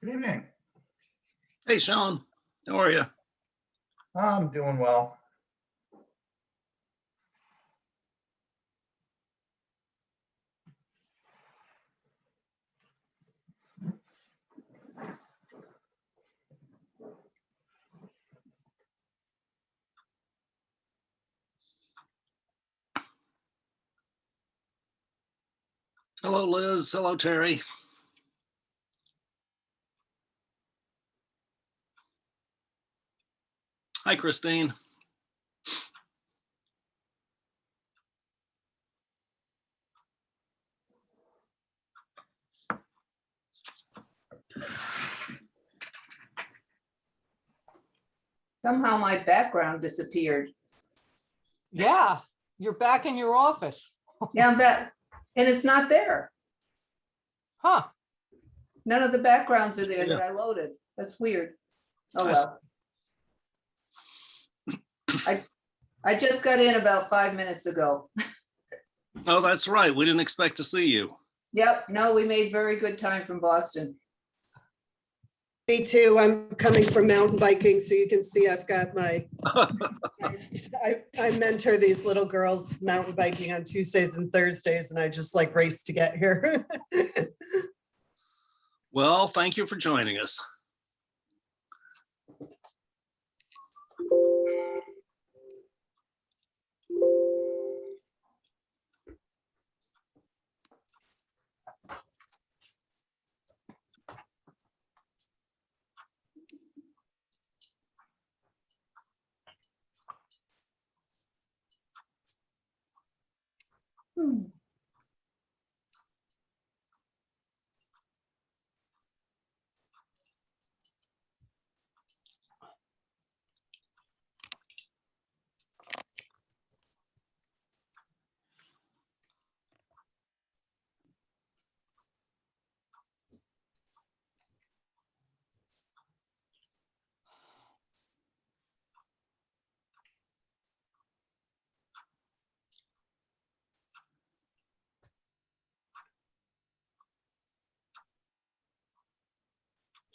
Good evening. Hey, Sean, how are you? I'm doing well. Hello, Liz. Hello, Terry. Hi, Christine. Somehow my background disappeared. Yeah, you're back in your office. Yeah, I'm back, and it's not there. Huh, None of the backgrounds are there Yeah. that I loaded. That's weird. Oh, I s- well. I just got in about 5 minutes ago. Oh, that's right. We didn't expect to see you. Yep, no, we made very good time from Boston. Me too. I'm coming from mountain biking, so you can see I've got my, I mentor these little girls mountain biking on Tuesdays and Thursdays, and I just like race to get here. Well, thank you for joining us.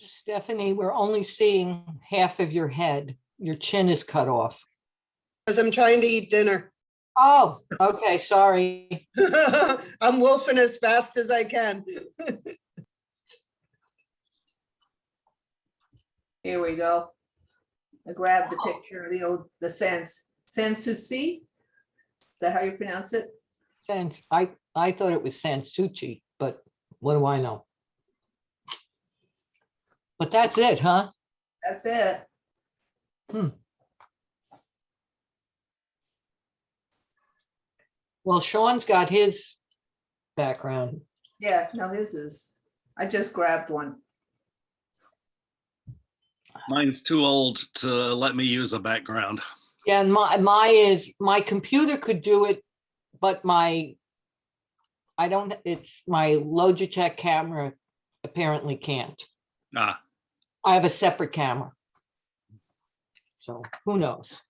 Stephanie, we're only seeing half of your head. Your chin is cut off. Because I'm trying to eat dinner. Oh, okay, sorry. I'm wolfing as fast as I can. Here we go. I grabbed the picture of the Sanssouci. Is that how you pronounce it? I thought it was Sanssouci, but what do I know? But that's it, huh? That's it. Well, Sean's got his background. Yeah, no, his is. I just grabbed one. Mine's too old to let me use a background. Yeah, and my computer could do it, but my Logitech camera apparently can't. Ah, I have a separate camera. So who knows?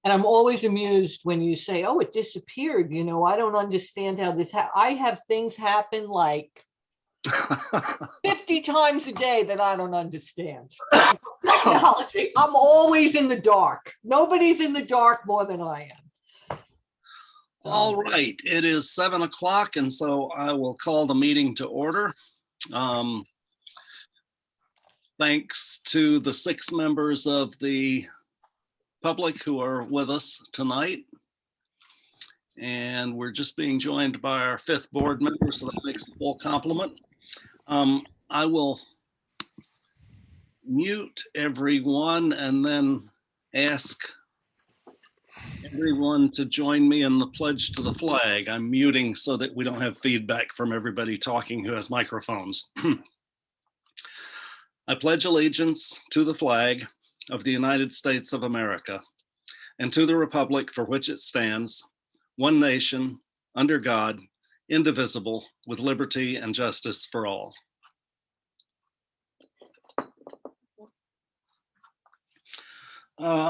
And I'm always amused when you say, oh, it disappeared. You know, I don't understand how this I have things happen like 50 times a day that I don't understand. Technology. I'm always in the dark. Nobody's in the dark more than I am. All right, it is 7 o'clock, and so I will call the meeting to order. Thanks to the 6 members of the public who are with us tonight. And we're just being joined by our 5th board member, so that makes a full complement. I will mute everyone and then ask everyone to join me in the pledge to the flag. I'm muting so that we don't have feedback from everybody talking who has microphones. I pledge allegiance to the flag of the United States of America and to the republic for which it stands, one nation, under God, indivisible, with liberty and justice for all.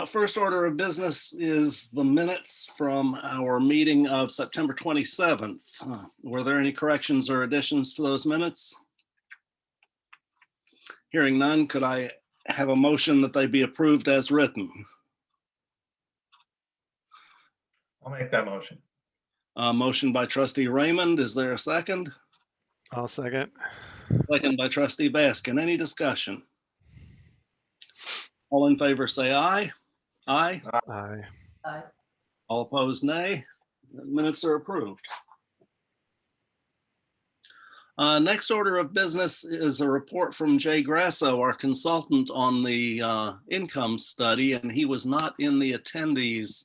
First order of business is the minutes from our meeting of September 27th. Were there any corrections or additions to those minutes? Hearing none, could I have a motion that they be approved as written? I'll make that motion. Motion by trustee Raymond. Is there a second? I'll second. Second by trustee Baskin. Any discussion? All in favor, say aye. Aye. Aye. Aye. All opposed, nay. The minutes are approved. Next order of business is a report from Jay Grasso, our consultant on the income study, and he was not in the attendees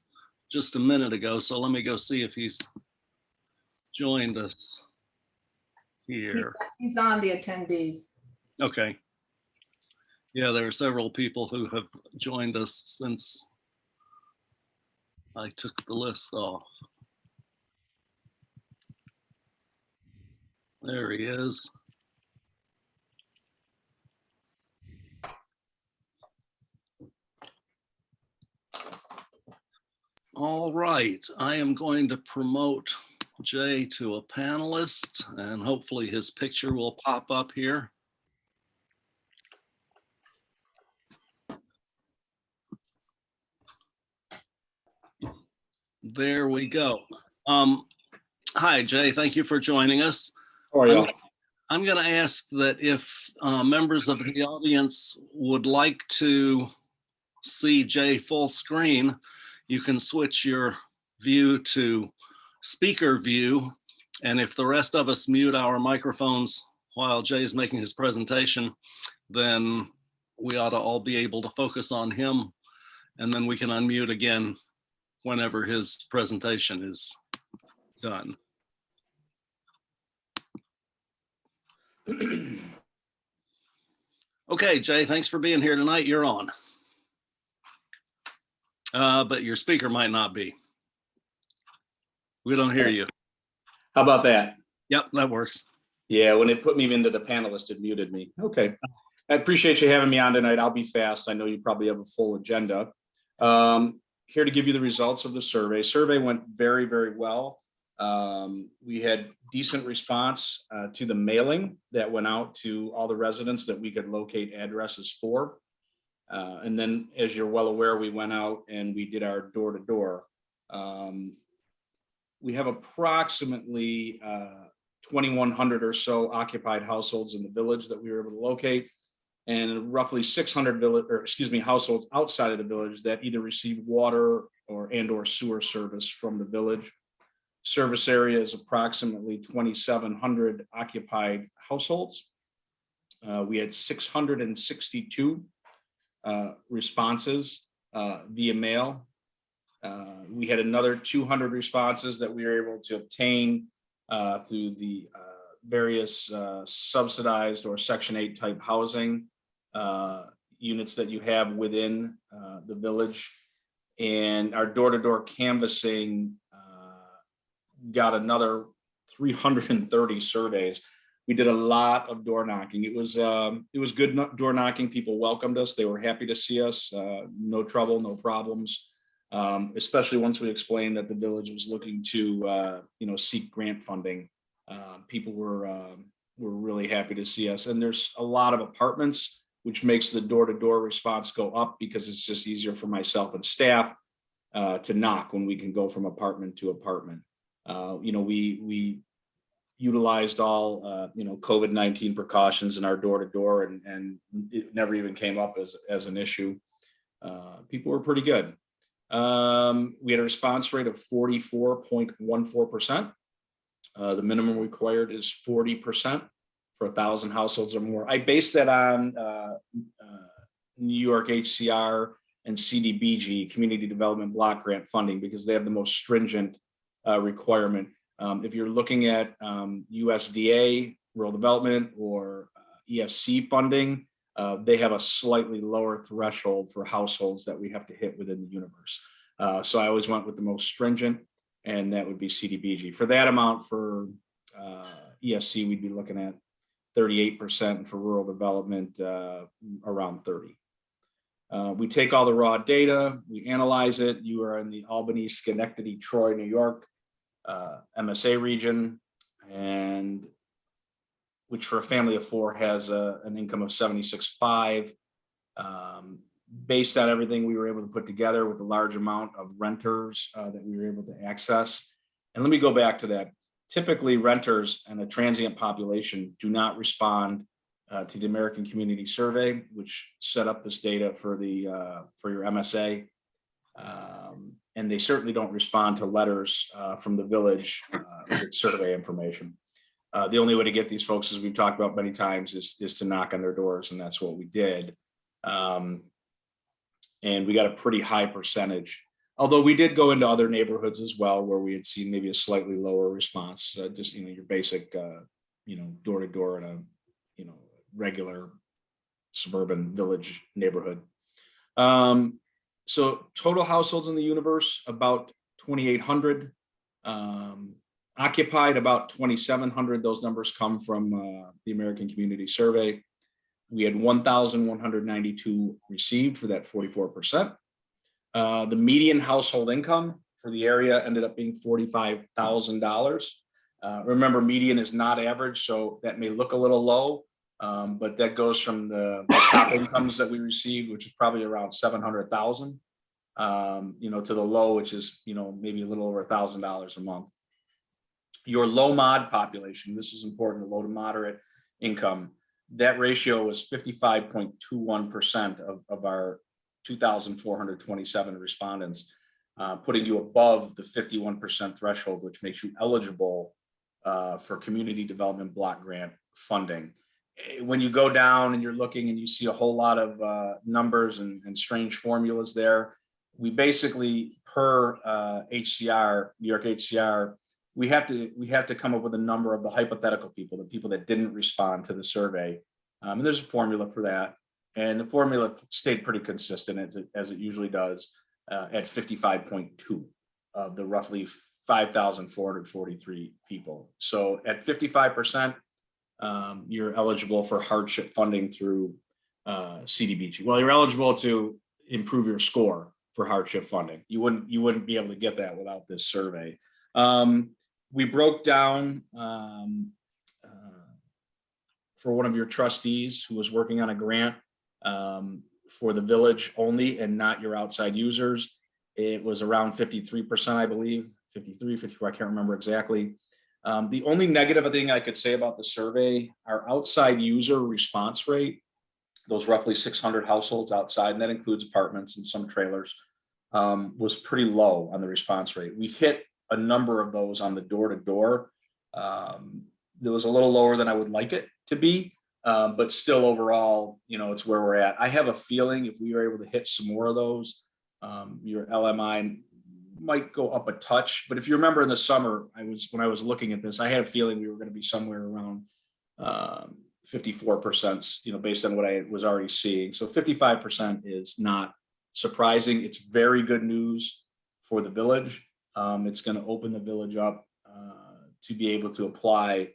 just a minute ago, so let me go see if he's joined us here. He's on the attendees. Okay. Yeah, there are several people who have joined us since I took the list off. There he is. All right, I am going to promote Jay to a panelist, and hopefully his picture will pop up here. There we go. Hi, Jay. Thank you for joining us. How are you? I'm going to ask that if members of the audience would like to see Jay full screen, you can switch your view to speaker view. And if the rest of us mute our microphones while Jay is making his presentation, then we ought to all be able to focus on him. And then we can unmute again whenever his presentation is done. Okay, Jay, thanks for being here tonight. You're on. But your speaker might not be. We don't hear you. How about that? Yep, that works. Yeah, when it put me into the panelist, it muted me. Okay. I appreciate you having me on tonight. I'll be fast. I know you probably have a full agenda. Here to give you the results of the survey. Survey went very, very well. We had decent response to the mailing that went out to all the residents that we could locate addresses for. And then, as you're well aware, we went out and we did our door-to-door. We have approximately 2,100 or so occupied households in the village that we were able to locate, and roughly 600 households outside of the village that either receive water or sewer service from the village. Service area is approximately 2,700 occupied households. We had 662 responses via mail. We had another 200 responses that we were able to obtain through the various subsidized or Section 8 type housing units that you have within the village. And our door-to-door canvassing got another 330 surveys. We did a lot of door knocking. It was good door knocking. People welcomed us. They were happy to see us. No trouble, no problems. Especially once we explained that the village was looking to seek grant funding. People were really happy to see us. And there's a lot of apartments, which makes the door-to-door response go up because it's just easier for myself and staff to knock when we can go from apartment to apartment. We utilized all COVID-19 precautions in our door-to-door, and it never even came up as an issue. People were pretty good. We had a response rate of 44.14%. The minimum required is 40% for 1,000 households or more. I based that on New York HCR and CDBG, Community Development Block Grant funding, because they have the most stringent requirement. If you're looking at USDA, Rural Development, or EFC funding, they have a slightly lower threshold for households that we have to hit within the universe. So I always went with the most stringent, and that would be CDBG. For that amount for EFC, we'd be looking at 38%, and for rural development, around 30%. We take all the raw data, we analyze it. You are in the Albany, Schenectady, Troy, New York MSA region, and which for a family of four has an income of 76.5. Based on everything we were able to put together with the large amount of renters that we were able to access. And let me go back to that. Typically, renters and a transient population do not respond to the American Community Survey, which set up this data for your MSA. And they certainly don't respond to letters from the village with survey information. The only way to get these folks, as we've talked about many times, is to knock on their doors, and that's what we did. And we got a pretty high percentage, although we did go into other neighborhoods as well, where we had seen maybe a slightly lower response, just, your basic, door to door in a, regular suburban village neighborhood. So total households in the universe, about 2,800, occupied about 2,700. Those numbers come from the American Community Survey. We had 1,192 received for that 44%. The median household income for the area ended up being $45,000. Remember, median is not average, so that may look a little low, but that goes from the top incomes that we received, which is probably around 700,000, to the low, which is, maybe a little over $1,000 a month. Your low mod population, this is important, the low to moderate income, that ratio was 55.21% of our 2,427 respondents, putting you above the 51% threshold, which makes you eligible for community development block grant funding. When you go down and you're looking and you see a whole lot of numbers and strange formulas there, we basically, per HCR, New York HCR, we have to come up with a number of the hypothetical people, the people that didn't respond to the survey. And there's a formula for that. And the formula stayed pretty consistent as it usually does at 55.2 of the roughly 5,443 people. So at 55%, you're eligible for hardship funding through CDBG. Well, you're eligible to improve your score for hardship funding. You wouldn't be able to get that without this survey. We broke down for one of your trustees who was working on a grant for the village only and not your outside users. It was around 53%, I believe, 53, 54, I can't remember exactly. The only negative thing I could say about the survey, our outside user response rate, those roughly 600 households outside, and that includes apartments and some trailers, was pretty low on the response rate. We hit a number of those on the door-to-door. It was a little lower than I would like it to be, but still overall, it's where we're at. I have a feeling if we were able to hit some more of those, your LMI might go up a touch. But if you remember in the summer, when I was looking at this, I had a feeling we were going to be somewhere around 54%, based on what I was already seeing. So 55% is not surprising. It's very good news for the village. It's going to open the village up to be able to apply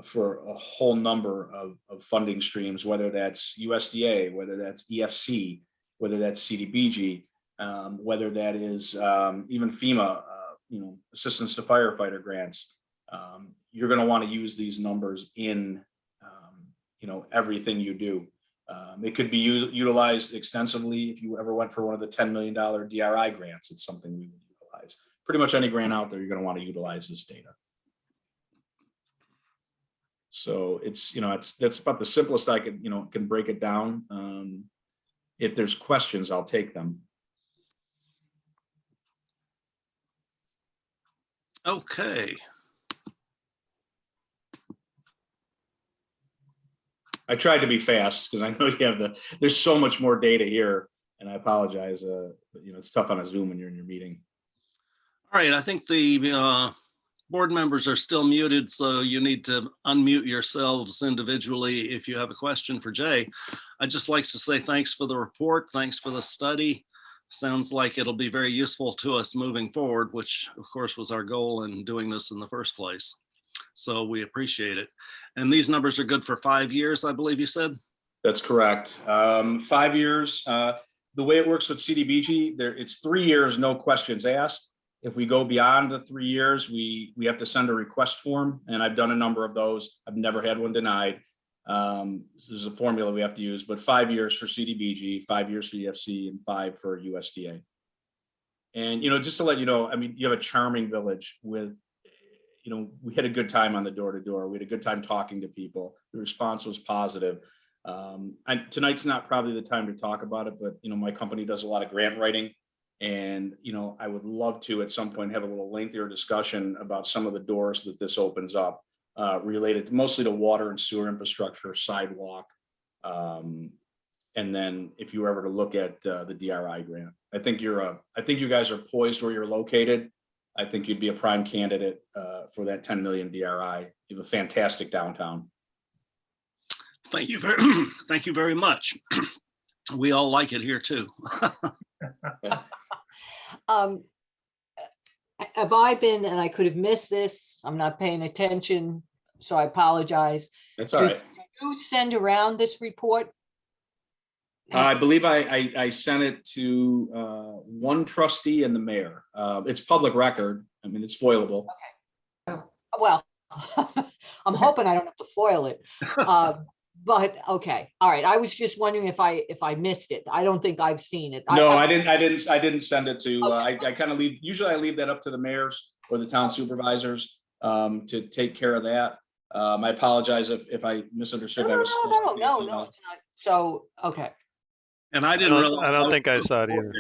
for a whole number of funding streams, whether that's USDA, whether that's EFC, whether that's CDBG, whether that is even FEMA, assistance to firefighter grants. You're going to want to use these numbers in, everything you do. It could be utilized extensively if you ever went for one of the $10 million DRI grants. It's something we would utilize. Pretty much any grant out there, you're going to want to utilize this data. So that's about the simplest I can break it down. If there's questions, I'll take them. Okay. I tried to be fast because I know you have there's so much more data here, and I apologize. But it's tough on a Zoom when you're in your meeting. All right, I think the board members are still muted, so you need to unmute yourselves individually if you have a question for Jay. I'd just like to say thanks for the report. Thanks for the study. Sounds like it'll be very useful to us moving forward, which of course was our goal in doing this in the first place. So we appreciate it. And these numbers are good for 5 years, I believe you said? That's correct. 5 years. The way it works with CDBG, it's 3 years, no questions asked. If we go beyond the 3 years, we have to send a request form, and I've done a number of those. I've never had one denied. This is a formula we have to use, but 5 years for CDBG, 5 years for EFC, and 5 for USDA. And, just to let you know, I mean, you have a charming village with, we had a good time on the door-to-door. We had a good time talking to people. The response was positive. Tonight's not probably the time to talk about it, but, my company does a lot of grant writing. And, I would love to at some point have a little lengthier discussion about some of the doors that this opens up, related mostly to water and sewer infrastructure, sidewalk. And then if you were ever to look at the DRI grant, I think you guys are poised where you're located. I think you'd be a prime candidate for that 10 million DRI. You have a fantastic downtown. Thank you very much. We all like it here too. Have I been, and I could have missed this, I'm not paying attention, so I apologize. That's all right. Did you send around this report? I believe I sent it to one trustee and the mayor. It's public record. I mean, it's foilable. Well, I'm hoping I don't have to foil it. But okay, all right. I was just wondering if I missed it. I don't think I've seen it. No, I didn't send it to. Okay. I kind of leave. Usually, I leave that up to the mayors or the town supervisors to take care of that. I apologize if I misunderstood. No, I was supposed to no, be, it's not. So okay. And I didn't realize. I don't think I saw it either.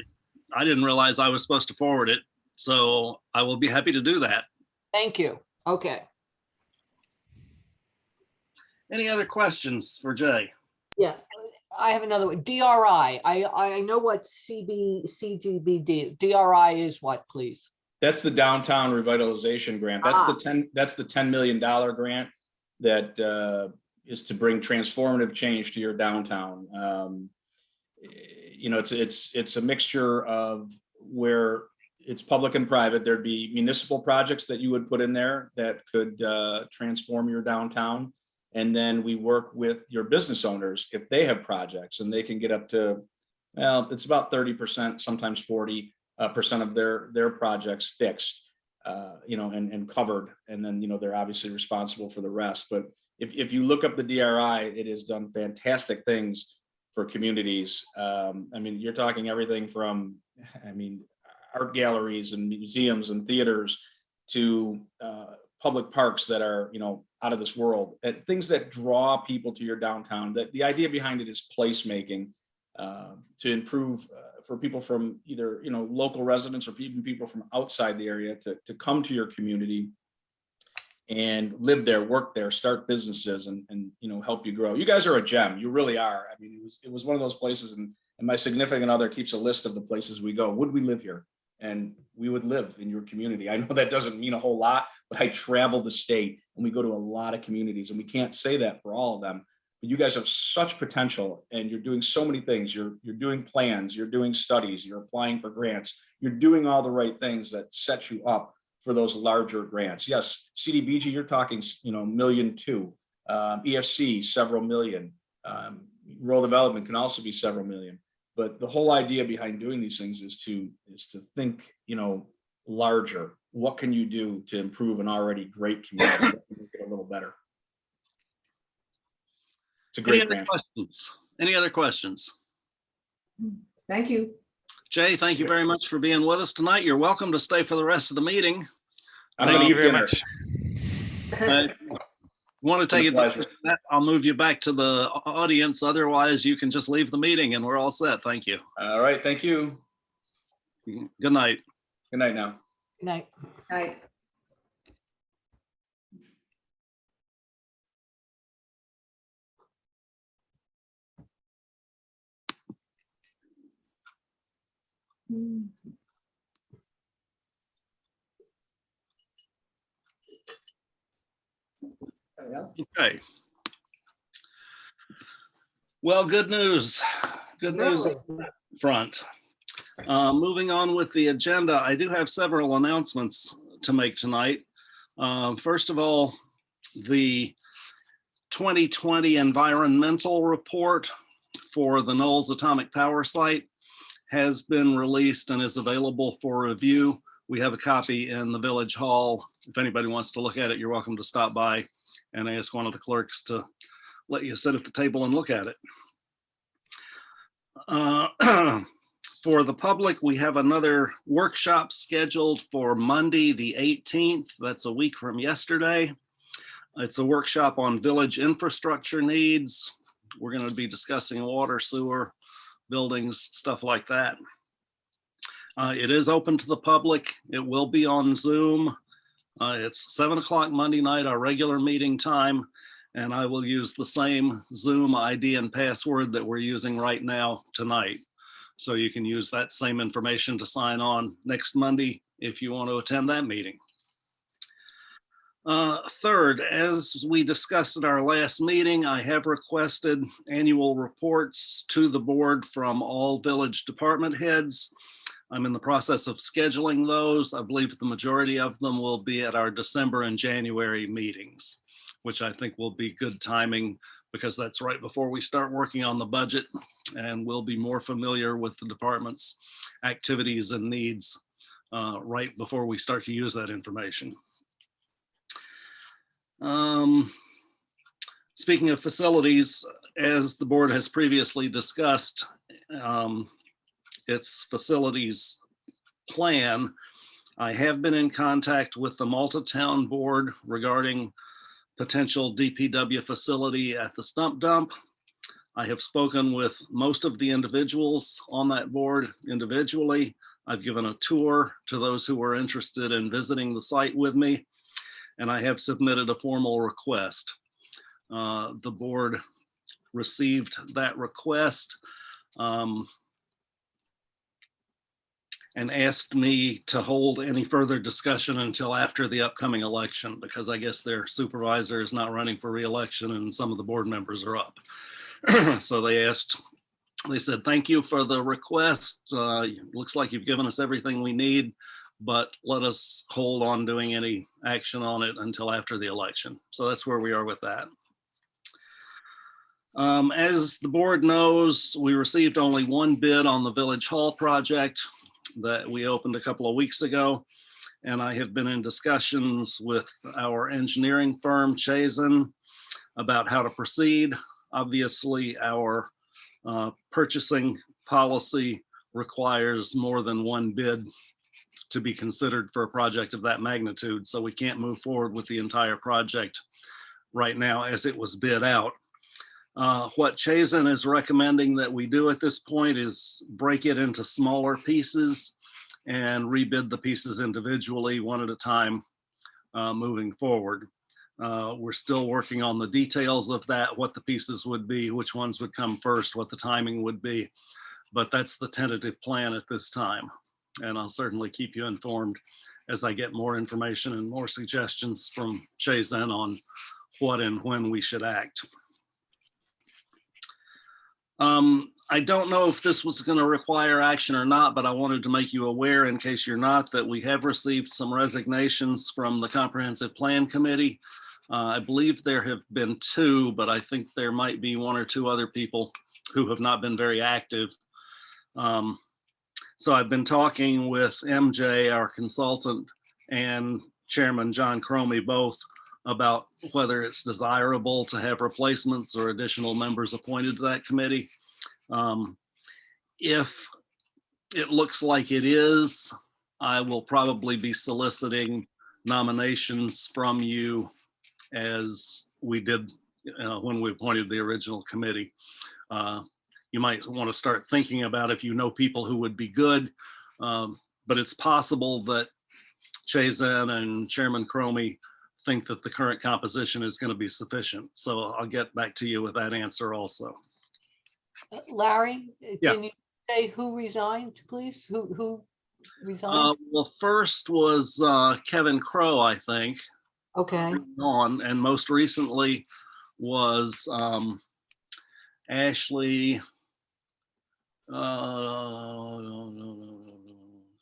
I didn't realize I was supposed to forward it. So I will be happy to do that. Thank you. Okay. Any other questions for Jay? Yeah, I have another one. DRI. I know what CGBD. DRI is what, please? That's the downtown revitalization grant. That's the $10 million grant that is to bring transformative change to your downtown. It's a mixture of where it's public and private. There'd be municipal projects that you would put in there that could transform your downtown. And then we work with your business owners if they have projects, and they can get up to, well, it's about 30%, sometimes 40% of their projects fixed, and covered. And then, they're obviously responsible for the rest. But if you look up the DRI, it has done fantastic things for communities. You're talking everything from, art galleries and museums and theaters to public parks that are, out of this world, things that draw people to your downtown. That the idea behind it is placemaking to improve for people from either, local residents or even people from outside the area to come to your community and live there, work there, start businesses and help you grow. You guys are a gem. You really are. It was one of those places, and my significant other keeps a list of the places we go. Would we live here? And we would live in your community. I know that doesn't mean a whole lot, but I travel the state and we go to a lot of communities, and we can't say that for all of them. But you guys have such potential, and you're doing so many things. You're doing plans, you're doing studies, you're applying for grants, you're doing all the right things that set you up for those larger grants. Yes, CDBG, you're talking, $1.2 million. EFC, several million. Rural development can also be several million. But the whole idea behind doing these things is to think, larger. What can you do to improve an already great community, make it a little better? It's a great grant. Any other questions? Thank you. Jay, thank you very much for being with us tonight. You're welcome to stay for the rest of the meeting. Thank you very much. Want to take advantage of that? I'll move you back to the audience. Otherwise, you can just leave the meeting and we're all set. Thank you. All right. Thank you. Good night. Good night now. Good night. Right. Okay. Well, good news. Good news Really? on that front. Moving on with the agenda, I do have several announcements to make tonight. First of all, the 2020 environmental report for the Knolls Atomic Power Site has been released and is available for review. We have a copy in the Village Hall. If anybody wants to look at it, you're welcome to stop by and ask one of the clerks to let you sit at the table and look at it. For the public, we have another workshop scheduled for Monday, the 18th. That's a week from yesterday. It's a workshop on village infrastructure needs. We're going to be discussing water, sewer, buildings, stuff like that. It is open to the public. It will be on Zoom. It's 7 o'clock Monday night, our regular meeting time, and I will use the same Zoom ID and password that we're using right now tonight. So you can use that same information to sign on next Monday if you want to attend that meeting. Third, as we discussed at our last meeting, I have requested annual reports to the board from all village department heads. I'm in the process of scheduling those. I believe the majority of them will be at our December and January meetings, which I think will be good timing because that's right before we start working on the budget, and we'll be more familiar with the department's activities and needs right before we start to use that information. Speaking of facilities, as the board has previously discussed, its facilities plan, I have been in contact with the Malta Town Board regarding potential DPW facility at the stump dump. I have spoken with most of the individuals on that board individually. I've given a tour to those who were interested in visiting the site with me, and I have submitted a formal request. The board received that request and asked me to hold any further discussion until after the upcoming election, because I guess their supervisor is not running for re-election and some of the board members are up. So they said, thank you for the request. Looks like you've given us everything we need, but let us hold on doing any action on it until after the election. So that's where we are with that. As the board knows, we received only one bid on the Village Hall project that we opened a couple of weeks ago. And I have been in discussions with our engineering firm, Chazen, about how to proceed. Obviously, our purchasing policy requires more than one bid to be considered for a project of that magnitude. So we can't move forward with the entire project right now as it was bid out. What Chazen is recommending that we do at this point is break it into smaller pieces and rebid the pieces individually one at a time moving forward. We're still working on the details of that, what the pieces would be, which ones would come first, what the timing would be, but that's the tentative plan at this time. And I'll certainly keep you informed as I get more information and more suggestions from Chazen on what and when we should act. I don't know if this was going to require action or not, but I wanted to make you aware, in case you're not, that we have received some resignations from the Comprehensive Plan Committee. I believe there have been 2, but I think there might be 1 or 2 other people who have not been very active. So I've been talking with MJ, our consultant, and Chairman John Cromie both about whether it's desirable to have replacements or additional members appointed to that committee. If it looks like it is, I will probably be soliciting nominations from you as we did when we appointed the original committee. You might want to start thinking about if you know people who would be good, but it's possible that Chazen and Chairman Cromie think that the current composition is going to be sufficient. So I'll get back to you with that answer also. Larry, Yeah. can you say who resigned, please? Who resigned? Well, first was Kevin Crow, I think, Okay, on, and most recently was Ashley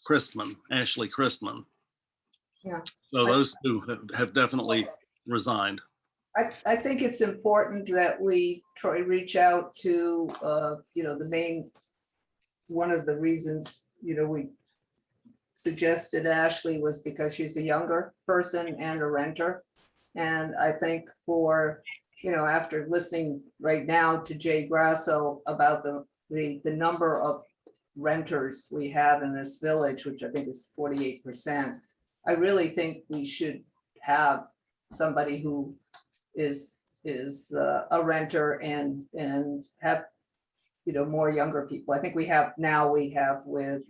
Christman. Yeah. So those 2 have definitely resigned. I think it's important that we try to reach out to, the main, one of the reasons, we suggested Ashley was because she's a younger person and a renter. And I think for, after listening right now to Jay Grasso about the number of renters we have in this village, which I think is 48%, I really think we should have somebody who is a renter and have, more younger people. I think we have with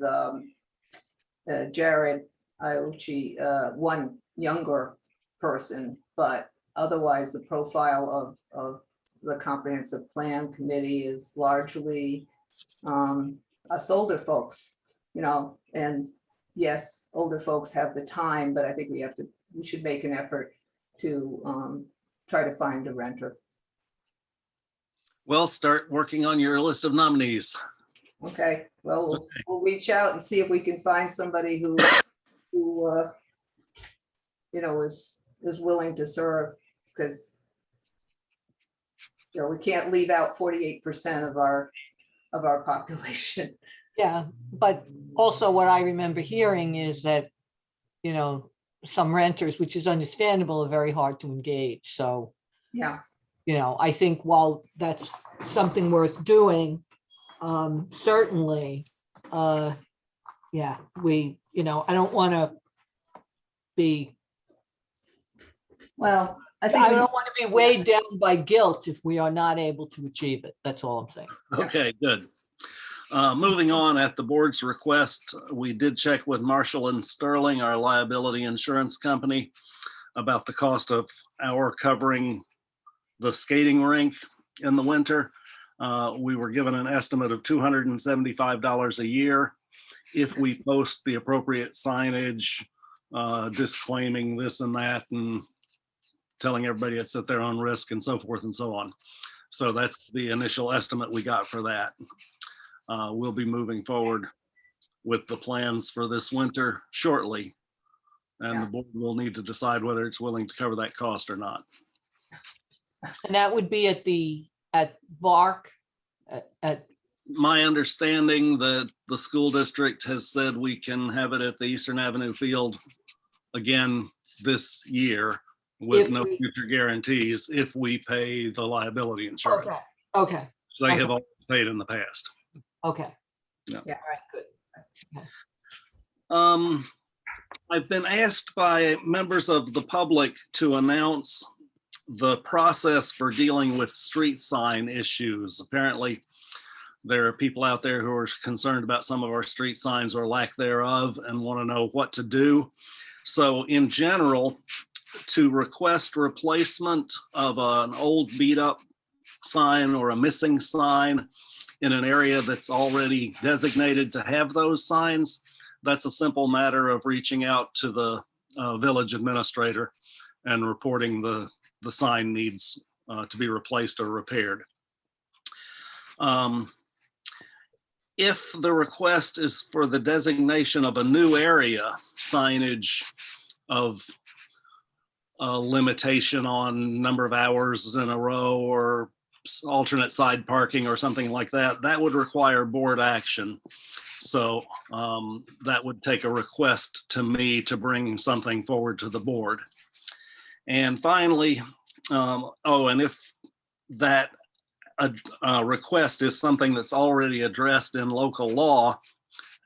Jared Iucci, one younger person, but otherwise the profile of the comprehensive plan committee is largely us older folks, and yes, older folks have the time, but I think we should make an effort to try to find a renter. Well, start working on your list of nominees. Okay, well, we'll reach out and see if we can find somebody who is willing to serve, because we can't leave out 48% of our population. Yeah, but also what I remember hearing is that, some renters, which is understandable, are very hard to engage. So, Yeah, I think while that's something worth doing, certainly, yeah, I don't want to be, well, I I think don't want to be weighed down by guilt if we are not able to achieve it. That's all I'm saying. Okay, good. Moving on, at the board's request, we did check with Marshall and Sterling, our liability insurance company, about the cost of our covering the skating rink in the winter. We were given an estimate of $275 a year if we post the appropriate signage, disclaiming this and that, and telling everybody it's at their own risk and so forth and so on. So that's the initial estimate we got for that. We'll be moving forward with the plans for this winter shortly. And the board will need to decide whether it's willing to cover that cost or not. And that would be at Bark, at My understanding that the school district has said we can have it at the Eastern Avenue Field again this year with If no we- future guarantees if we pay the liability insurance. Okay, They have okay. always paid in the past. okay. Yeah. Yeah. All right, good. I've been asked by members of the public to announce the process for dealing with street sign issues. Apparently, there are people out there who are concerned about some of our street signs or lack thereof and want to know what to do. So in general, to request replacement of an old beat up sign or a missing sign in an area that's already designated to have those signs, that's a simple matter of reaching out to the village administrator and reporting the sign needs to be replaced or repaired. If the request is for the designation of a new area, signage of a limitation on number of hours in a row or alternate side parking or something like that, that would require board action. So that would take a request to me to bring something forward to the board. And finally, and if that request is something that's already addressed in local law,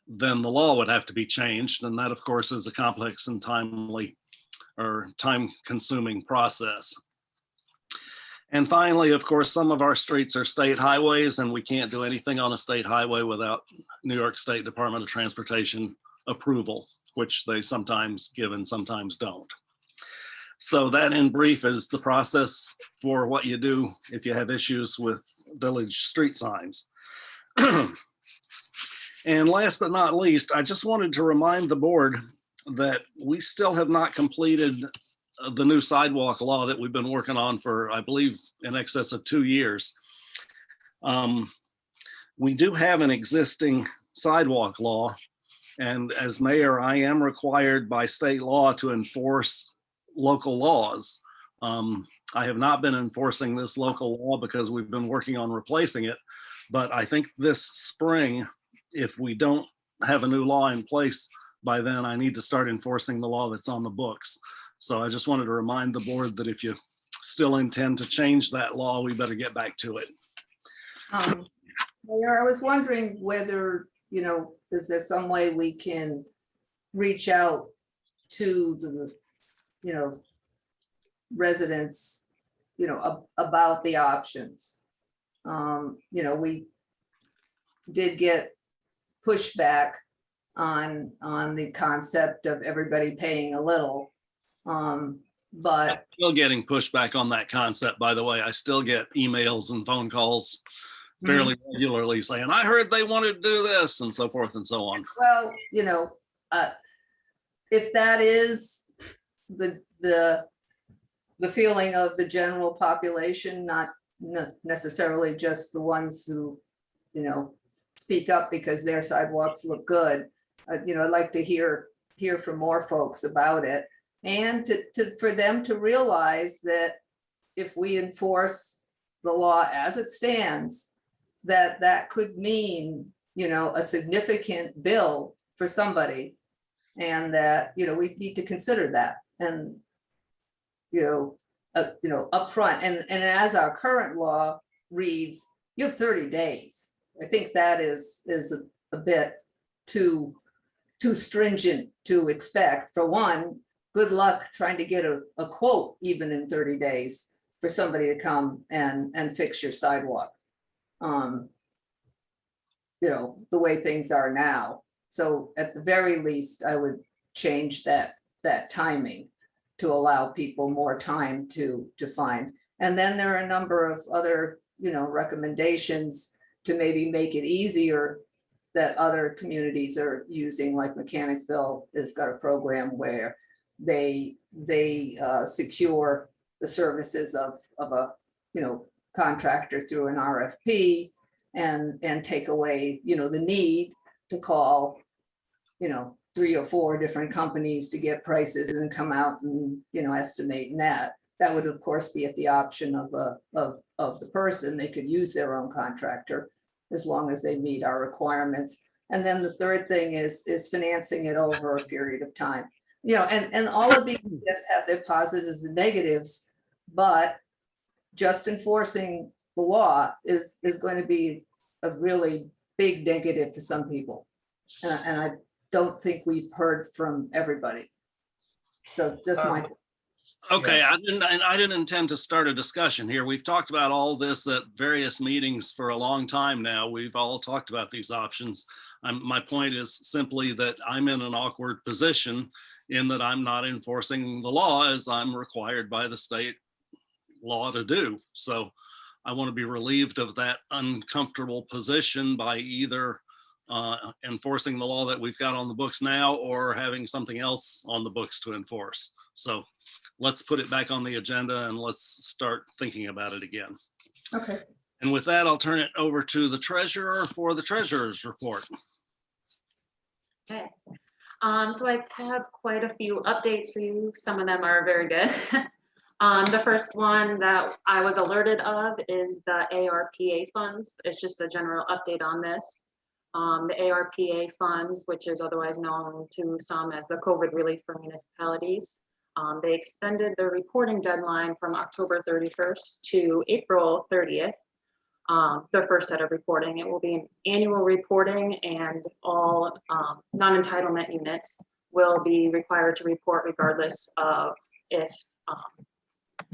then the law would have to be changed. And that, of course, is a complex and timely or time-consuming process. And finally, of course, some of our streets are state highways, and we can't do anything on a state highway without New York State Department of Transportation approval, which they sometimes give and sometimes don't. So that in brief is the process for what you do if you have issues with village street signs. And last but not least, I just wanted to remind the board that we still have not completed the new sidewalk law that we've been working on for, I believe, in excess of 2 years. We do have an existing sidewalk law, and as mayor, I am required by state law to enforce local laws. I have not been enforcing this local law because we've been working on replacing it, but I think this spring, if we don't have a new law in place, by then I need to start enforcing the law that's on the books. So I just wanted to remind the board that if you still intend to change that law, we better get back to it. Mayor, I was wondering whether, is there some way we can reach out to the, residents, about the options? We did get pushback on the concept of everybody paying a little. But I'm still getting pushback on that concept, by the way. I still get emails and phone calls fairly regularly saying, I heard they wanted to do this, and so forth and so on. well, if that is the feeling of the general population, not necessarily just the ones who, speak up because their sidewalks look good. I'd like to hear from more folks about it, and for them to realize that if we enforce the law as it stands, that could mean, a significant bill for somebody, and that, we need to consider that, and, upfront, and as our current law reads, you have 30 days. I think that is a bit too stringent to expect. For one, good luck trying to get a quote even in 30 days for somebody to come and fix your sidewalk. The way things are now. So at the very least, I would change that timing to allow people more time to find. And then there are a number of other, recommendations to maybe make it easier that other communities are using, like Mechanicville has got a program where they secure the services of a, contractor through an RFP, and take away, the need to call, 3 or 4 different companies to get prices and come out and, estimate net. That would, of course, be at the option of the person. They could use their own contractor as long as they meet our requirements. And then the third thing is financing it over a period of time. And all of these have their positives and negatives, but just enforcing the law is going to be a really big negative for some people. And I don't think we've heard from everybody. So just my. Okay, I didn't intend to start a discussion here. We've talked about all this at various meetings for a long time now. We've all talked about these options. My point is simply that I'm in an awkward position in that I'm not enforcing the law as I'm required by the state law to do. So I want to be relieved of that uncomfortable position by either enforcing the law that we've got on the books now or having something else on the books to enforce. So let's put it back on the agenda and let's start thinking about it again. Okay. And with that, I'll turn it over to the treasurer for the treasurer's report. Okay. So I have quite a few updates for you. Some of them are very good. The first one that I was alerted of is the ARPA funds. It's just a general update on this. The ARPA funds, which is otherwise known to some as the COVID relief for municipalities. They extended the reporting deadline from October 31st to April 30th. Their first set of reporting. It will be an annual reporting, and all non-entitlement units will be required to report regardless of if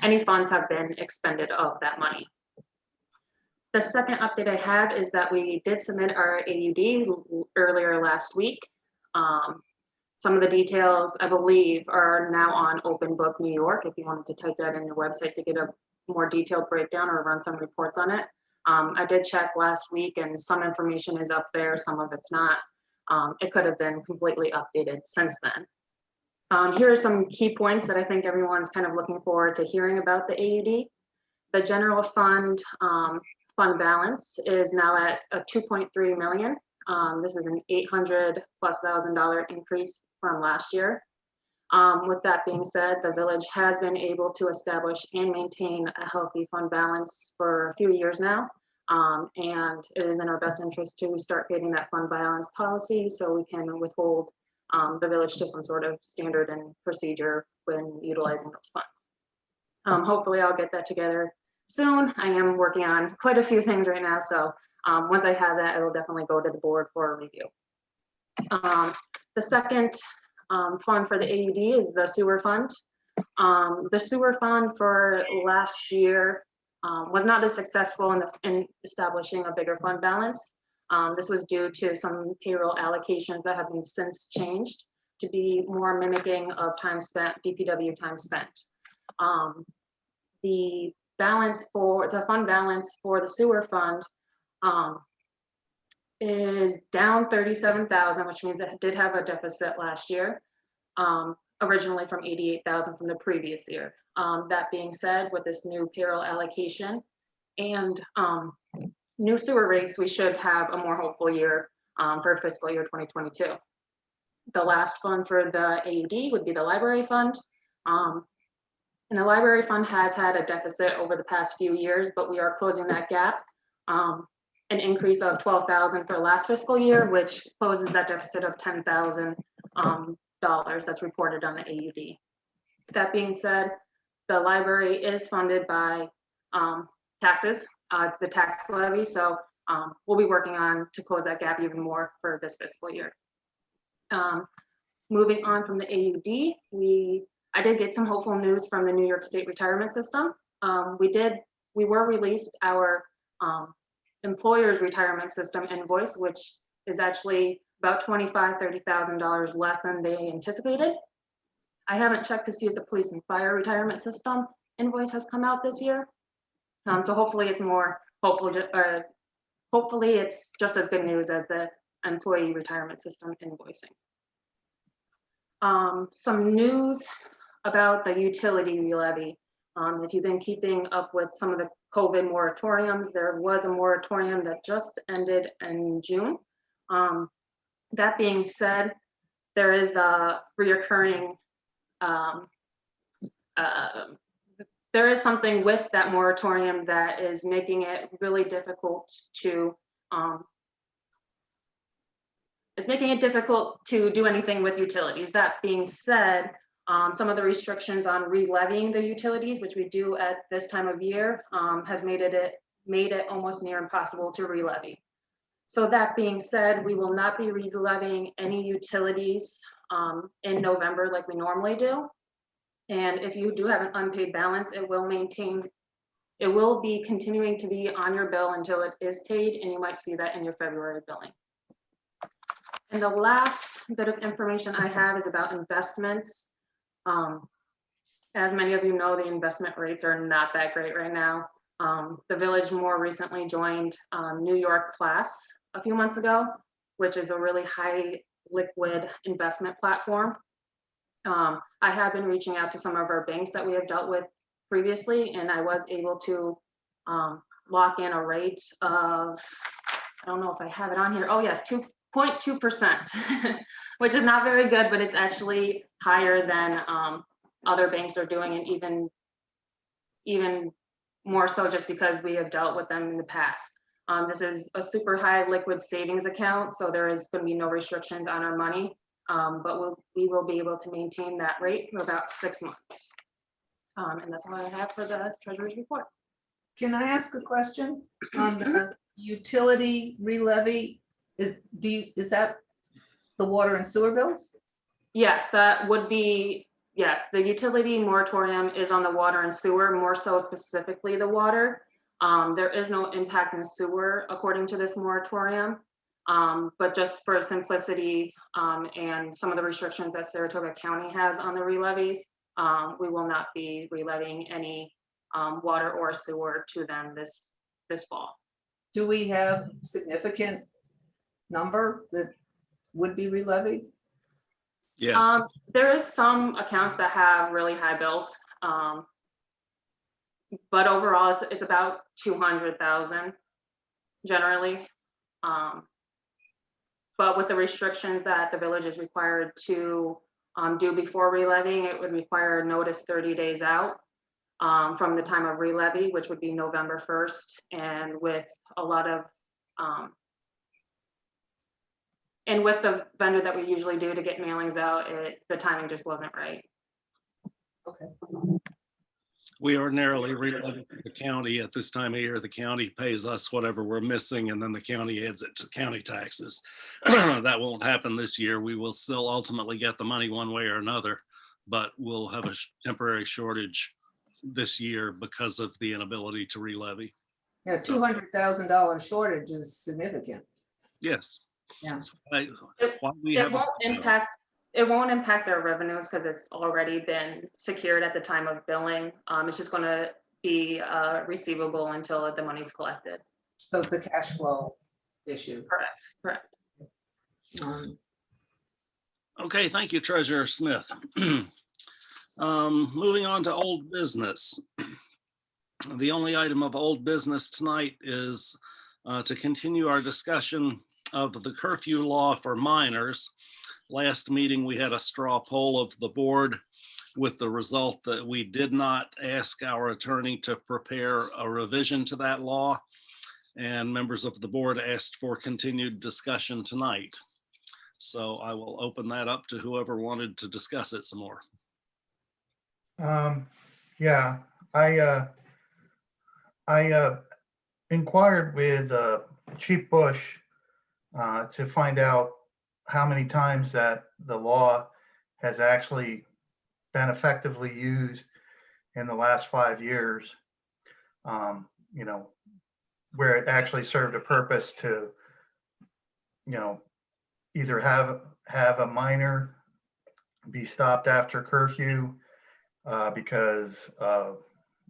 any funds have been expended of that money. The second update I have is that we did submit our AUD earlier last week. Some of the details, I believe, are now on Open Book New York. If you wanted to type that in your website to get a more detailed breakdown or run some reports on it. I did check last week and some information is up there, some of it's not. It could have been completely updated since then. Here are some key points that I think everyone's kind of looking forward to hearing about the AUD. The general fund balance is now at a 2.3 million. This is an $800,000+ increase from last year. With that being said, the village has been able to establish and maintain a healthy fund balance for a few years now. And it is in our best interest to start creating that fund balance policy so we can withhold the village to some sort of standard and procedure when utilizing those funds. Hopefully I'll get that together soon. I am working on quite a few things right now, so once I have that, I will definitely go to the board for a review. The second fund for the AUD is the sewer fund. The sewer fund for last year was not as successful in establishing a bigger fund balance. This was due to some payroll allocations that have been since changed to be more mimicking of time spent, DPW time spent. The fund balance for the sewer fund is down 37,000, which means it did have a deficit last year, originally from 88,000 from the previous year. That being said, with this new payroll allocation and new sewer rates, we should have a more hopeful year for fiscal year 2022. The last fund for the AUD would be the library fund. And the library fund has had a deficit over the past few years, but we are closing that gap. An increase of 12,000 for last fiscal year, which closes that deficit of $10,000 that's reported on the AUD. That being said, the library is funded by taxes, the tax levy. So we'll be working on to close that gap even more for this fiscal year. Moving on from the AUD, I did get some hopeful news from the New York State retirement system. We were released our employer's retirement system invoice, which is actually about $25,000–$30,000 less than they anticipated. I haven't checked to see if the police and fire retirement system invoice has come out this year. So hopefully it's more hopeful, or hopefully it's just as good news as the employee retirement system invoicing. Some news about the utility levy. If you've been keeping up with some of the COVID moratoriums, there was a moratorium that just ended in June. That being said, there is a reoccurring, there is something with that moratorium that is making it really difficult to, do anything with utilities. That being said, some of the restrictions on re-levying the utilities, which we do at this time of year, has made it almost near impossible to re-levy. So that being said, we will not be re-levying any utilities in November like we normally do. And if you do have an unpaid balance, it will be continuing to be on your bill until it is paid, and you might see that in your February billing. And the last bit of information I have is about investments. As many of you know, the investment rates are not that great right now. The village more recently joined New York Class a few months ago, which is a really high liquid investment platform. I have been reaching out to some of our banks that we have dealt with previously, and I was able to lock in a rate of, I don't know if I have it on here. Oh yes, 2.2%, which is not very good, but it's actually higher than other banks are doing, and even more so just because we have dealt with them in the past. This is a super high liquid savings account, so there is going to be no restrictions on our money, but we will be able to maintain that rate for about 6 months. And that's all I have for the treasurer's report. Can I ask a question on the utility re-levy? Is that the water and sewer bills? Yes, that would be, yes, the utility moratorium is on the water and sewer, more so specifically the water. There is no impact in sewer according to this moratorium, but just for simplicity and some of the restrictions that Saratoga County has on the re-levies, we will not be re-levying any water or sewer to them this fall. Do we have significant number that would be re-levied? Yes. There is some accounts that have really high bills, but overall it's about 200,000 generally. But with the restrictions that the village is required to do before re-levying, it would require notice 30 days out from the time of re-levy, which would be November 1st. And with a lot of And with the vendor that we usually do to get mailings out, the timing just wasn't right. Okay. We ordinarily relevy the county at this time of year. The county pays us whatever we're missing, and then the county adds it to county taxes. That won't happen this year. We will still ultimately get the money one way or another, but we'll have a temporary shortage this year because of the inability to relevy. Yeah, $200,000 shortage is significant. Yes. Yeah. Why we It have a- won't impact our revenues because it's already been secured at the time of billing. It's just going to be receivable until the money's collected. So it's a cash flow issue. Correct. Okay, thank you, Treasurer Smith. Moving on to old business. The only item of old business tonight is to continue our discussion of the curfew law for minors. Last meeting, we had a straw poll of the board with the result that we did not ask our attorney to prepare a revision to that law. And members of the board asked for continued discussion tonight. So I will open that up to whoever wanted to discuss it some more. Yeah, I inquired with Chief Bush to find out how many times that the law has actually been effectively used in the last 5 years. You know, where it actually served a purpose to, you know, either have a minor be stopped after curfew because of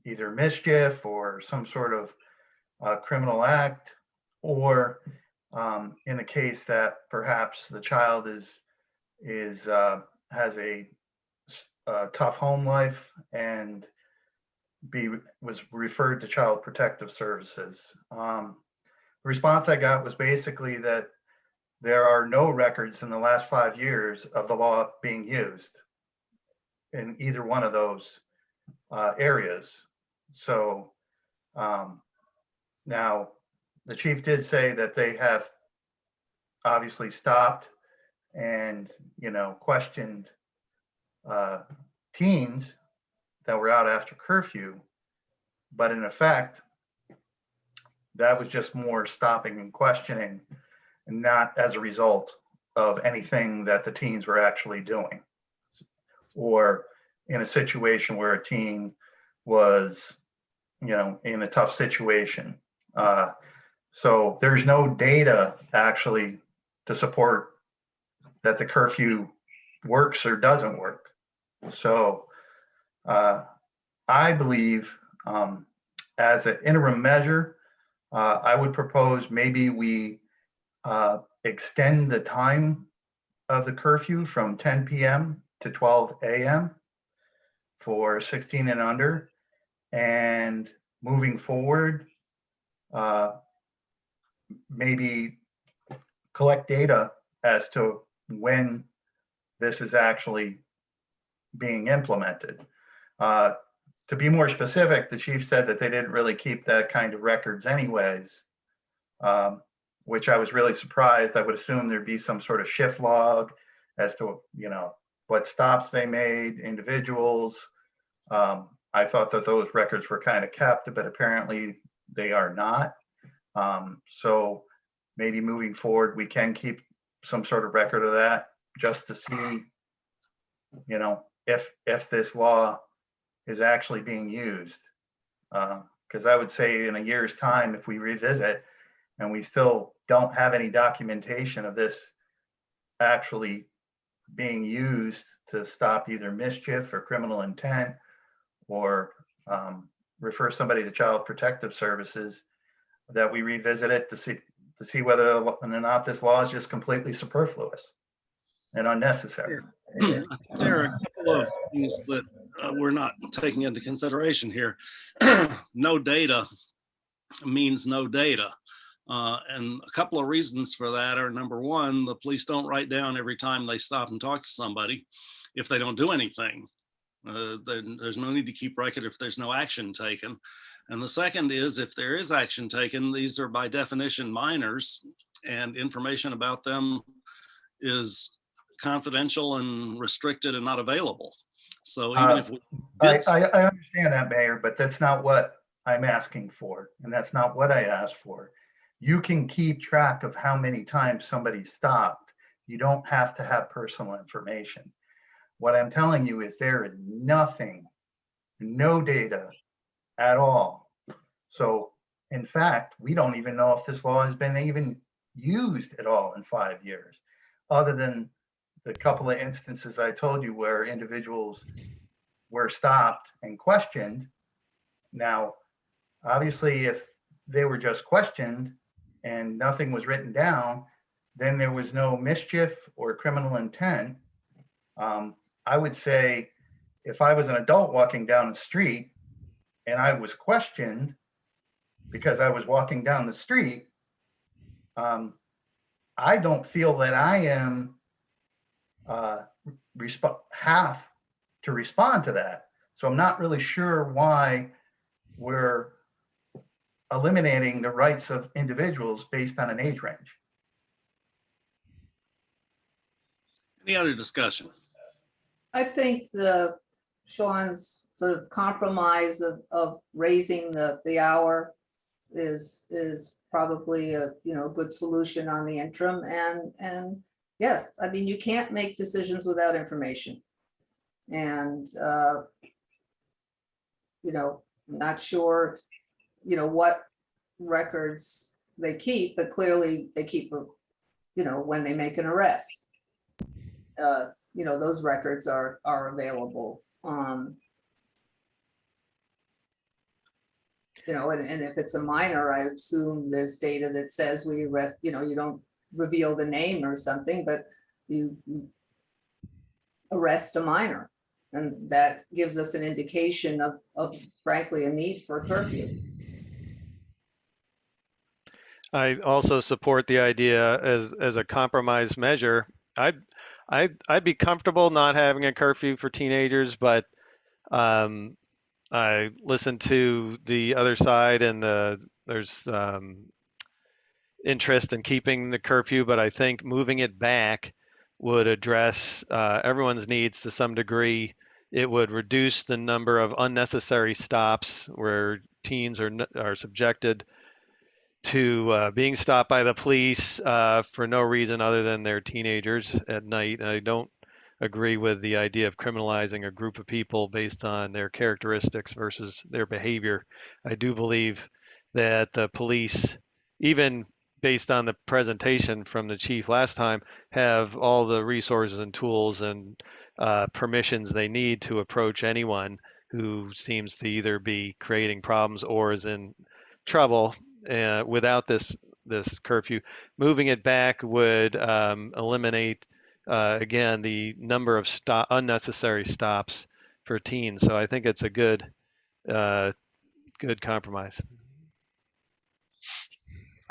either mischief or some sort of criminal act, or in the case that perhaps the child has a tough home life and was referred to Child Protective Services. The response I got was basically that there are no records in the last 5 years of the law being used in either one of those areas. So now the chief did say that they have obviously stopped and, you know, questioned teens that were out after curfew, but in effect, that was just more stopping and questioning, and not as a result of anything that the teens were actually doing, or in a situation where a teen was, you know, in a tough situation. So there's no data actually to support that the curfew works or doesn't work. So I believe as an interim measure, I would propose maybe we extend the time of the curfew from 10 p.m. to 12 a.m. for 16 and under. And moving forward, maybe collect data as to when this is actually being implemented. To be more specific, the chief said that they didn't really keep that kind of records anyways, which I was really surprised. I would assume there'd be some sort of shift log as to, you know, what stops they made, individuals. I thought that those records were kind of kept, but apparently they are not. So maybe moving forward, we can keep some sort of record of that just to see, you know, if this law is actually being used. Because I would say in a year's time, if we revisit and we still don't have any documentation of this actually being used to stop either mischief or criminal intent, or refer somebody to Child Protective Services, that we revisit it to see whether or not this law is just completely superfluous and unnecessary. There are a couple of things that we're not taking into consideration here. No data means no data. And a couple of reasons for that are, number one, the police don't write down every time they stop and talk to somebody if they don't do anything. Then there's no need to keep record if there's no action taken. And the second is, if there is action taken, these are by definition minors, and information about them is confidential and restricted and not available. So even if we I did, understand that, Mayor, but that's not what I'm asking for, and that's not what I asked for. You can keep track of how many times somebody stopped. You don't have to have personal information. What I'm telling you is there is nothing, no data at all. So in fact, we don't even know if this law has been even used at all in 5 years, other than the couple of instances I told you where individuals were stopped and questioned. Now, obviously, if they were just questioned and nothing was written down, then there was no mischief or criminal intent. I would say if I was an adult walking down the street and I was questioned because I was walking down the street, I don't feel that I am have to respond to that. So I'm not really sure why we're eliminating the rights of individuals based on an age range. any other discussion? I think Sean's sort of compromise of raising the hour is probably a, good solution on the interim. And yes, I mean, you can't make decisions without information. And, I'm not sure, what records they keep, but clearly they keep, when they make an arrest. Those records are available. And if it's a minor, I assume there's data that says we arrest, you don't reveal the name or something, but you arrest a minor. And that gives us an indication of frankly, a need for a curfew. I also support the idea as a compromise measure. I'd be comfortable not having a curfew for teenagers, but I listened to the other side, and there's interest in keeping the curfew, but I think moving it back would address everyone's needs to some degree. It would reduce the number of unnecessary stops where teens are subjected to being stopped by the police for no reason other than they're teenagers at night. And I don't agree with the idea of criminalizing a group of people based on their characteristics versus their behavior. I do believe that the police, even based on the presentation from the chief last time, have all the resources and tools and permissions they need to approach anyone who seems to either be creating problems or is in trouble without this curfew. Moving it back would eliminate again the number of unnecessary stops for teens. So I think it's a good compromise.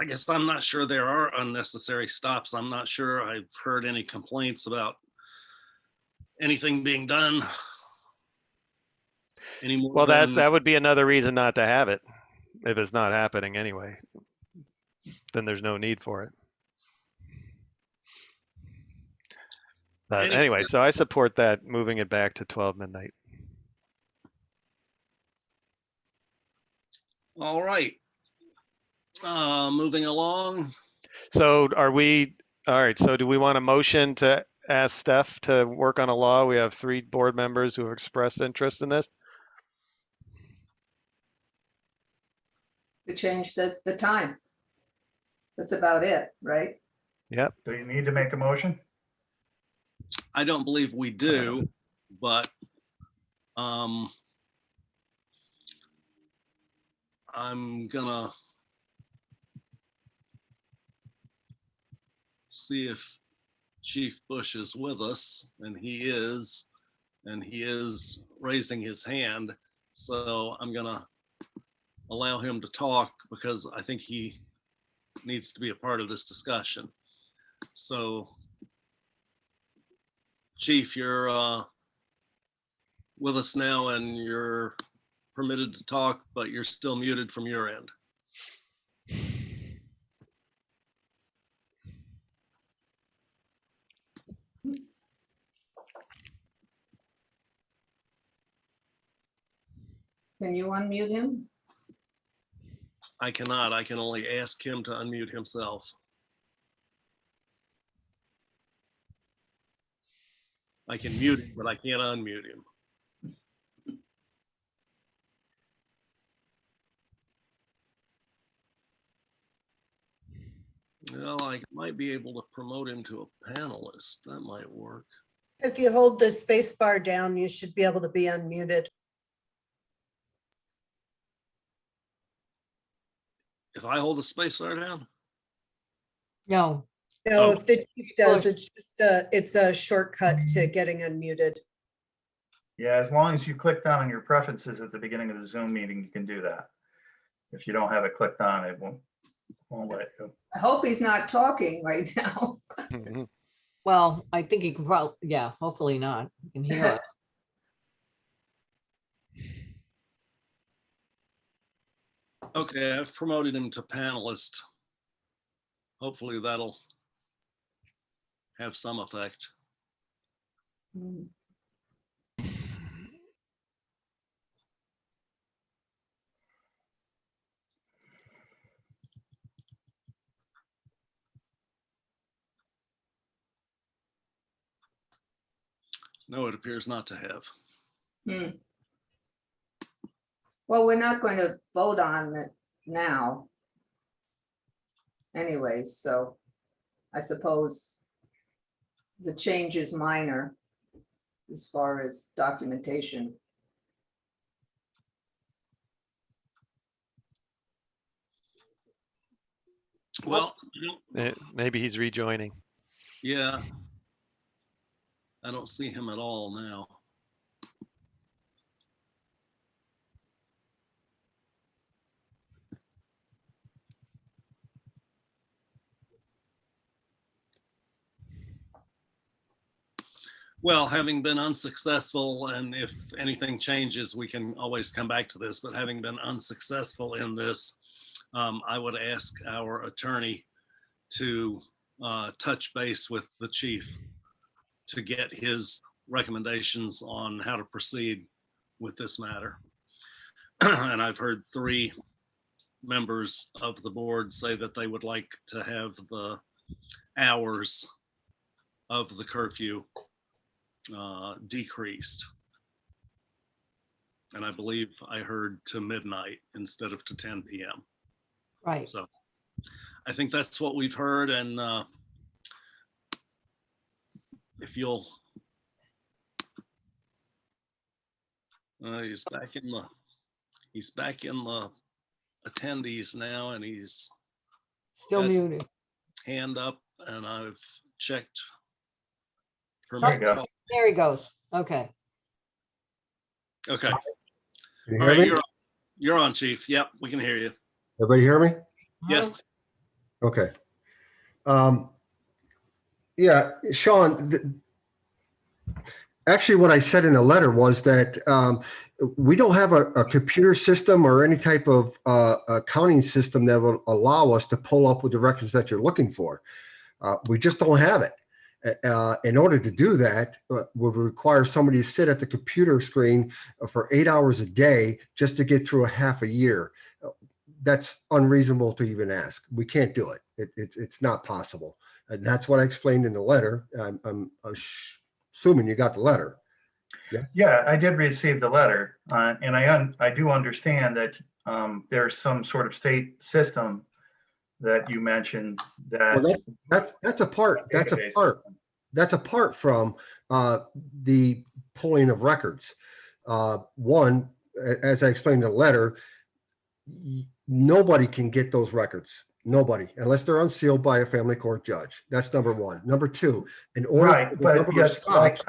I guess I'm not sure there are unnecessary stops. I'm not sure I've heard any complaints about anything being done anymore. Well, that would be another reason not to have it. If it's not happening anyway, then there's no need for it. But anyway, so I support that, moving it back to 12 midnight. All right. Moving along. So all right, so do we want a motion to ask Steph to work on a law? We have 3 board members who have expressed interest in this. To change the time. That's about it, right? Yep. Do you need to make a motion? I don't believe we do, but I'm gonna see if Chief Bush is with us, and he is raising his hand. So I'm gonna allow him to talk because I think he needs to be a part of this discussion. So Chief, you're with us now and you're permitted to talk, but you're still muted from your end. Can you unmute him? I cannot. I can only ask him to unmute himself. I can mute him, but I can't unmute him. Well, I might be able to promote him to a panelist. That might work. If you hold the space bar down, you should be able to be unmuted. If I hold the space bar down? No, No, Oh. if the chief does, it's a shortcut to getting unmuted. Yeah, as long as you click down on your preferences at the beginning of the Zoom meeting, you can do that. If you don't have it clicked on, it won't let you. I hope he's not talking right now. well, I think he can probably, yeah, hopefully not. You can hear us. Okay, I've promoted him to panelist. Hopefully that'll have some effect. Hmm. No, it appears not to have. Hmm. Well, we're not going to vote on it now. Anyways, so I suppose the change is minor as far as documentation. Well, you know, Maybe he's rejoining. yeah. I don't see him at all now. Well, having been unsuccessful, and if anything changes, we can always come back to this, but having been unsuccessful in this, I would ask our attorney to touch base with the chief to get his recommendations on how to proceed with this matter. And I've heard 3 members of the board say that they would like to have the hours of the curfew decreased. And I believe I heard to midnight instead of to 10 p.m. Right. So I think that's what we've heard. And if you'll, he's back in the attendees now, and he's Still Good. muted. hand up, and I've checked. There you go. There he goes. Okay. Okay. Can you All hear right, me? you're on, Chief. Yep, we can hear you. Everybody hear me? Yes. Okay. Yeah, Sean, actually what I said in the letter was that we don't have a computer system or any type of accounting system that will allow us to pull up with the records that you're looking for. We just don't have it. In order to do that, would require somebody to sit at the computer screen for 8 hours a day just to get through a half a year. That's unreasonable to even ask. We can't do it. It's not possible. And that's what I explained in the letter. I'm assuming you got the letter. Yes. Yeah, I did receive the letter, and I do understand that there's some sort of state system that you mentioned that. Well, that's apart from the pulling of records. One, as I explained in the letter, nobody can get those records. Nobody, unless they're unsealed by a family court judge. That's number one. Number two, in order Right, for the but number of yes, stops,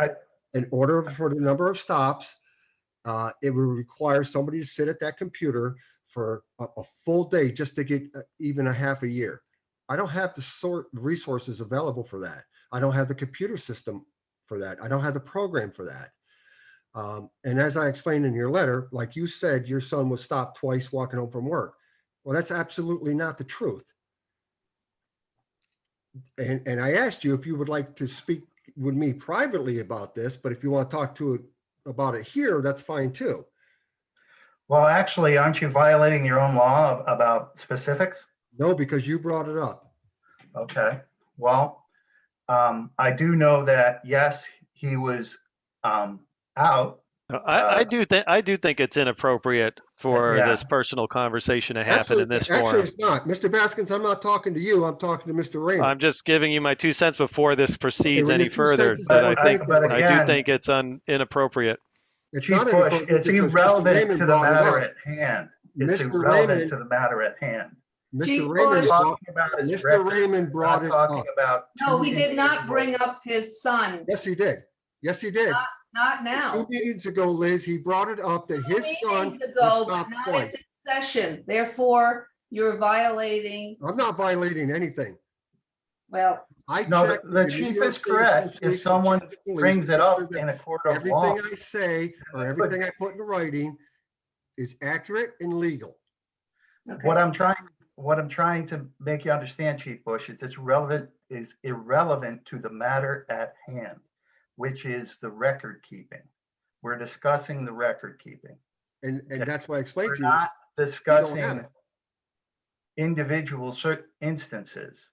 in order for the number of stops, it would require somebody to sit at that computer for a full day just to get even a half a year. I don't have the resources available for that. I don't have the computer system for that. I don't have the program for that. And as I explained in your letter, like you said, your son was stopped twice walking home from work. Well, that's absolutely not the truth. And I asked you if you would like to speak with me privately about this, but if you want to talk about it here, that's fine too. Well, actually, aren't you violating your own law about specifics? No, because you brought it up. Okay, well, I do know that, yes, he was out. I do think it's inappropriate for Yeah. this personal conversation to happen in this Actually, forum. it's not. Mr. Baskins, I'm not talking to you. I'm talking to Mr. Raymond. I'm just giving you my 2 cents before this proceeds well, any your 2 further, cents is that not I think, but I again- do think it's inappropriate. It's Chief not Bush, inappropriate it's because Mr. irrelevant Raymond to the brought it matter up. at hand. It's Mr. irrelevant Raymond- to the matter at hand. Chief Mr. Raymond, Bush- Talking about his Mr. record. Raymond We're brought not it talking up. about. No, two he did not individuals. bring up his son, Yes, he did. Yes, he did. not 2 now. meetings ago, Liz, he brought it up that his son Meetings was ago, but stopped not twice. at this session. Therefore, you're violating, I'm not violating anything. well, I No, checked the with New chief York is State correct. Association If someone of Chiefs of Police brings to it make up sure that in a court of law. everything I say or everything I put in writing is accurate and legal. okay. What I'm trying to make you understand, Chief Bush, is irrelevant to the matter at hand, which is the record keeping. We're discussing the record keeping. And that's why I explained We're to you. not have discussing it. individual instances.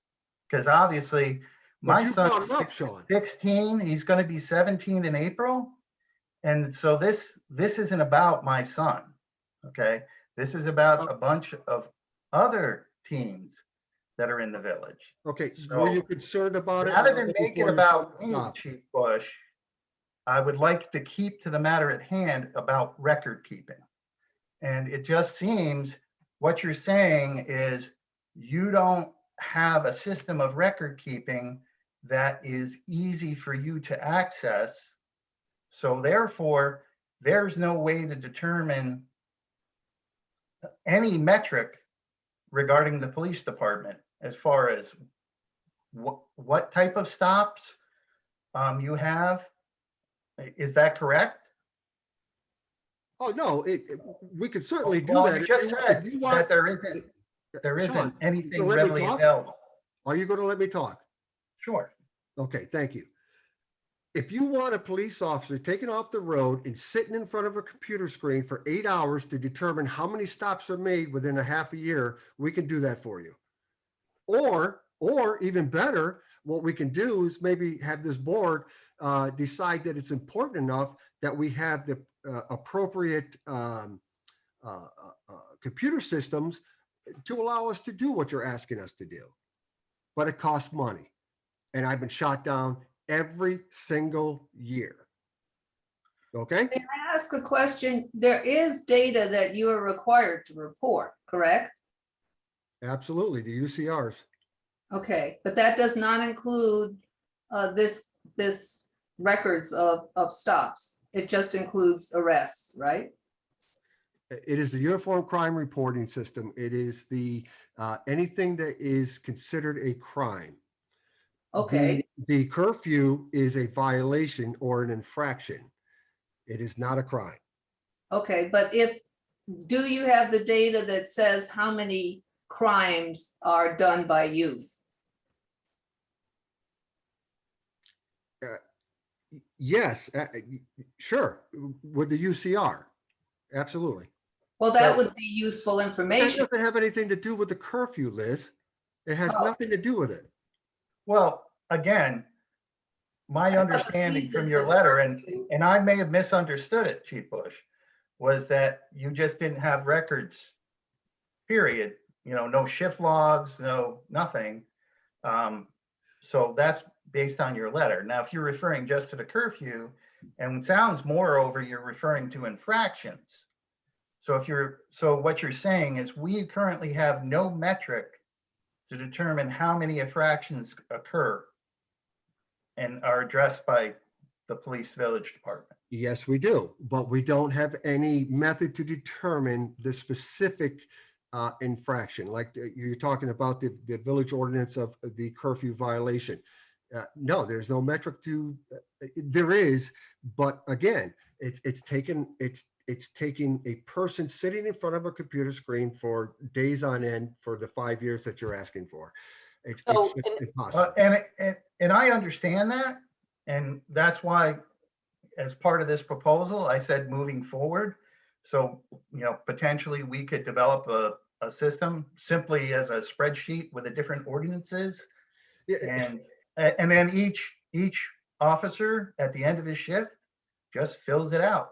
Because obviously, But my you brought son's it up, Sean. 16, he's going to be 17 in April. And so this isn't about my son, okay? This is about a bunch of other teens that are in the village. Okay, So, were you concerned about it? Rather than make it Before you about start- me, stop. Chief Bush, I would like to keep to the matter at hand about record keeping. And it just seems what you're saying is you don't have a system of record keeping that is easy for you to access. So therefore, there's no way to determine any metric regarding the police department as far as what type of stops you have. Is that correct? Oh, no, we could certainly do Well, that. you if just want. said If you that want- there isn't Sean, anything you let me readily talk? available. Are you going to let me talk? Sure. Okay, thank you. If you want a police officer taken off the road and sitting in front of a computer screen for 8 hours to determine how many stops are made within a half a year, we can do that for you. Or even better, what we can do is maybe have this board decide that it's important enough that we have the appropriate computer systems to allow us to do what you're asking us to do. But it costs money. And I've been shot down every single year. Okay? May I ask a question? There is data that you are required to report, correct? Absolutely. The UCRs. Okay, but that does not include this records of stops. It just includes arrests, right? It is the Uniform Crime Reporting System. It is the anything that is considered a crime. Okay, The curfew is a violation or an infraction. It is not a crime. okay, but do you have the data that says how many crimes are done by youth? Yes, sure. With the UCR. Absolutely. Well, that would be useful That information. doesn't have anything to do with the curfew, Liz. It has Oh. nothing to do with it. Well, again, my thought the understanding reason from your for letter, curfew- and I may have misunderstood it, Chief Bush, was that you just didn't have records, period. No shift logs, no nothing. So that's based on your letter. Now, if you're referring just to the curfew, and it sounds moreover, you're referring to infractions. So what you're saying is we currently have no metric to determine how many infractions occur and are addressed by the police village department. Yes, we do, but we don't have any method to determine the specific infraction. Like you're talking about the village ordinance of the curfew violation. No, there's no metric to, there is, but again, it's taking a person sitting in front of a computer screen for days on end for the 5 years that you're asking for. It's So, just impossible. And I understand that. And that's why, as part of this proposal, I said moving forward, So, potentially we could develop a system simply as a spreadsheet with the different ordinances. Yeah, And then each officer at the end of his shift just fills it out.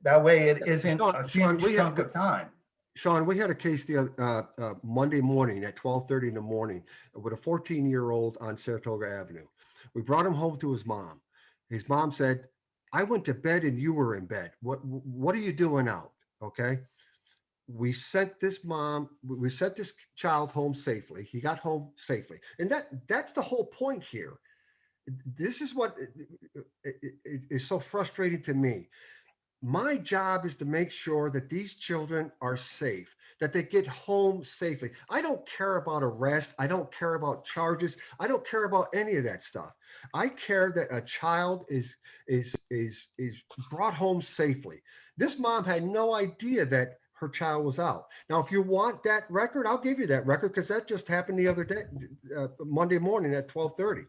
That way it isn't a Sean, huge chunk of time. Sean, we had a case the Monday morning at 12:30 in the morning with a 14-year-old on Saratoga Avenue. We brought him home to his mom. His mom said, "I went to bed and you were in bed. What are you doing out?" Okay. We sent this child home safely. He got home safely. And that's the whole point here. This is what is so frustrating to me. My job is to make sure that these children are safe, that they get home safely. I don't care about arrest. I don't care about charges. I don't care about any of that stuff. I care that a child is brought home safely. This mom had no idea that her child was out. Now, if you want that record, I'll give you that record because that just happened the other day, Monday morning at 12:30.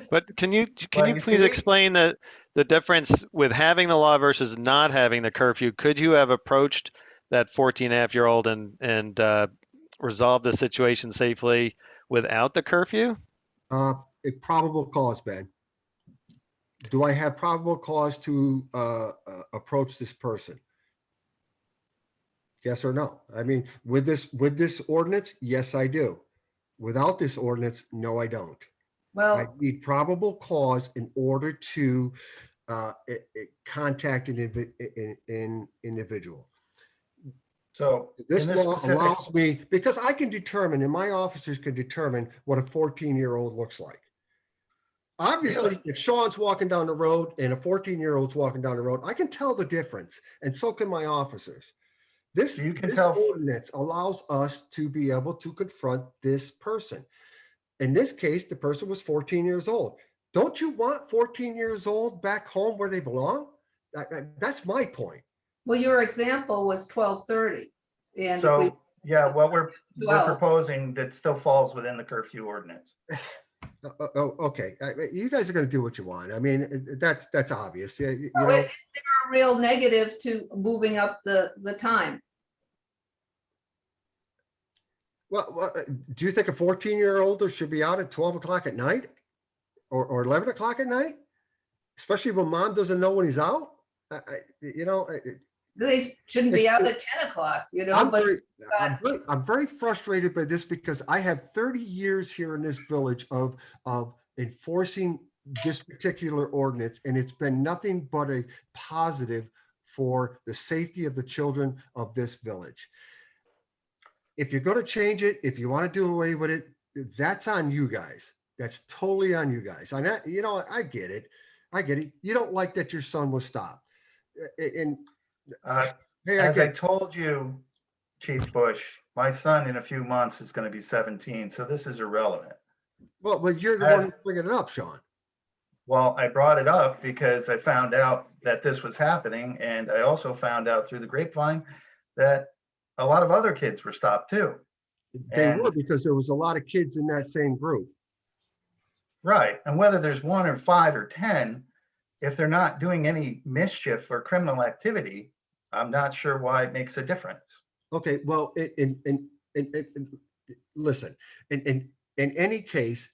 But can you you please see- explain the difference with having the law versus not having the curfew? Could you have approached that 14-and-a-half-year-old and resolved the situation safely without the curfew? A probable cause, Ben. Do I have probable cause to approach this person? Yes or no? I mean, with this ordinance, yes, I do. Without this ordinance, no, I don't. I Well, need probable cause in order to contact an individual. So This in this law specific, allows me, because I can determine, and my officers can determine what a 14-year-old looks like. Obviously, Really? if Sean's walking down the road and a 14-year-old's walking down the road, I can tell the difference, and so can my officers. This So you can this tell- ordinance allows us to be able to confront this person. In this case, the person was 14 years old. Don't you want 14 years old back home where they belong? That's my point. well, your example was 12:30. And if we so yeah, what we're 12. proposing that still falls within the curfew ordinance. Oh, okay. You guys are going to do what you want. I mean, that's obvious. Yeah, you Oh, know, is there a real negative to moving up the time? well, do you think a 14-year-old should be out at 12 o'clock at night or 11 o'clock at night? Especially when mom doesn't know when he's out? They shouldn't be out at 10 o'clock, but I'm very frustrated by this because I have 30 years here in this village of enforcing this particular ordinance, and it's been nothing but a positive for the safety of the children of this village. If you're going to change it, if you want to do away with it, that's on you guys. That's totally on you guys. I get it. I get it. You don't like that your son was stopped. And hey, As I told you, Chief Bush, my son in a few months is going to be 17, so this is irrelevant. well, you're the As- one bringing it up, Sean. Well, I brought it up because I found out that this was happening, and I also found out through the grapevine that a lot of other kids were stopped too. They And- were because there was a lot of kids in that same group. Right, and whether there's 1 or 5 or 10, if they're not doing any mischief or criminal activity, I'm not sure why it makes a difference. Okay, well, listen, in any case,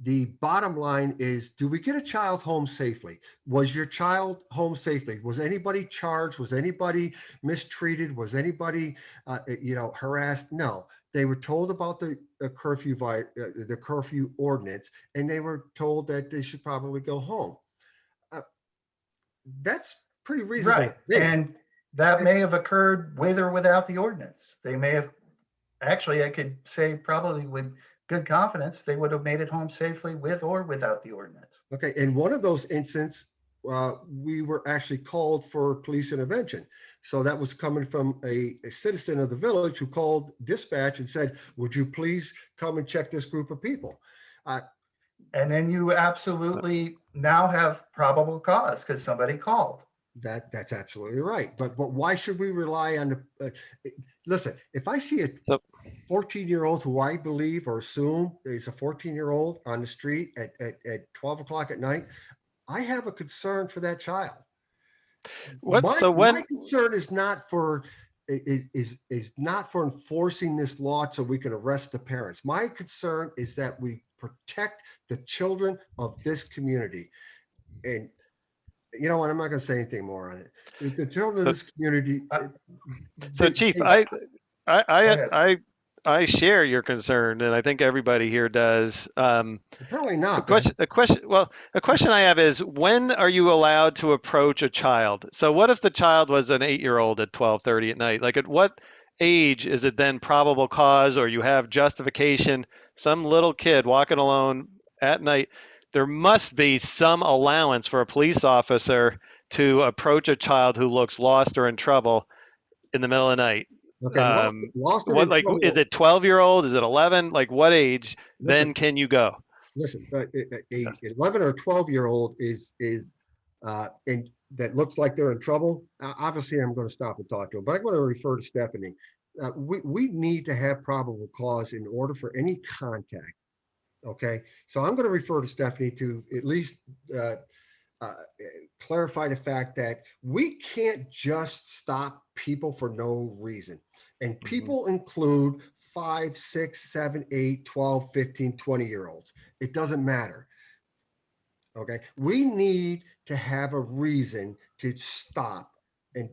the bottom line is, do we get a child home safely? Was your child home safely? Was anybody charged? Was anybody mistreated? Was anybody, harassed? No, they were told about the curfew ordinance, and they were told that they should probably go home. That's pretty reasonable. Right, and that may have occurred with or without the ordinance. They may have, actually, I could say probably with good confidence, they would have made it home safely with or without the ordinance. Okay, in one of those instances, we were actually called for police intervention. So that was coming from a citizen of the village who called dispatch and said, "Would you please come and check this group of people?" And then you absolutely now have probable cause because somebody called. That's absolutely right. But why should we rely on the? Listen, if I see a 14-year-old who I believe or assume is a 14-year-old on the street at 12 o'clock at night, I have a concern for that child. My concern is not for, is not for enforcing this law so we can arrest the parents. My concern is that we protect the children of this community. And you know what, I'm not gonna say anything more on it. The children of this community. So Chief, Go ahead. I share your concern, and I think everybody here does. Apparently not. Ben. A question I have is, when are you allowed to approach a child? So what if the child was an 8-year-old at 12:30 at night? Like, at what age is it then probable cause, or you have justification? Some little kid walking alone at night, there must be some allowance for a police officer to approach a child who looks lost or in trouble in the middle of the night. Okay, lost and What, in like, trouble. is it 12-year-old? Is it 11? Like, what age then can you go? Listen, a 11 or 12-year-old is and that looks like they're in trouble. Obviously, I'm going to stop and talk to them, but I'm going to refer to Stephanie. We need to have probable cause in order for any contact. Okay, so I'm going to refer to Stephanie to at least clarify the fact that we can't just stop people for no reason. And people include 5, 6, 7, 8, 12, 15, 20-year-olds. It doesn't matter. Okay. We need to have a reason to stop and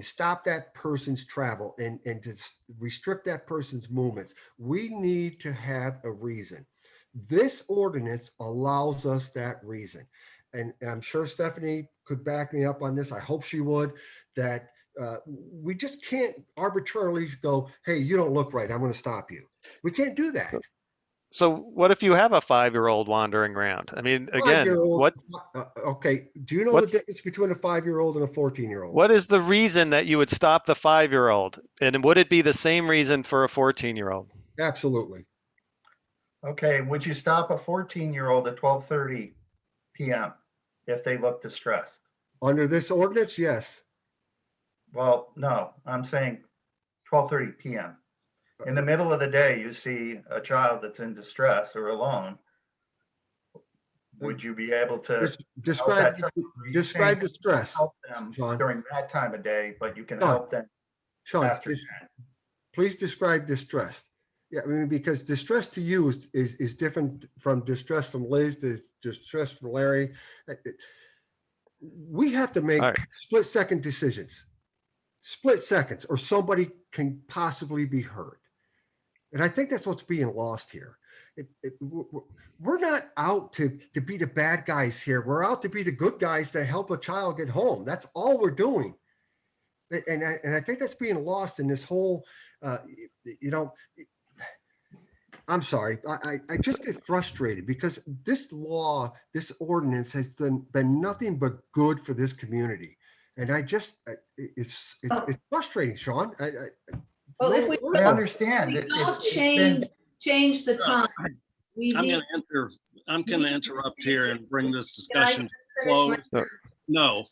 stop that person's travel and to restrict that person's movements. We need to have a reason. This ordinance allows us that reason. And I'm sure Stephanie could back me up on this. I hope she would, that we just can't arbitrarily go, hey, you don't look right, I'm going to stop you. We can't do that. So what if you have a 5-year-old wandering around? I mean, again, what? Okay, do you know the difference between a 5-year-old and a 14-year-old? What is the reason that you would stop the 5-year-old? And would it be the same reason for a 14-year-old? Absolutely. Okay, would you stop a 14-year-old at 12:30 p.m. if they look distressed? Under this ordinance, yes. Well, no, I'm saying 12:30 p.m. In the middle of the day, you see a child that's in distress or alone. Would you be able to describe distress, help them Sean, during that time of day, but you can help them Sean, after? please describe distress. Yeah, I mean, because distress to you is different from distress from Liz to distress from Larry. We have to make split-second decisions. Split seconds, or somebody can possibly be hurt. And I think that's what's being lost here. We're not out to be the bad guys here. We're out to be the good guys to help a child get home. That's all we're doing. And I think that's being lost in this whole, I'm sorry. I just get frustrated because this law, this ordinance has been nothing but good for this community. And it's frustrating, Sean. Well, if we I understand. don't change the time. I'm going to interrupt here and bring this discussion to close. No,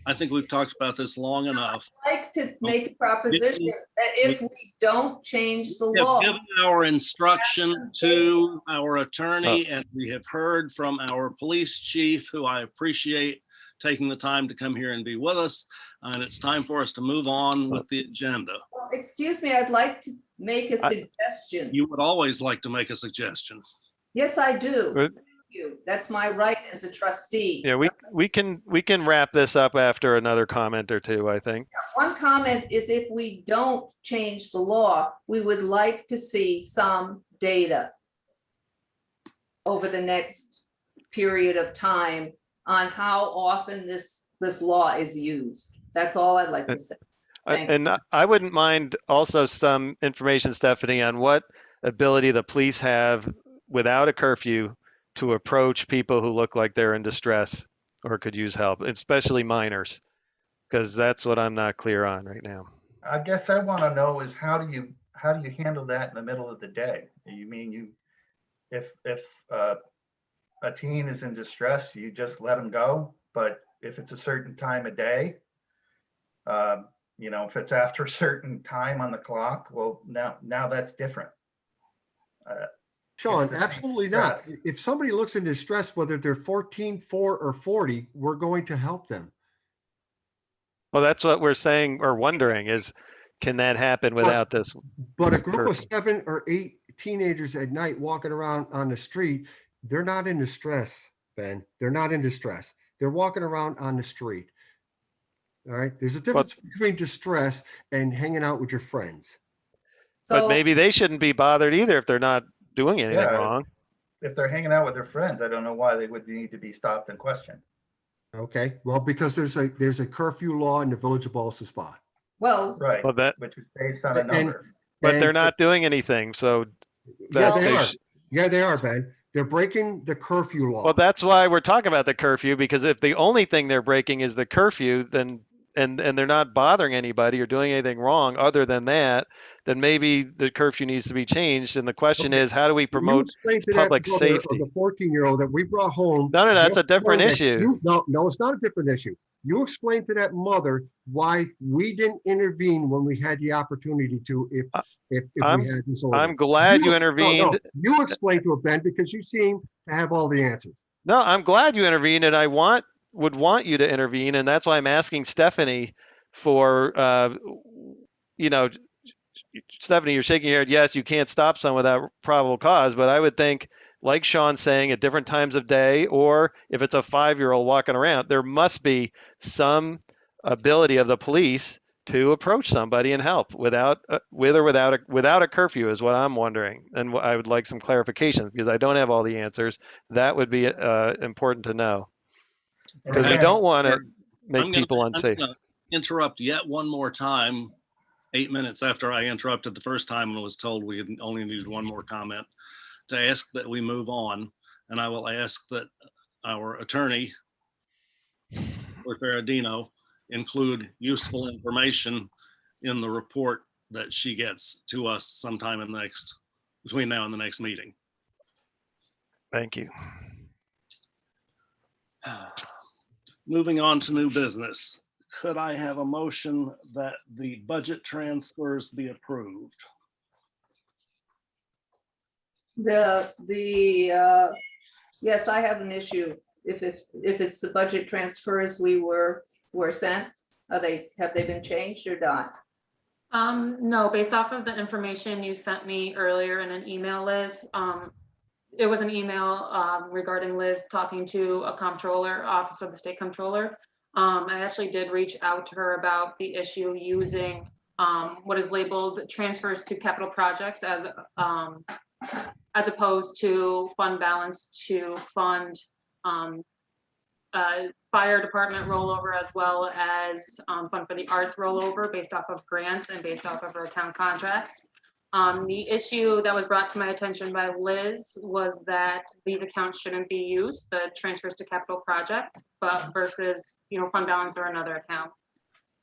I think we've talked about this long enough. I'd like to make a proposition that if we don't change the We have law. given our instruction to our attorney, and we have heard from our police chief, who I appreciate taking the time to come here and be with us. And it's time for us to move on with the agenda. Well, excuse me, I'd like to make a suggestion. You would always like to make a suggestion. Yes, I do. Thank you. That's my right as a trustee. Yeah, we can wrap this up after another comment or two, I think. One comment is, if we don't change the law, we would like to see some data over the next period of time on how often this law is used. That's all I'd like to say. And I wouldn't mind also some information, Stephanie, on what ability the police have without a curfew to approach people who look like they're in distress or could use help, especially minors, because that's what I'm not clear on right now. I guess I want to know is how do you handle that in the middle of the day? You mean if a teen is in distress, you just let them go? But if it's a certain time of day, if it's after a certain time on the clock, well, now that's different. Sean, It's the absolutely not. stress. If somebody looks in distress, whether they're 14, 4, or 40, we're going to help them. Well, that's what we're saying or wondering is, can that happen without this? But a group of curfew? 7 or 8 teenagers at night walking around on the street, they're not in distress, Ben. They're not in distress. They're walking around on the street. All right. There's a difference between distress and hanging out with your friends. But So, maybe they shouldn't be bothered either if they're not doing anything Yeah. wrong. If they're hanging out with their friends, I don't know why they would need to be stopped and questioned. Okay. Well, because there's a curfew law in the village of Ballston Spa. well, Right, Well, that, which is based on a And- number. but And they're not doing anything. So Yeah, that they they are. sh- Yeah, they are, Ben. They're breaking the curfew law. well, that's why we're talking about the curfew, because if the only thing they're breaking is the curfew, then and they're not bothering anybody or doing anything wrong other than that, then maybe the curfew needs to be changed. And the question Okay. is, how do we You promote? explained to public that mother of safety? the 14-year-old that we brought home. No, that's a just different that issue. No, it's not a different issue. You explained to that mother why we didn't intervene when we had the opportunity to, if I'm- we had this order. I'm glad you No, intervened. you explained to it, Ben, because you seem to have all the answers. No, I'm glad you intervened, and I would want you to intervene, and that's why I'm asking Stephanie for, Stephanie, you're shaking your head. Yes, you can't stop someone without probable cause, but I would think, like Sean's saying, at different times of day, or if it's a 5-year-old walking around, there must be some ability of the police to approach somebody and help with or without a curfew is what I'm wondering. And I would like some clarifications because I don't have all the answers. That would be important to know because we Again, don't want to I'm make gonna- people I'm unsafe. gonna interrupt yet one more time, 8 minutes after I interrupted the first time and was told we only needed one more comment, to ask that we move on. And I will ask that our attorney, or Ferradino, include useful information in the report that she gets to us sometime between now and the next meeting. Thank you. Moving on to new business. Could I have a motion that the budget transfers be approved? yes, I have an issue. If it's the budget transfers we were sent, have they been changed or not? No, based off of the information you sent me earlier in an email, Liz, it was an email regarding Liz talking to a comptroller, Office of the State Comptroller. I actually did reach out to her about the issue using what is labeled transfers to capital projects as opposed to fund balance to fund fire department rollover, as well as fund for the arts rollover based off of grants and based off of our town contracts. The issue that was brought to my attention by Liz was that these accounts shouldn't be used, the transfers to capital project, but versus, fund balance or another account.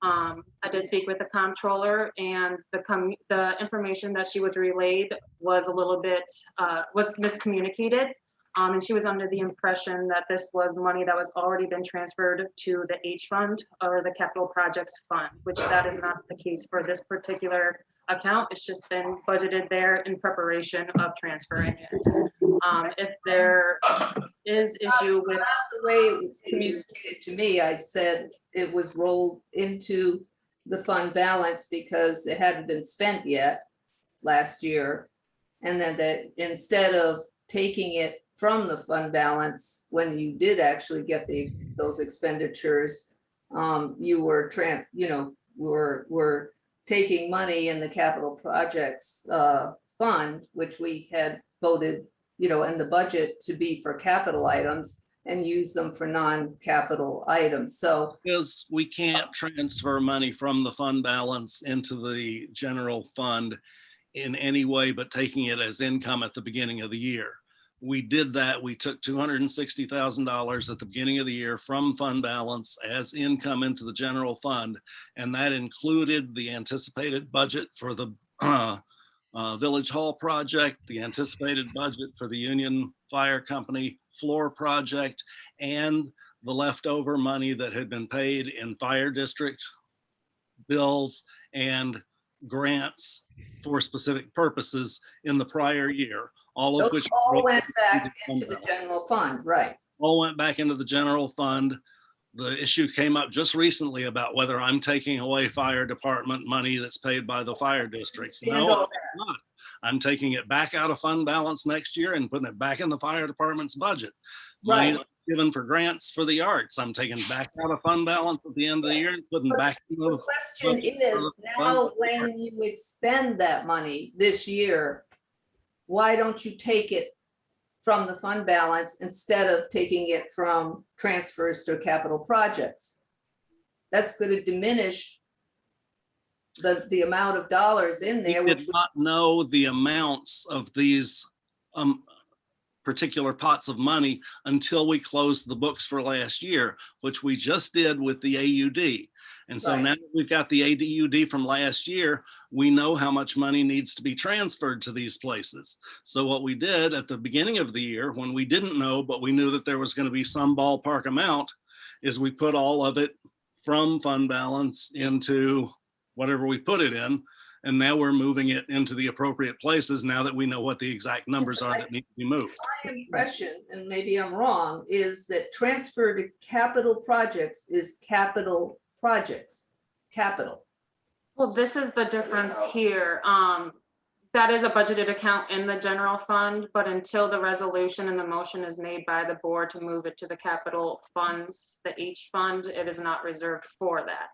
I did speak with the comptroller, and the information that she was relayed was a little bit, was miscommunicated. And she was under the impression that this was money that was already been transferred to the H fund or the capital projects fund, which that is not the case for this particular account. It's just been budgeted there in preparation of transferring it. If there is issue with The way it was communicated to me, I said it was rolled into the fund balance because it hadn't been spent yet last year. And then that instead of taking it from the fund balance, when you did actually get those expenditures, you were were taking money in the capital projects fund, which we had voted, in the budget to be for capital items, and use them for non-capital items. So Because we can't transfer money from the fund balance into the general fund in any way but taking it as income at the beginning of the year. We did that. We took $260,000 at the beginning of the year from fund balance as income into the general fund. And that included the anticipated budget for the Village Hall project, the anticipated budget for the Union Fire Company floor project, and the leftover money that had been paid in fire district bills and grants for specific purposes in the prior year. all of Those which all went back fund into the balance. general fund, right? All went back into the general fund. The issue came up just recently about whether I'm taking away fire department money that's paid by the fire districts. Understand No, all I'm not. I'm taking it back out of fund balance next year and putting it back in the fire department's budget. Money Right. that's given for grants for the arts, I'm taking back out of fund balance at the end of the year and putting But back in The the question budget for is, the now fund. when you expend that money this year, why don't you take it from the fund balance instead of taking it from transfers to capital projects? That's going to diminish the amount of dollars in there, We which did not know the amounts of these particular pots of money until we closed the books for last year, which we just did with the AUD. And so Right. now that we've got the AUD from last year, we know how much money needs to be transferred to these places. So what we did at the beginning of the year, when we didn't know, but we knew that there was going to be some ballpark amount, is we put all of it from fund balance into whatever we put it in. And now we're moving it into the appropriate places now that we know what the exact numbers are that need to be moved. my impression, and maybe I'm wrong, is that transfer to capital projects is capital projects, capital. Well, this is the difference here. That is a budgeted account in the general fund, but until the resolution and the motion is made by the board to move it to the capital funds, the H fund, it is not reserved for that.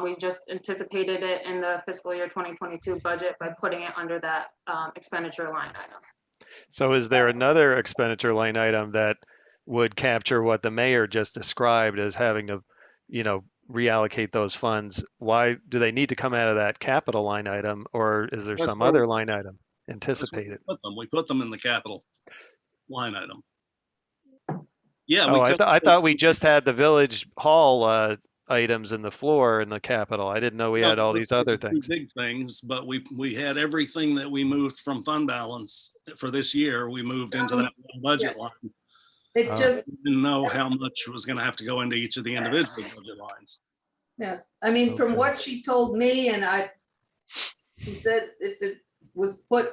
We just anticipated it in the fiscal year 2022 budget by putting it under that expenditure line item. So is there another expenditure line item that would capture what the mayor just described as having to, reallocate those funds? Why do they need to come out of that capital line item, or is there That's some where other we- line item That's where anticipated? we put them in the capital line item. Yeah. Oh, we I thought we just had the village hall items in the floor in the capital. I didn't know we had all these other things. Big things, but we had everything that we moved from fund balance for this year. We moved into that budget line. It Oh. just, We didn't know how much was going to have to go into each of the individual budget lines. yeah, I mean, from Okay. what she told me, and she said if it was put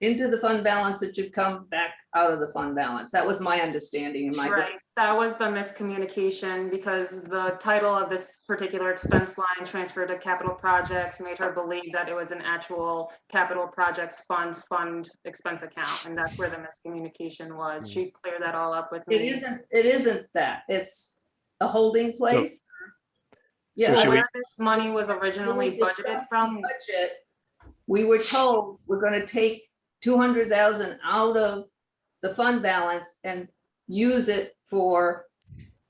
into the fund balance, it should come back out of the fund balance. That was my understanding and my, Right, that was the miscommunication because the title of this particular expense line, transfer to capital projects, made her believe that it was an actual capital projects fund expense account. And that's where the miscommunication was. She cleared that all up with me. it isn't that, it's a holding place. Yeah. should we- Where this money was originally When we budgeted discussed the from, budget, we were told we're gonna take 200,000 out of the fund balance and use it for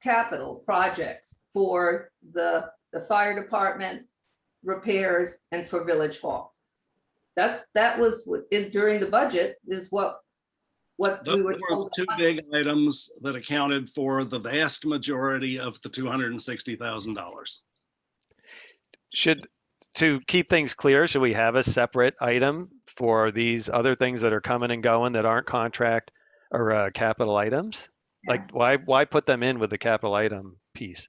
capital projects, for the fire department repairs and for village hall. That was during the budget is what Those we were were told. two big items that accounted for the vast majority of the $260,000. To keep things clear, should we have a separate item for these other things that are coming and going that aren't contract or capital items? Like why put them in with the capital item piece?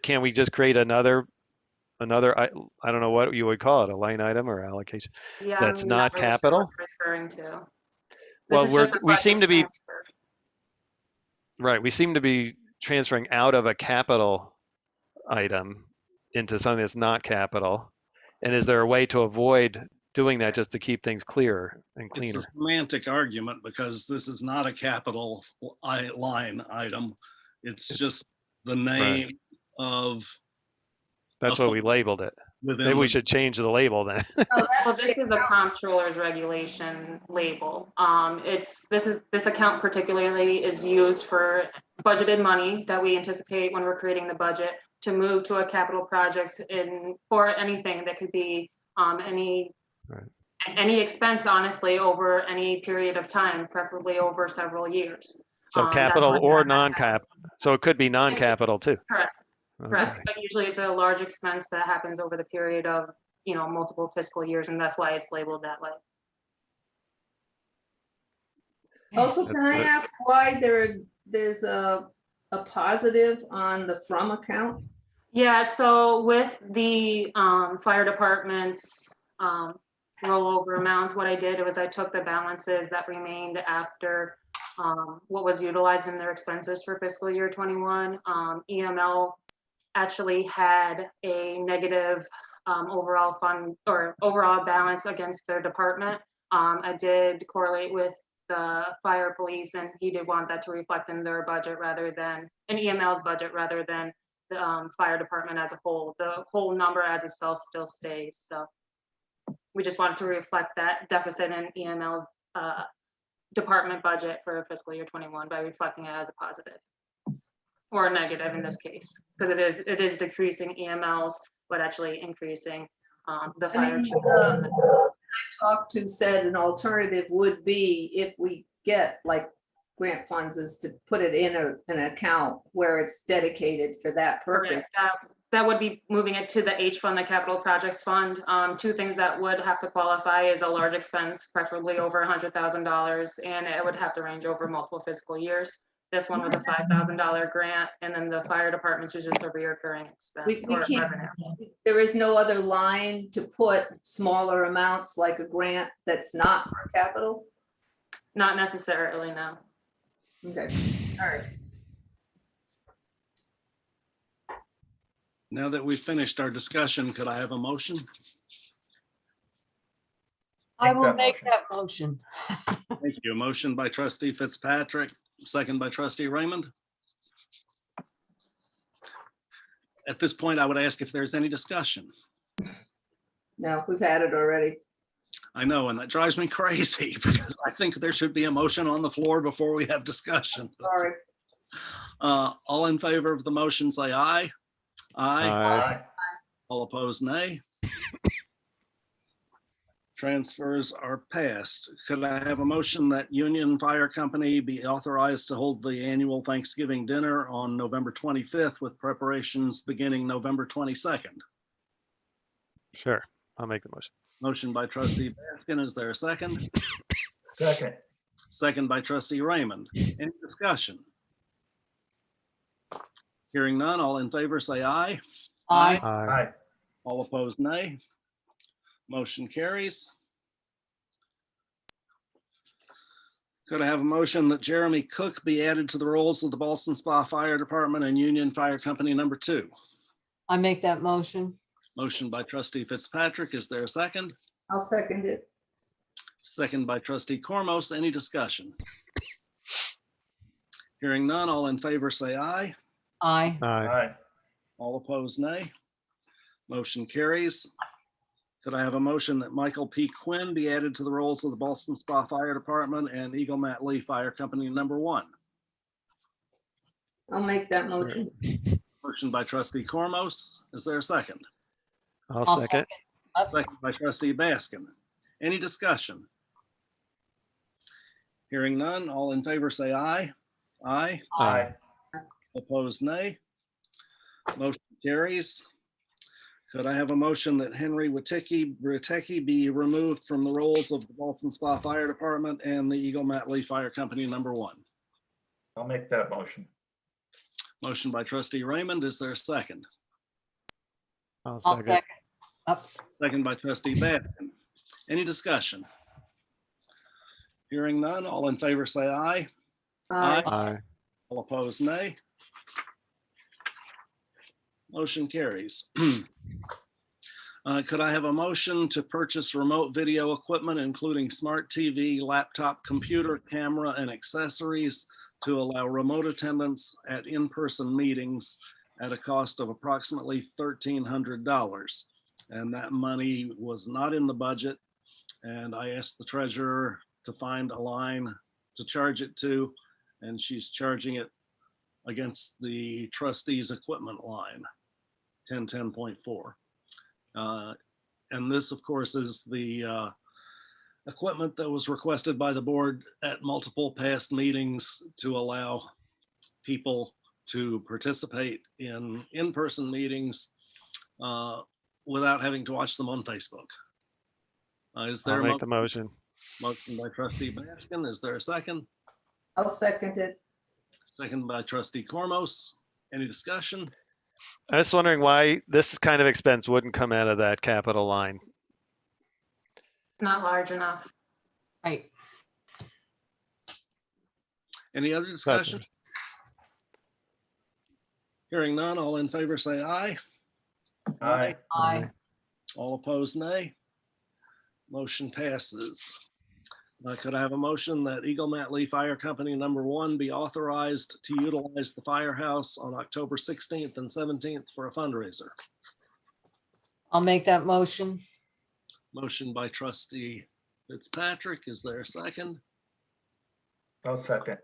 Can we just create another, I don't know what you would call it, a line item or allocation? yeah, That's I'm not really sure capital? what you're referring to. Well, This is just a we budget seem to be, transfer. right, we seem to be transferring out of a capital item into something that's not capital. And is there a way to avoid doing that just to keep things clearer and It's cleaner? a semantic argument because this is not a capital line item. It's just the name of That's what we labeled it. within. Maybe we the- should change the label then. Well, this is a comptroller's regulation label. This account particularly is used for budgeted money that we anticipate when we're creating the budget to move to a capital projects for anything that could be any expense, honestly, over any period of time, preferably over several years. So That's capital what or that- non-cap, so it could be non-capital too. Correct. Correct, Okay. but usually it's a large expense that happens over the period of, multiple fiscal years, and that's why it's labeled that way. Also, can I ask why there's a positive on the from account? Yeah, so with the fire department's rollover amounts. What I did was I took the balances that remained after what was utilized in their expenses for fiscal year 21. EML actually had a negative overall fund or overall balance against their department. I did correlate with the fire police, and he did want that to reflect in their budget rather than in EML's budget rather than the fire department as a whole. The whole number as itself still stays. So we just wanted to reflect that deficit in EML's department budget for fiscal year 21 by reflecting it as a positive or a negative in this case, because it is decreasing EML's, but actually increasing the fire chiefs. Talked to said an alternative would be if we get like grant funds is to put it in an account where it's dedicated for that purpose. That would be moving it to the H fund, the capital projects fund. Two things that would have to qualify is a large expense, preferably over $100,000, and it would have to range over multiple fiscal years. This one was a $5,000 grant, and then the fire department's is just a reoccurring expense We or can't- revenue. There is no other line to put smaller amounts like a grant that's not for capital? Not necessarily, no. Okay, all right. Now that we've finished our discussion, could I have a motion? I will that make motion. that motion. Thank you. A motion by trustee Fitzpatrick, second by trustee Raymond. At this point, I would ask if there's any discussion. No, we've had it already. I know, and that drives me crazy because I think there should be a motion on the floor before we have discussion. Sorry. All in favor of the motion, say aye. Aye. Aye. All opposed, nay. Transfers are passed. Could I have a motion that Union Fire Company be authorized to hold the annual Thanksgiving dinner on November 25th with preparations beginning November 22nd? Sure, I'll make the motion. Motion by trustee Baskin. Is there a second? Second. Second by trustee Raymond. Any discussion? Hearing none, all in favor say aye. Aye. Aye. Aye. All opposed, nay. Motion carries. Could I have a motion that Jeremy Cook be added to the rolls of the Ballston Spa Fire Department and Union Fire Company number 2? I make that motion. Motion by trustee Fitzpatrick. Is there a second? I'll second it. Second by trustee Cormos. Any discussion? Hearing none, all in favor say aye. Aye. Aye. Aye. All opposed, nay. Motion carries. Could I have a motion that Michael P. Quinn be added to the rolls of the Ballston Spa Fire Department and Eagle Mat Lee Fire Company number 1? I'll make that motion. Motion by trustee Cormos. Is there a second? I'll second. Second by trustee Baskin. Any discussion? Hearing none, all in favor say aye. Aye. Aye. Opposed, nay. Motion carries. Could I have a motion that Henry Witecki be removed from the rolls of the Ballston Spa Fire Department and the Eagle Mat Lee Fire Company number 1? I'll make that motion. Motion by trustee Raymond. Is there a second? I'll I'll second. second. Up. Second by trustee Baskin. Any discussion? Hearing none, all in favor say aye. Aye. Aye. All opposed, nay. Motion carries. Could I have a motion to purchase remote video equipment, including smart TV, laptop, computer, camera, and accessories to allow remote attendance at in-person meetings at a cost of approximately $1,300? And that money was not in the budget. And I asked the treasurer to find a line to charge it to, and she's charging it against the trustees equipment line, 1010.4. And this, of course, is the equipment that was requested by the board at multiple past meetings to allow people to participate in in-person meetings without having to watch them on Facebook. Is there I'll a make the motion. motion by trustee Baskin? Is there a second? I'll second it. Second by trustee Cormos. Any discussion? I was wondering why this kind of expense wouldn't come out of that capital line. It's not large enough. Right. Any other discussion? Hearing none, all in favor say aye. Aye. Aye. All opposed, nay. Motion passes. Could I have a motion that Eagle Matley Fire Company #1 be authorized to utilize the firehouse on October 16th and 17th for a fundraiser? I'll make that motion. Motion by trustee Fitzpatrick. Is there a second? I'll second.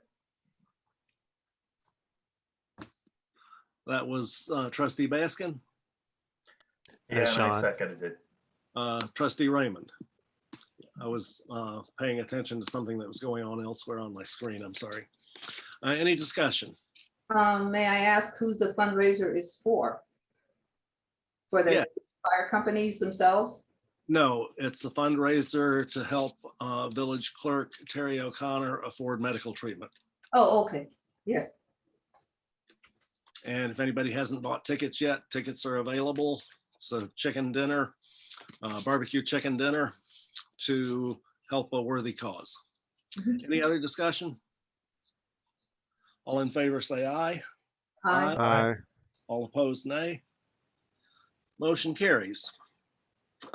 That was trustee Baskin, Yeah, Yes, and I Sean. seconded it. trustee Raymond. I was paying attention to something that was going on elsewhere on my screen. I'm sorry. Any discussion? May I ask who the fundraiser is for? For Yeah. the fire companies themselves? No, it's a fundraiser to help village clerk Terry O'Connor afford medical treatment. Oh, okay, yes. And if anybody hasn't bought tickets yet, tickets are available. It's a chicken dinner, barbecue chicken dinner to help a worthy cause. Mhm. Any other discussion? All in favor, say aye. Aye. Aye. All opposed, nay. Motion carries.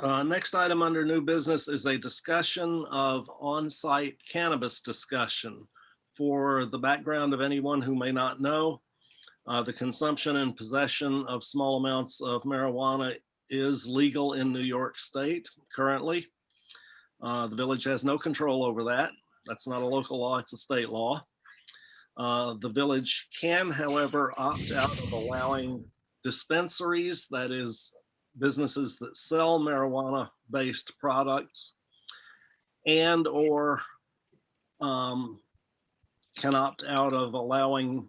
Next item under new business is a discussion of on-site cannabis discussion. For the background of anyone who may not know, the consumption and possession of small amounts of marijuana is legal in New York State currently. The village has no control over that. That's not a local law, it's a state law. The village can, however, opt out of allowing dispensaries, that is, businesses that sell marijuana-based products, and or can opt out of allowing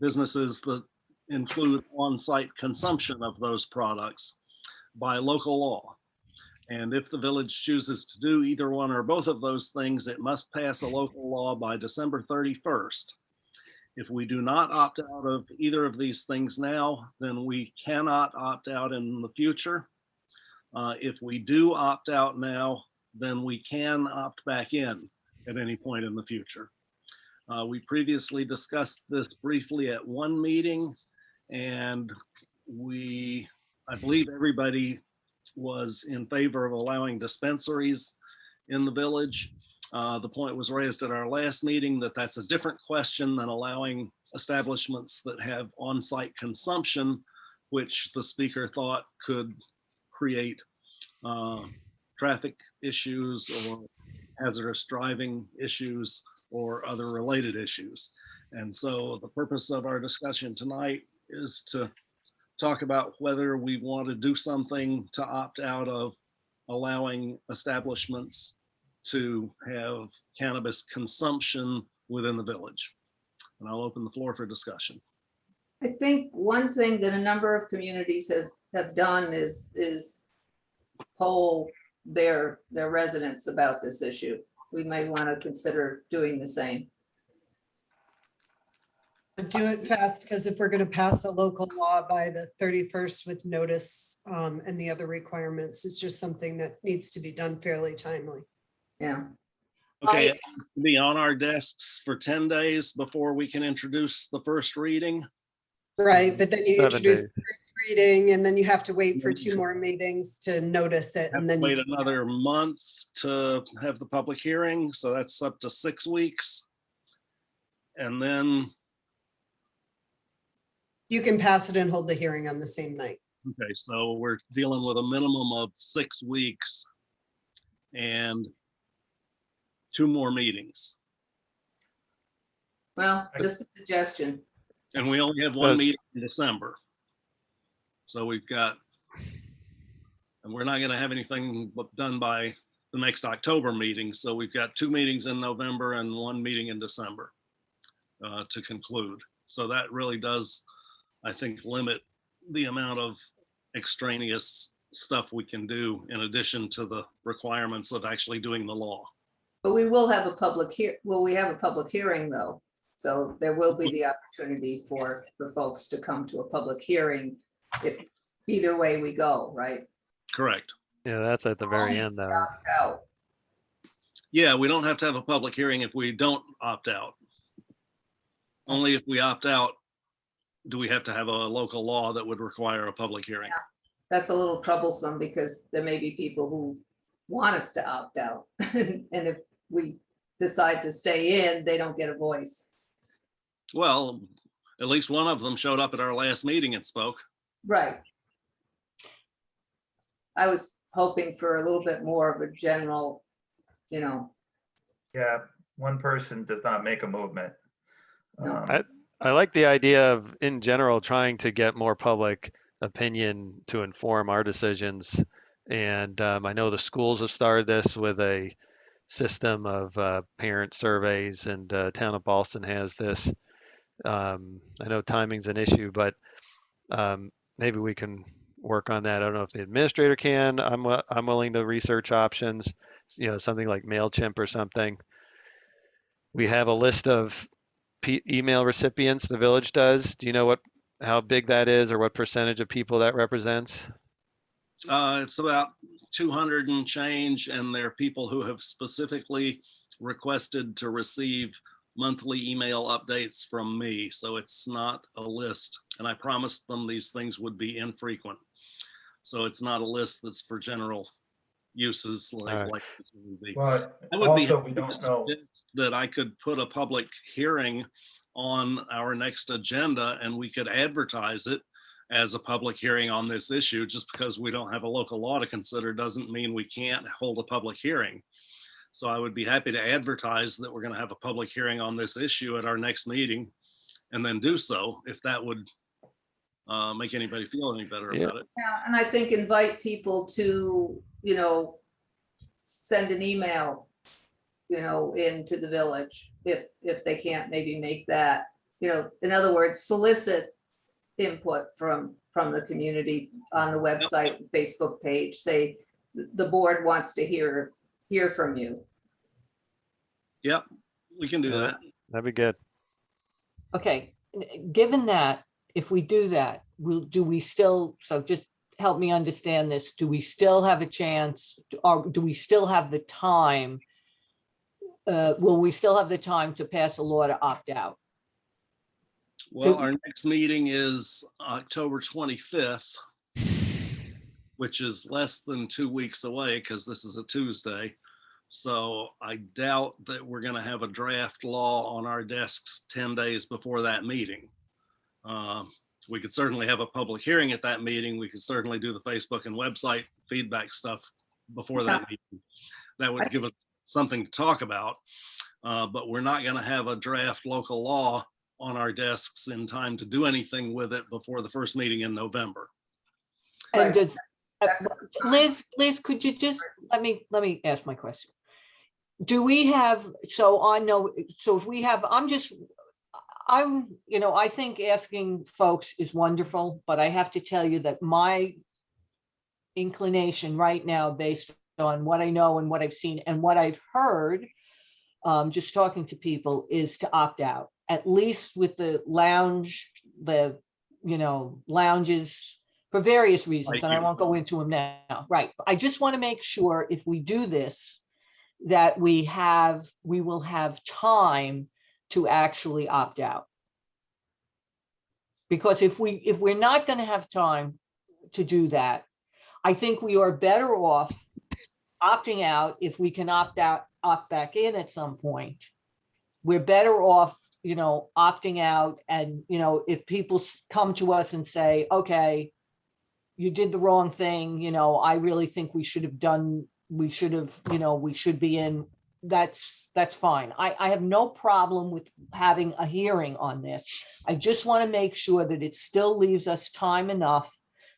businesses that include on-site consumption of those products by local law. And if the village chooses to do either one or both of those things, it must pass a local law by December 31st. If we do not opt out of either of these things now, then we cannot opt out in the future. If we do opt out now, then we can opt back in at any point in the future. We previously discussed this briefly at one meeting, and I believe everybody was in favor of allowing dispensaries in the village. The point was raised at our last meeting that that's a different question than allowing establishments that have on-site consumption, which the speaker thought could create traffic issues or hazardous driving issues or other related issues. And so the purpose of our discussion tonight is to talk about whether we want to do something to opt out of allowing establishments to have cannabis consumption within the village. And I'll open the floor for discussion. I think one thing that a number of communities have done is poll their residents about this issue. We may want to consider doing the same. Do it fast, because if we're going to pass a local law by the 31st with notice and the other requirements, it's just something that needs to be done fairly timely. Yeah. Okay, it needs to be on our desks for 10 days before we can introduce the first reading. Right, but then you 7 introduce days. the first reading, and then you have to wait for 2 more meetings to notice it, Have and to then wait another month to have the public hearing, so that's up to 6 weeks. And then, you can pass it and hold the hearing on the same night. okay, so we're dealing with a minimum of 6 weeks and 2 more meetings. Well, just a suggestion. And we only have one Does- meeting in December. So we've got, and we're not gonna have anything done by the next October meeting. So we've got 2 meetings in November and 1 meeting in December to conclude. So that really does, I think, limit the amount of extraneous stuff we can do in addition to the requirements of actually doing the law. But we will have a public we have a public hearing though. So there will be the opportunity for folks to come to a public hearing if either way we go, right? Correct. Yeah, that's at the very Only end if we though. opt out. Yeah, we don't have to have a public hearing if we don't opt out. Only if we opt out do we have to have a local law that would require a public hearing. That's a little troublesome because there may be people who want us to opt out. And if we decide to stay in, they don't get a voice. Well, at least one of them showed up at our last meeting and spoke. Right. I was hoping for a little bit more of a general, Yeah, one person does not make a movement. No. I like the idea of, in general, trying to get more public opinion to inform our decisions. And I know the schools have started this with a system of parent surveys, and town of Ballston has this. I know timing's an issue, but maybe we can work on that. I don't know if the administrator can. I'm willing to research options, something like MailChimp or something. We have a list of email recipients the village does. Do you know how big that is or what percentage of people that represents? It's about 200 and change, and there are people who have specifically requested to receive monthly email updates from me. So it's not a list, and I promised them these things would be infrequent. So it's not a list that's for general uses right. like this would be. But I would be also, we happy don't to know. suggest that I could put a public hearing on our next agenda and we could advertise it as a public hearing on this issue. Just because we don't have a local law to consider doesn't mean we can't hold a public hearing. So I would be happy to advertise that we're going to have a public hearing on this issue at our next meeting and then do so if that would make anybody feel any better about it. Yeah, and I think invite people to, send an email, into the village if they can't maybe make that, in other words, solicit input from the community on the website, Facebook page, say the board wants to hear from you. Yep, we can do Yeah. that. That'd be good. Okay, given that, if we do that, so just help me understand this, do we still have a chance, or do we still have the time? Will we still have the time to pass a law to opt out? Well, our next meeting is October 25th, which is less than 2 weeks away because this is a Tuesday. So I doubt that we're going to have a draft law on our desks 10 days before that meeting. We could certainly have a public hearing at that meeting. We could certainly do the Facebook and website feedback stuff before that meeting. That would give us something to talk about. But we're not going to have a draft local law on our desks in time to do anything with it before the first meeting in November. And Right. does, Liz, could you just, let me ask my question. Do we have, if we have, I think asking folks is wonderful, but I have to tell you that my inclination right now, based on what I know and what I've seen and what I've heard, just talking to people, is to opt out, at least with the lounges for various reasons, and I won't go into them now. Right. I just want to make sure if we do this, that we will have time to actually opt out. Because if we're not going to have time to do that, I think we are better off opting out. If we can opt back in at some point, we're better off, opting out. And, if people come to us and say, okay, you did the wrong thing, I really think we should be in, that's fine. I have no problem with having a hearing on this. I just want to make sure that it still leaves us time enough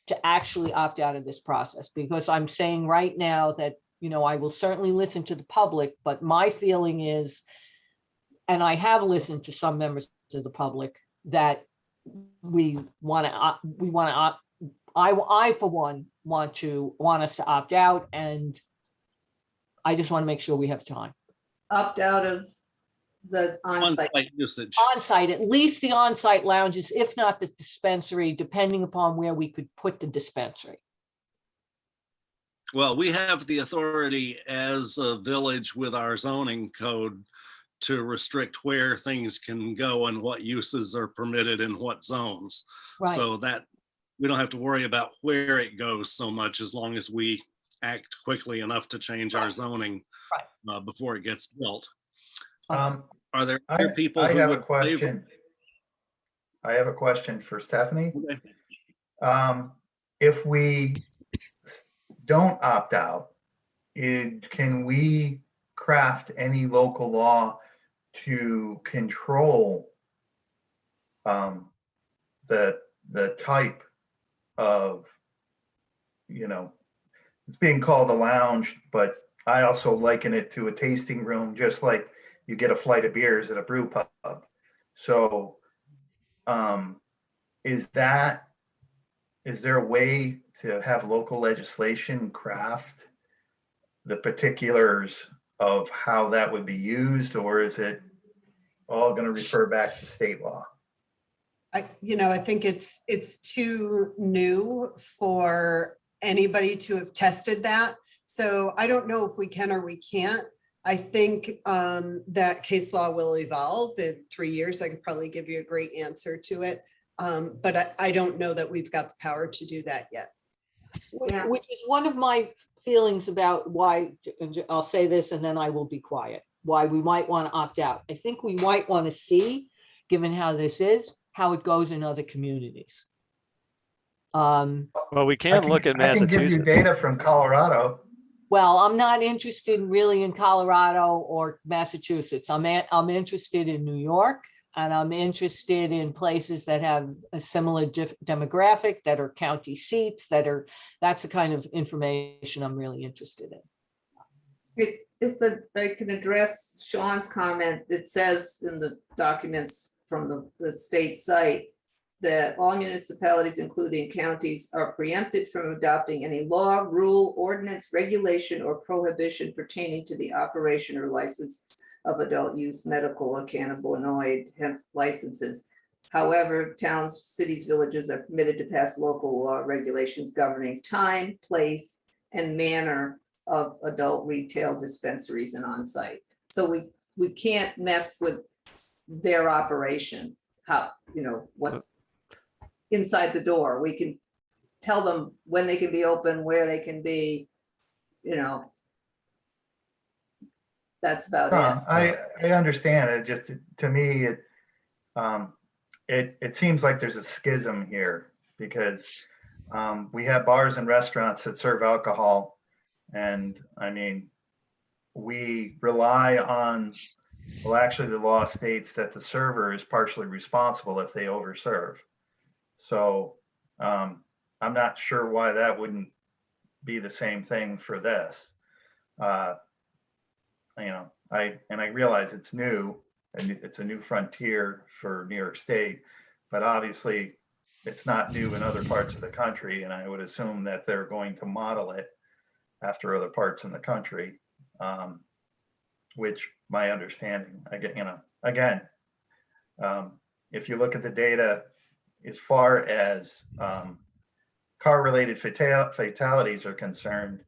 to actually opt out of this process, because I'm saying right now that, I will certainly listen to the public, but my feeling is, and I have listened to some members of the public, that I for one want us to opt out, and I just want to make sure we have time. Opt out of the on-site. On-site usage. On-site, at least the on-site lounges, if not the dispensary, depending upon where we could put the dispensary. Well, we have the authority as a village with our zoning code to restrict where things can go and what uses are permitted in what zones. Right. So that we don't have to worry about where it goes so much, as long as we act quickly enough to change our zoning before it gets built. Um, Are there I, other people I who have a would favor? question. I have a question for Stephanie. Okay. If we don't opt out, can we craft any local law to control the type of, it's being called a lounge, but I also liken it to a tasting room, just like you get a flight of beers at a brew pub. So is there a way to have local legislation craft the particulars of how that would be used, or is it all going to refer back to state law? I think it's too new for anybody to have tested that. So I don't know if we can or we can't. I think that case law will evolve in 3 years. I could probably give you a great answer to it. But I don't know that we've got the power to do that yet. Yeah. Which is one of my feelings about why, I'll say this and then I will be quiet, why we might want to opt out. I think we might want to see, given how this is, how it goes in other communities. Well, we can look at I can give you Massachusetts. data from Colorado. Well, I'm not interested really in Colorado or Massachusetts. I'm interested in New York, and I'm interested in places that have a similar demographic, that are county seats, that's the kind of information I'm really interested in. If I can address Sean's comment, it says in the documents from the state site that all municipalities, including counties, are preempted from adopting any law, rule, ordinance, regulation, or prohibition pertaining to the operation or license of adult use medical or cannabinoid hemp licenses. However, towns, cities, villages are permitted to pass local law regulations governing time, place, and manner of adult retail dispensaries and on-site. So we can't mess with their operation, what inside the door. We can tell them when they can be open, where they can be, that's about it. I understand it. Just to me, it seems like there's a schism here, because we have bars and restaurants that serve alcohol, and I mean, we rely on, well, actually the law states that the server is partially responsible if they overserve. So I'm not sure why that wouldn't be the same thing for this. I realize it's new and it's a new frontier for New York State, but obviously it's not new in other parts of the country. And I would assume that they're going to model it after other parts in the country, which my understanding, again, if you look at the data, as far as car-related fatalities are concerned,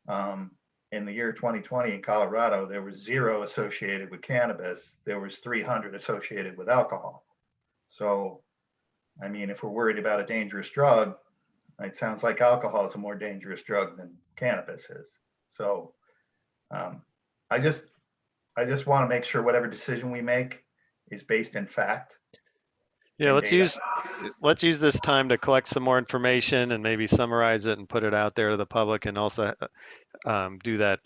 in the year 2020 in Colorado, there was 0 associated with cannabis. There was 300 associated with alcohol. So, I mean, if we're worried about a dangerous drug, it sounds like alcohol is a more dangerous drug than cannabis is. So, I just want to make sure whatever decision we make is based in fact. Yeah, and let's data. use this time to collect some more information and maybe summarize it and put it out there to the public, and also do that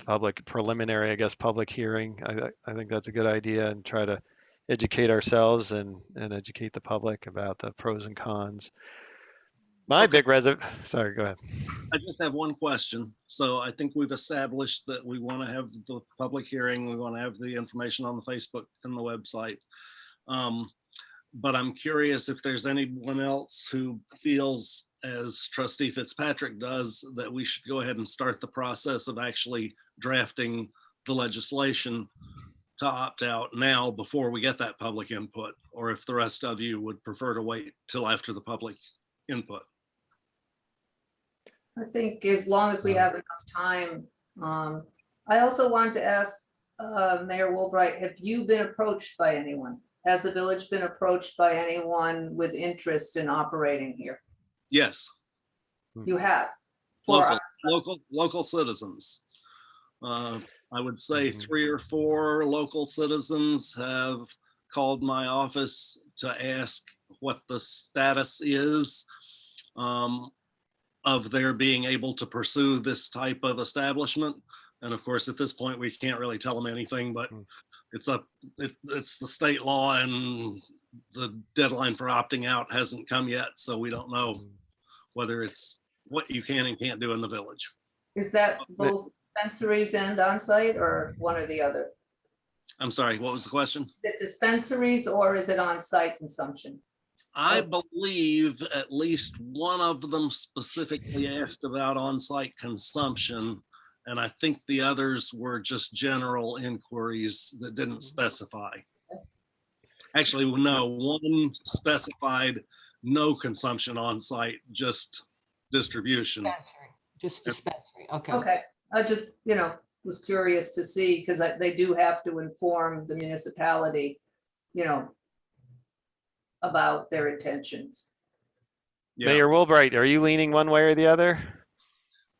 preliminary, I guess, public hearing. I think that's a good idea, and try to educate ourselves and educate the public about the pros and cons. Okay. Sorry, go ahead. I just have one question. So I think we've established that we want to have the public hearing. We want to have the information on the Facebook and the website. But I'm curious if there's anyone else who feels, as Trustee Fitzpatrick does, that we should go ahead and start the process of actually drafting the legislation to opt out now before we get that public input, or if the rest of you would prefer to wait till after the public input. I think as long as we have enough time. I also wanted to ask Mayor Woolbright, have you been approached by anyone? Has the village been approached by anyone with interest in operating here? Yes, You have? For local citizens. I would say Mhm. 3 or 4 local citizens have called my office to ask what the status is of their being able to pursue this type of establishment. And of course, at this point, we can't really tell them anything, but it's the state law, and the deadline for opting out hasn't come yet. So we don't know whether it's what you can and can't do in the village. Is that both dispensaries and on-site, or one or the other? I'm sorry, what was the question? Is it dispensaries or is it on-site consumption? I believe at least one of them specifically asked about on-site consumption, and I think the others were just general inquiries that didn't specify. Actually, no, one specified no consumption on-site, just distribution. Dispensary, just dispensary, okay. Okay, I just, was curious to see, because they do have to inform the municipality, about their intentions. Yeah. Mayor Woolbright, are you leaning one way or the other?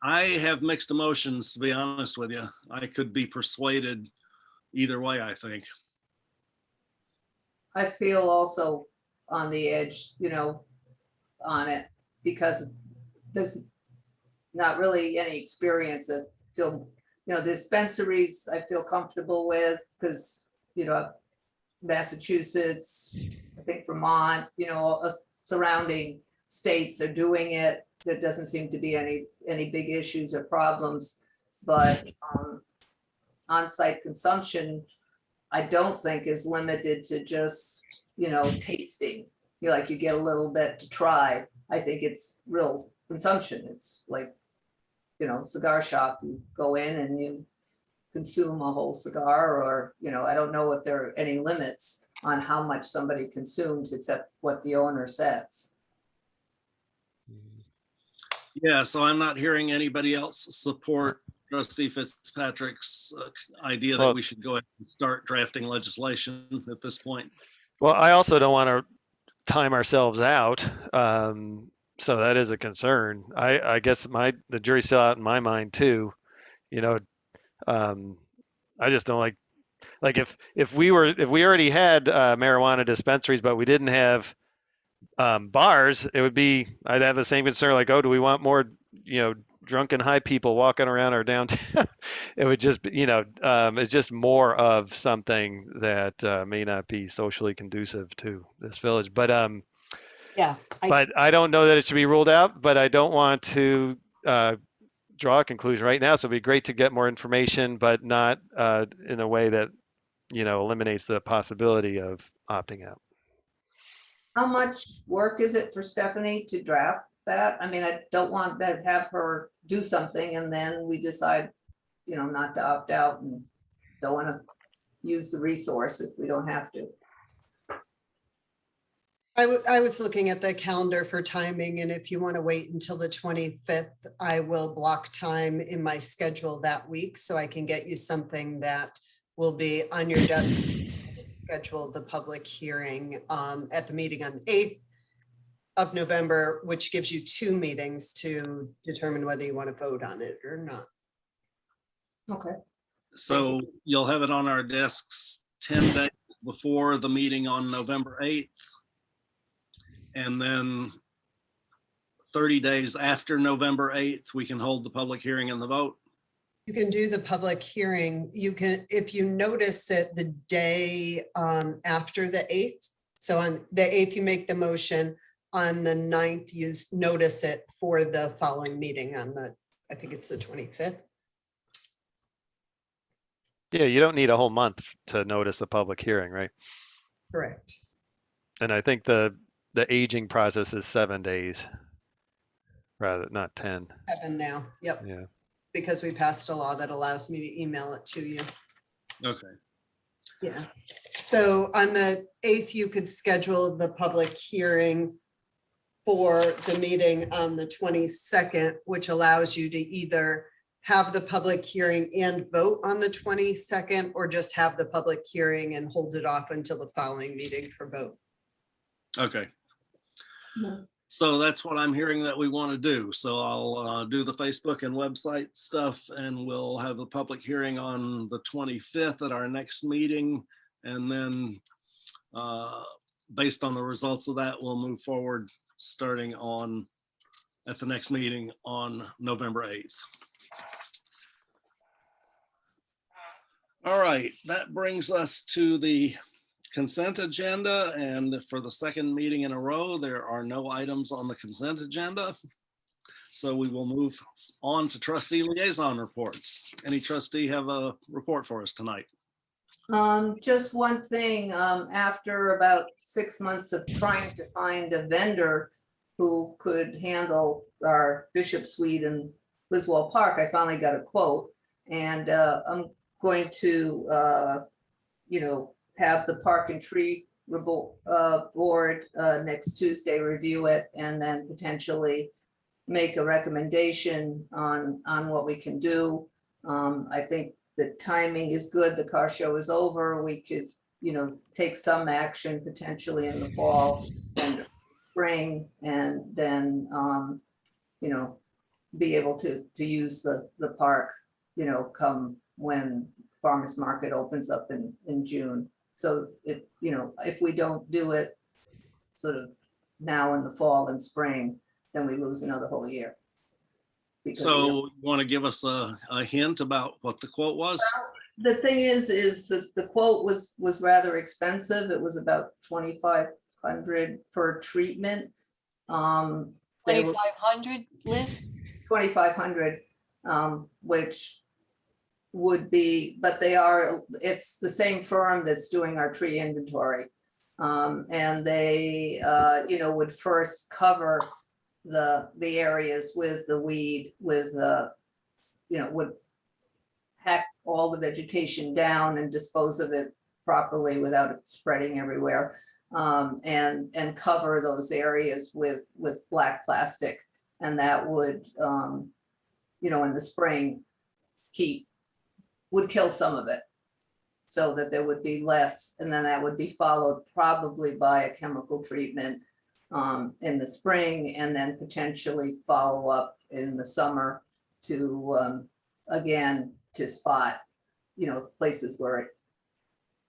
I have mixed emotions, to be honest with you. I could be persuaded either way, I think. I feel also on the edge, on it, because there's not really any experience. I feel, dispensaries I feel comfortable with, because, Massachusetts, I think Vermont, surrounding states are doing it. There doesn't seem to be any big issues or problems, but on-site consumption, I don't think is limited to just, tasting. You get a little bit to try. I think it's real consumption. It's like, cigar shop, you go in and you consume a whole cigar, or, I don't know if there are any limits on how much somebody consumes except what the owner sets. Yeah, so I'm not hearing anybody else support Trustee Fitzpatrick's idea that Well- we should go ahead and start drafting legislation at this point. Well, I also don't want to time ourselves out. So that is a concern. I guess the jury's still out in my mind too. I just don't like if we already had marijuana dispensaries, but we didn't have bars, I'd have the same concern. Like, oh, do we want more, drunken high people walking around our downtown? It would just be, it's just more of something that may not be socially conducive to this village. But Yeah. but I don't know that it should be ruled out. But I don't want to draw a conclusion right now. So it'd be great to get more information, but not in a way that eliminates the possibility of opting out. How much work is it for Stephanie to draft that? I mean, I don't want to have her do something and then we decide, not to opt out and don't want to use the resource if we don't have to. I was looking at the calendar for timing, and if you want to wait until the 25th, I will block time in my schedule that week so I can get you something that will be on your desk. Schedule the public hearing at the meeting on the 8th of November, which gives you 2 meetings to determine whether you want to vote on it or not. Okay. So you'll have it on our desks 10 days before the meeting on November 8th. And then 30 days after November 8th, we can hold the public hearing and the vote. You can do the public hearing. You can, if you notice it the day after the 8th. So on the 8th, you make the motion. On the 9th, you notice it for the following meeting on I think it's the 25th. Yeah, you don't need a whole month to notice the public hearing, right? Correct. And I think the aging process is 7 days, rather not 10. 7 now. Yep. Yeah. Because we passed a law that allows me to email it to you. Okay. Yeah. So on the 8th, you could schedule the public hearing for the meeting on the 22nd, which allows you to either have the public hearing and vote on the 22nd, or just have the public hearing and hold it off until the following meeting for vote. Okay. Yeah. So that's what I'm hearing that we want to do. So I'll do the Facebook and website stuff, and we'll have the public hearing on the 25th at our next meeting. And then based on the results of that, we'll move forward starting at the next meeting on November 8th. All right, that brings us to the consent agenda, and for the second meeting in a row, there are no items on the consent agenda. So we will move on to trustee liaison reports. Any trustee have a report for us tonight? Just one thing, after about 6 months of trying to find a vendor who could handle our Bishop Suite in Wiswall Park, I finally got a quote, and I'm going to, have the Park and Tree Board next Tuesday review it, and then potentially make a recommendation on what we can do. I think the timing is good. The car show is over. We could, take some action potentially in the fall and spring, and then, be able to use the park, come when farmers market opens up in June. So if we don't do it sort of now in the fall and spring, then we lose another whole year. Because So you want to give us a hint about what the quote was? the thing is the quote was rather expensive. It was about $2,500 per treatment. They were 2,500, Liz? 2,500, which would be, but it's the same firm that's doing our tree inventory. And they, would first cover the areas with the weed, with, would hack all the vegetation down and dispose of it properly without it spreading everywhere. And cover those areas with black plastic. And that would, in the spring, would kill some of it so that there would be less, and then that would be followed probably by a chemical treatment in the spring, and then potentially follow up in the summer to again to spot places where it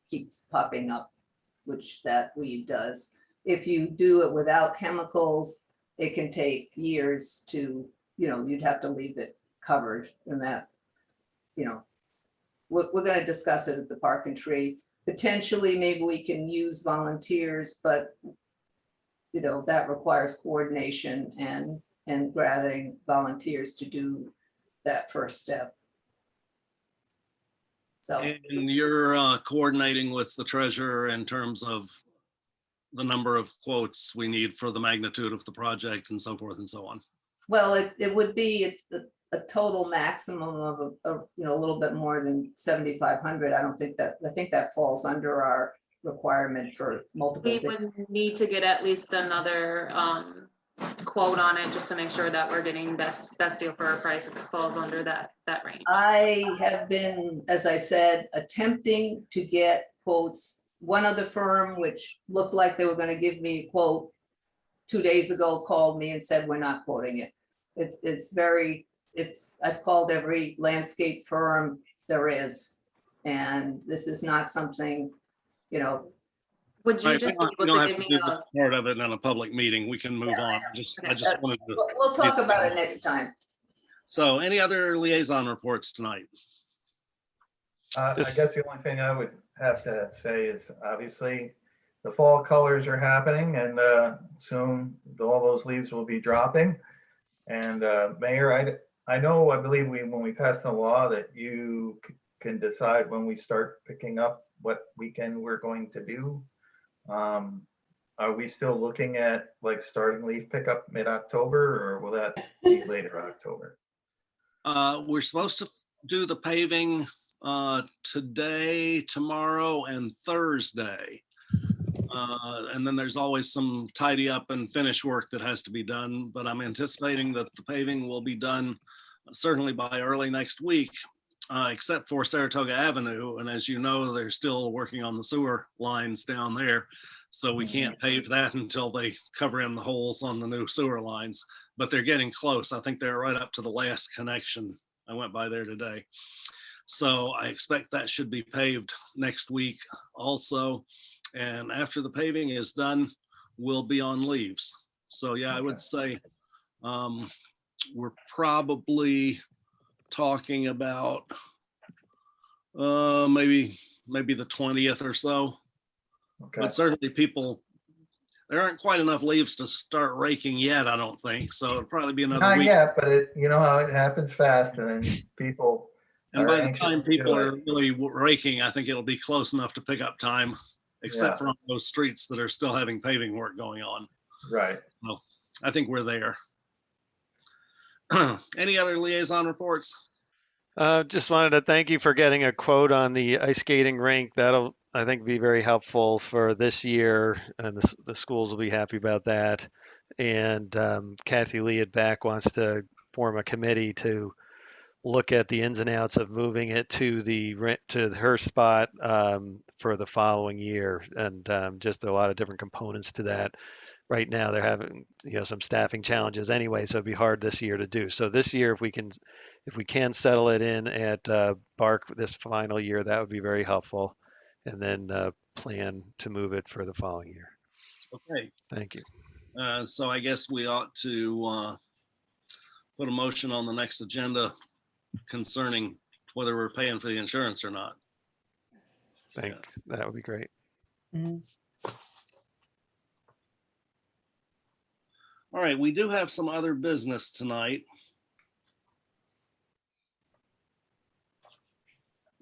keeps popping up, which that weed does. If you do it without chemicals, it can take years to, you'd have to leave it covered, and that, we're going to discuss it at the Park and Tree. Potentially, maybe we can use volunteers, but that requires coordination and gathering volunteers to do that first step. So, And you're coordinating with the treasurer in terms of the number of quotes we need for the magnitude of the project and so forth and so on. well, it would be a total maximum of a little bit more than 7,500. I think that falls under our requirement for multiple. We would need to get at least another quote on it, just to make sure that we're getting best deal for our price if it falls under that range. I have been, as I said, attempting to get quotes. One other firm, which looked like they were going to give me a quote 2 days ago, called me and said, we're not quoting it. I've called every landscape firm there is, and this is not something, Would you Right, just we be able don't to have give to me do a, the part of it in a public meeting. We can move on. I just wanted to. we'll talk about it next time. So any other liaison reports tonight? I guess the only thing I would have to say is obviously the fall colors are happening, and soon all those leaves will be dropping. And Mayor, I believe when we passed the law that you can decide when we start picking up what weekend we're going to do. Are we still looking at like starting leaf pickup mid-October, or will that be later October? We're supposed to do the paving today, tomorrow, and Thursday. And then there's always some tidy up and finish work that has to be done, but I'm anticipating that the paving will be done certainly by early next week, except for Saratoga Avenue. And as you know, they're still working on the sewer lines down there. So we can't pave that until they cover in the holes on the new sewer lines, but they're getting close. I think they're right up to the last connection. I went by there today. So I expect that should be paved next week also. And after the paving is done, we'll be on leaves. So yeah, I would say we're probably talking about maybe the 20th or so. Okay. But certainly there aren't quite enough leaves to start raking yet, I don't think. So it'll probably be another Not week. yet, but you know how it happens fast, and then people And are by the anxious time to people do are it. really raking, I think it'll be close enough to pick up time, except for on those streets that are still having paving work going on. Right. So I think we're there. Any other liaison reports? Just wanted to thank you for getting a quote on the ice skating rink. That'll, I think, be very helpful for this year, and the schools will be happy about that. And Kathy Lee at BAC wants to form a committee to look at the ins and outs of moving it to her spot for the following year, and just a lot of different components to that. Right now, they're having some staffing challenges anyway, so it'd be hard this year to do. So this year, if we can settle it in at BARC this final year, that would be very helpful, and then plan to move it for the following year. Okay. Thank you. So I guess we ought to put a motion on the next agenda concerning whether we're paying for the insurance or not. Thanks. That would be great. All right, we do have some other business tonight.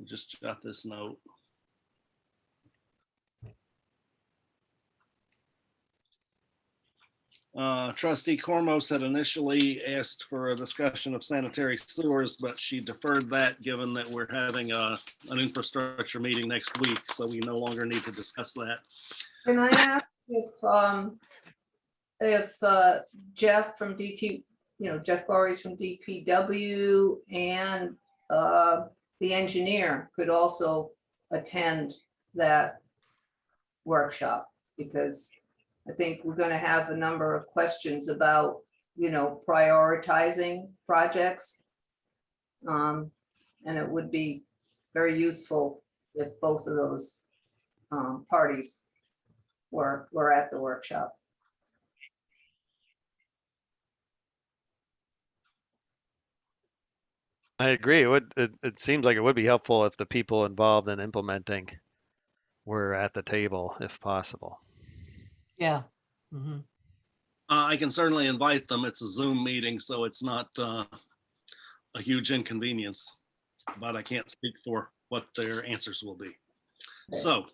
Just got this note. Trustee Cormos had initially asked for a discussion of sanitary sewers, but she deferred that given that we're having an infrastructure meeting next week, so we no longer need to discuss that. Can I ask if Jeff from DT, Jeff Corey's from DPW, and the engineer could also attend that workshop, because I think we're going to have a number of questions about, prioritizing projects. And it would be very useful if both of those parties were at the workshop. I agree. It seems like it would be helpful if the people involved in implementing were at the table, if possible. Yeah. Mhm. I can certainly invite them. It's a Zoom meeting, so it's not a huge inconvenience, but I can't speak for what their answers will be. So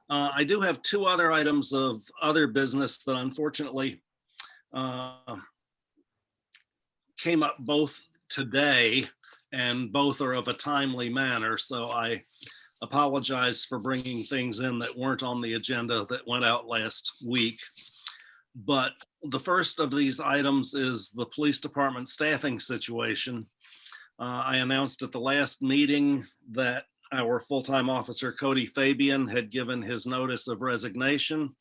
I do have two other items of other business that unfortunately came up both today, and both are of a timely manner. So I apologize for bringing things in that weren't on the agenda that went out last week. But the first of these items is the police department staffing situation. I announced at the last meeting that our full-time officer, Cody Fabian, had given his notice of resignation.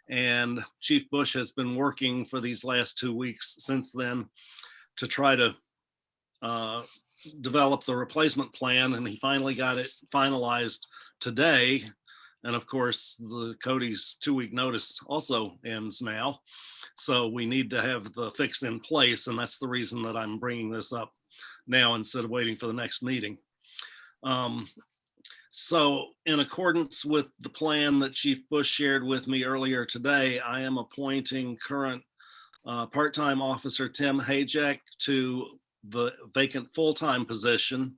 And Chief Bush has been working for these last 2 weeks since then to try to develop the replacement plan, and he finally got it finalized today. And of course, the Cody's 2-week notice also ends now. So we need to have the fix in place, and that's the reason that I'm bringing this up now instead of waiting for the next meeting. So in accordance with the plan that Chief Bush shared with me earlier today, I am appointing current part-time officer Tim Hajek to the vacant full-time position,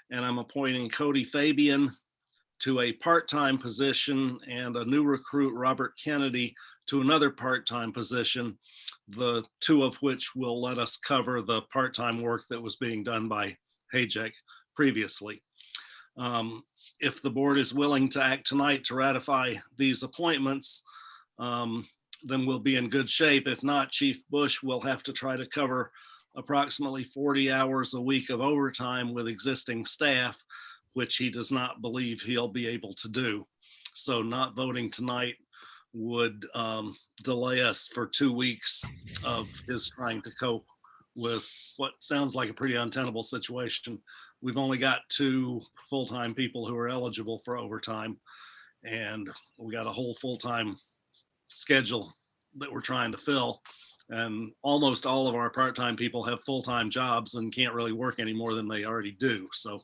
and I'm appointing Cody Fabian to a part-time position, and a new recruit, Robert Kennedy, to another part-time position, the two of which will let us cover the part-time work that was being done by Hajek previously. If the board is willing to act tonight to ratify these appointments, then we'll be in good shape. If not, Chief Bush will have to try to cover approximately 40 hours a week of overtime with existing staff, which he does not believe he'll be able to do. So not voting tonight would delay us for 2 weeks of his trying to cope with what sounds like a pretty untenable situation. We've only got 2 full-time people who are eligible for overtime, and we got a whole full-time schedule that we're trying to fill. And almost all of our part-time people have full-time jobs and can't really work any more than they already do. So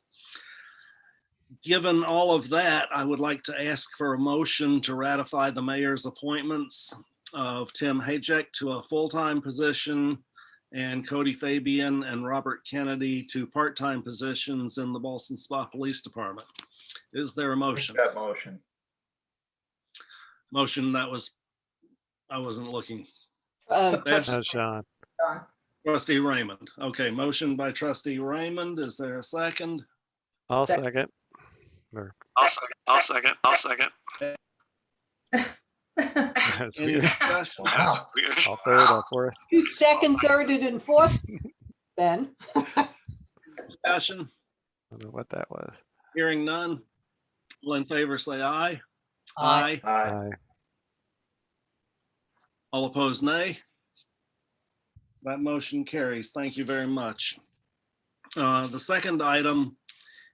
given all of that, I would like to ask for a motion to ratify the mayor's appointments of Tim Hajek to a full-time position and Cody Fabian and Robert Kennedy to part-time positions in the Ballston Spa Police Department. Is there a motion? That motion. Motion that was, I wasn't looking. Trustee- No, Sean. Trustee Raymond. Okay, motion by Trustee Raymond. Is there a second? I'll Second. second. Or- That's Any weird. discussion? Wow. I'll third, I'll fourth. You second, thirded, and fourth, Ben? Discussion? I don't know what that was. Hearing none. All in favor, say aye. Aye. Aye. Aye. All opposed, nay. That motion carries. Thank you very much. The second item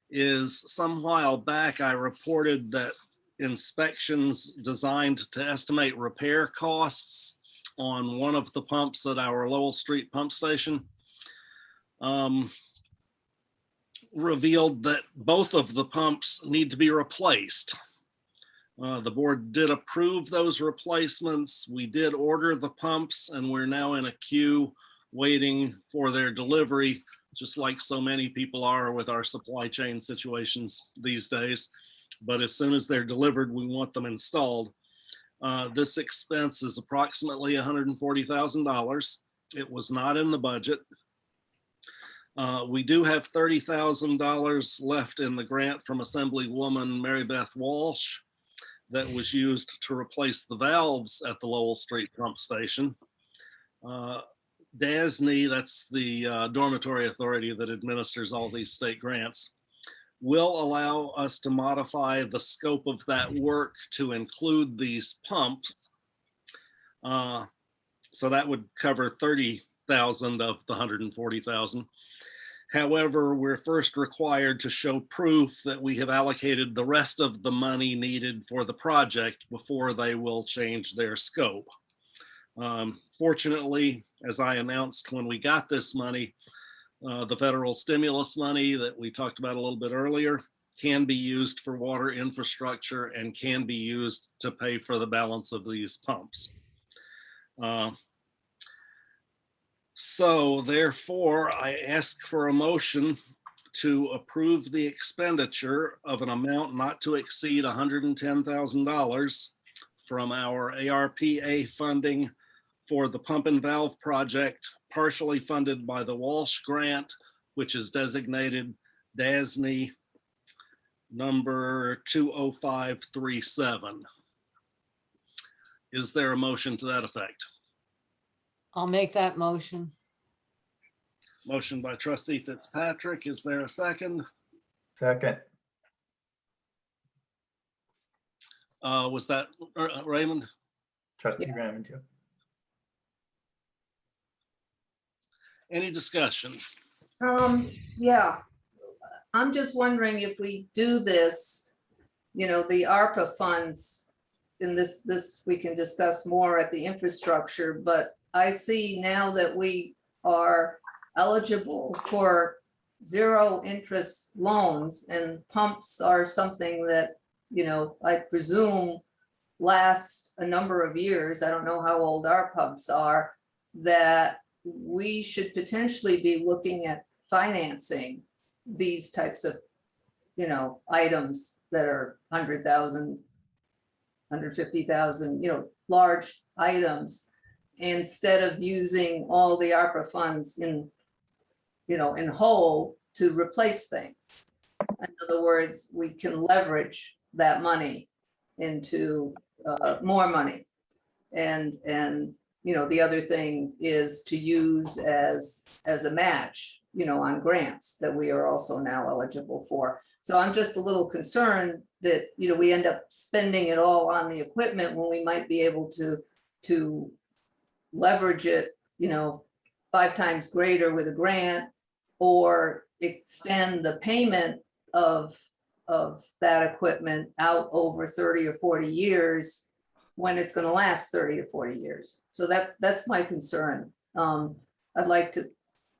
is some while back, I reported that inspections designed to estimate repair costs on one of the pumps at our Lowell Street pump station revealed that both of the pumps need to be replaced. The board did approve those replacements. We did order the pumps, and we're now in a queue waiting for their delivery, just like so many people are with our supply chain situations these days. But as soon as they're delivered, we want them installed. This expense is approximately $140,000. It was not in the budget. We do have $30,000 left in the grant from Assemblywoman Mary Beth Walsh that was used to replace the valves at the Lowell Street pump station. DASNY, that's the dormitory authority that administers all these state grants, will allow us to modify the scope of that work to include these pumps. So that would cover 30,000 of the 140,000. However, we're first required to show proof that we have allocated the rest of the money needed for the project before they will change their scope. Fortunately, as I announced when we got this money, the federal stimulus money that we talked about a little bit earlier can be used for water infrastructure and can be used to pay for the balance of these pumps. So therefore, I ask for a motion to approve the expenditure of an amount not to exceed $110,000 from our ARPA funding for the pump and valve project, partially funded by the Walsh grant, which is designated DASNY number 20537. Is there a motion to that effect? I'll make that motion. Motion by Trustee Fitzpatrick. Is there a second? Second. Was that Raymond? Trustee Raymond, too. Any discussion? Yeah, I'm just wondering if we do this, you know, the ARPA funds, in this we can discuss more at the infrastructure, but I see now that we are eligible for 0 interest loans, and pumps are something that, you know, I presume last a number of years. I don't know how old our pumps are, that we should potentially be looking at financing these types of, you know, items that are 100,000, 150,000, you know, large items, instead of using all the ARPA funds in, you know, in whole to replace things. In In other words, we can leverage that money into more money. And, the other thing is to use as a match, on grants that we are also now eligible for. So I'm just a little concerned that, we end up spending it all on the equipment when we might be able to leverage it, 5 times greater with a grant, or extend the payment of that equipment out over 30 or 40 years when it's going to last 30 or 40 years. So that's my concern. I'd like to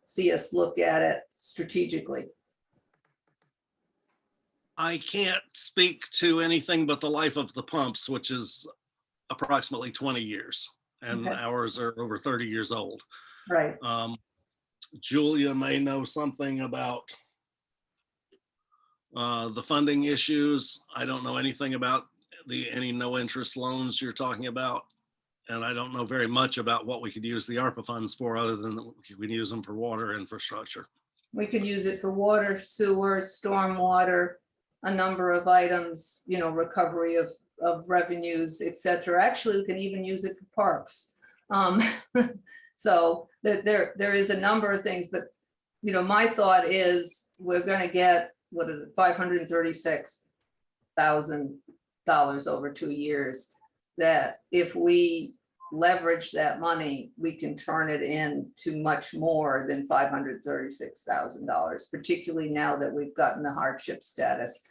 see us look at it strategically. I can't speak to anything but the life of the pumps, which is approximately 20 years, and Okay. ours are over 30 years old. Right. Julia may know something about the funding issues. I don't know anything about any no interest loans you're talking about. And I don't know very much about what we could use the ARPA funds for, other than we can use them for water infrastructure. We could use it for water, sewer, stormwater, a number of items, recovery of revenues, et cetera. Actually, we can even use it for parks. So there is a number of things, but, my thought is we're going to get, what is it, $536,000 over 2 years. That if we leverage that money, we can turn it into much more than $536,000, particularly now that we've gotten the hardship status.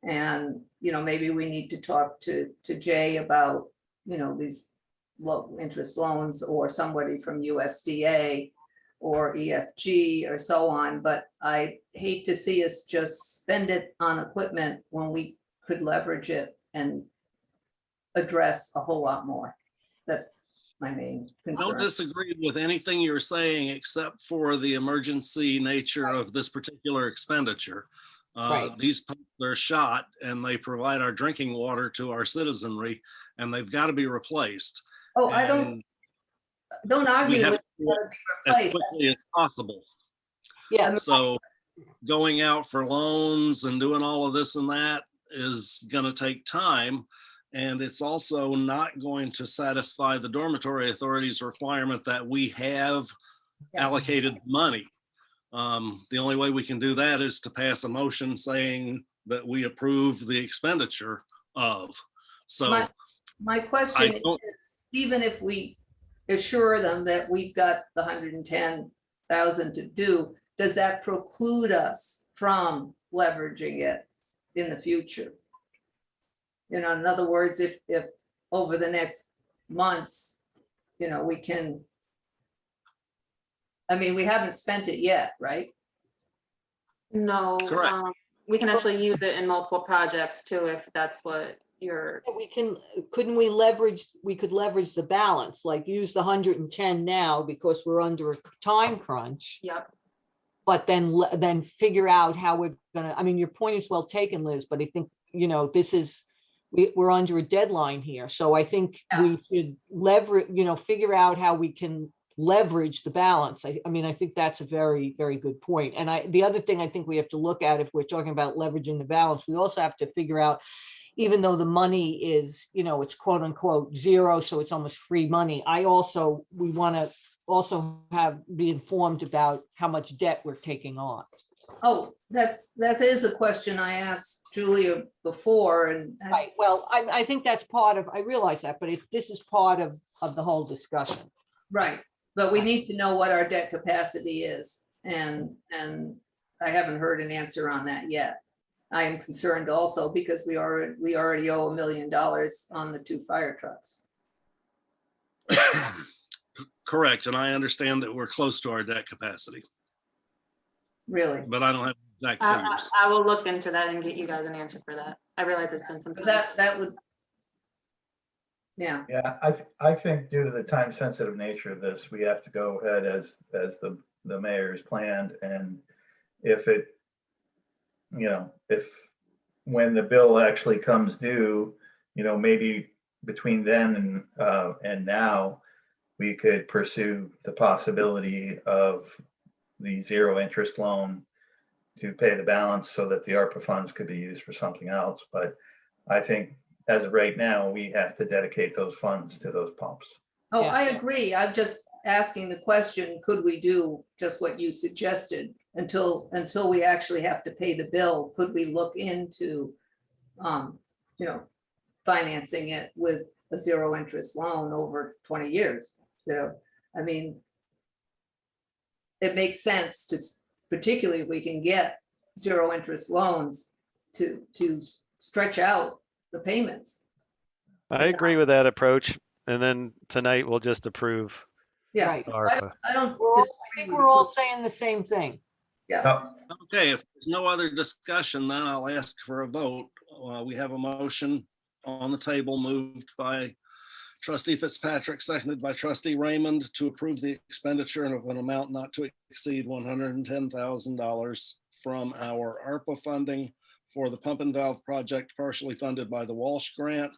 And, maybe we need to talk to Jay about, these low interest loans, or somebody from USDA or EFG or so on. But I hate to see us just spend it on equipment when we could leverage it and address a whole lot more. That's my main I don't concern. disagree with anything you're saying, except for the emergency nature of this particular expenditure. Right. These pumps are shot, and they provide our drinking water to our citizenry, and they've got to be replaced. Oh, I don't And argue we have with to do it it as being quickly as possible. Yeah, So going out for loans and doing all of this and that is going to take time. And it's also not going to satisfy the dormitory authority's requirement that we have allocated money. The only way we can do that is to pass a motion saying that we approve the expenditure of. So My question I don't- is, even if we assure them that we've got the 110,000 to do, does that preclude us from leveraging it in the future? In other words, if over the next months, we can, we haven't spent it yet, right? No, Correct. we can actually use it in multiple projects too, if that's what you're, we could leverage the balance, like use the 110 now because we're under a time crunch, yep. but then figure out how we're gonna, your point is well taken, Liz, but I think, we're under a deadline here. So I think we should figure out how we can leverage the balance. I think that's a very, very good point. And the other thing I think we have to look at, if we're talking about leveraging the balance, we also have to figure out, even though the money is, it's quote unquote zero, so it's almost free money. We want to also be informed about how much debt we're taking on. Oh, that is a question I asked Julia before, and Right. Well, I think that's part of, I realize that, but this is part of the whole discussion. right, but we need to know what our debt capacity is, and I haven't heard an answer on that yet. I am concerned also because we already owe $1 million on the 2 fire trucks. Correct. And I understand that we're close to our debt capacity, Really? but I don't have exact figures. I will look into that and get you guys an answer for that. I realize it's been some Because time. that would, yeah. Yeah, I think due to the time sensitive nature of this, we have to go ahead as the mayor's planned. And if when the bill actually comes due, maybe between then and now, we could pursue the possibility of the zero interest loan to pay the balance so that the ARPA funds could be used for something else. But I think as of right now, we have to dedicate those funds to those pumps. Oh, Yeah. I agree. I'm just asking the question, could we do just what you suggested until we actually have to pay the bill? Could we look into, you know, financing it with a zero interest loan over 20 years? You know, I mean, it makes sense to, particularly if we can get zero interest loans to stretch out the payments. I agree with that approach. And then tonight we'll just approve Yeah, Right. ARPA. I don't We're all- I disagree think with we're all you. saying the same thing. Yeah, Now, Okay, if there's no other discussion, then I'll ask for a vote. We have a motion on the table moved by Trustee Fitzpatrick, seconded by Trustee Raymond, to approve the expenditure of an amount not to exceed $110,000 from our ARPA funding for the pump and valve project partially funded by the Walsh Grant,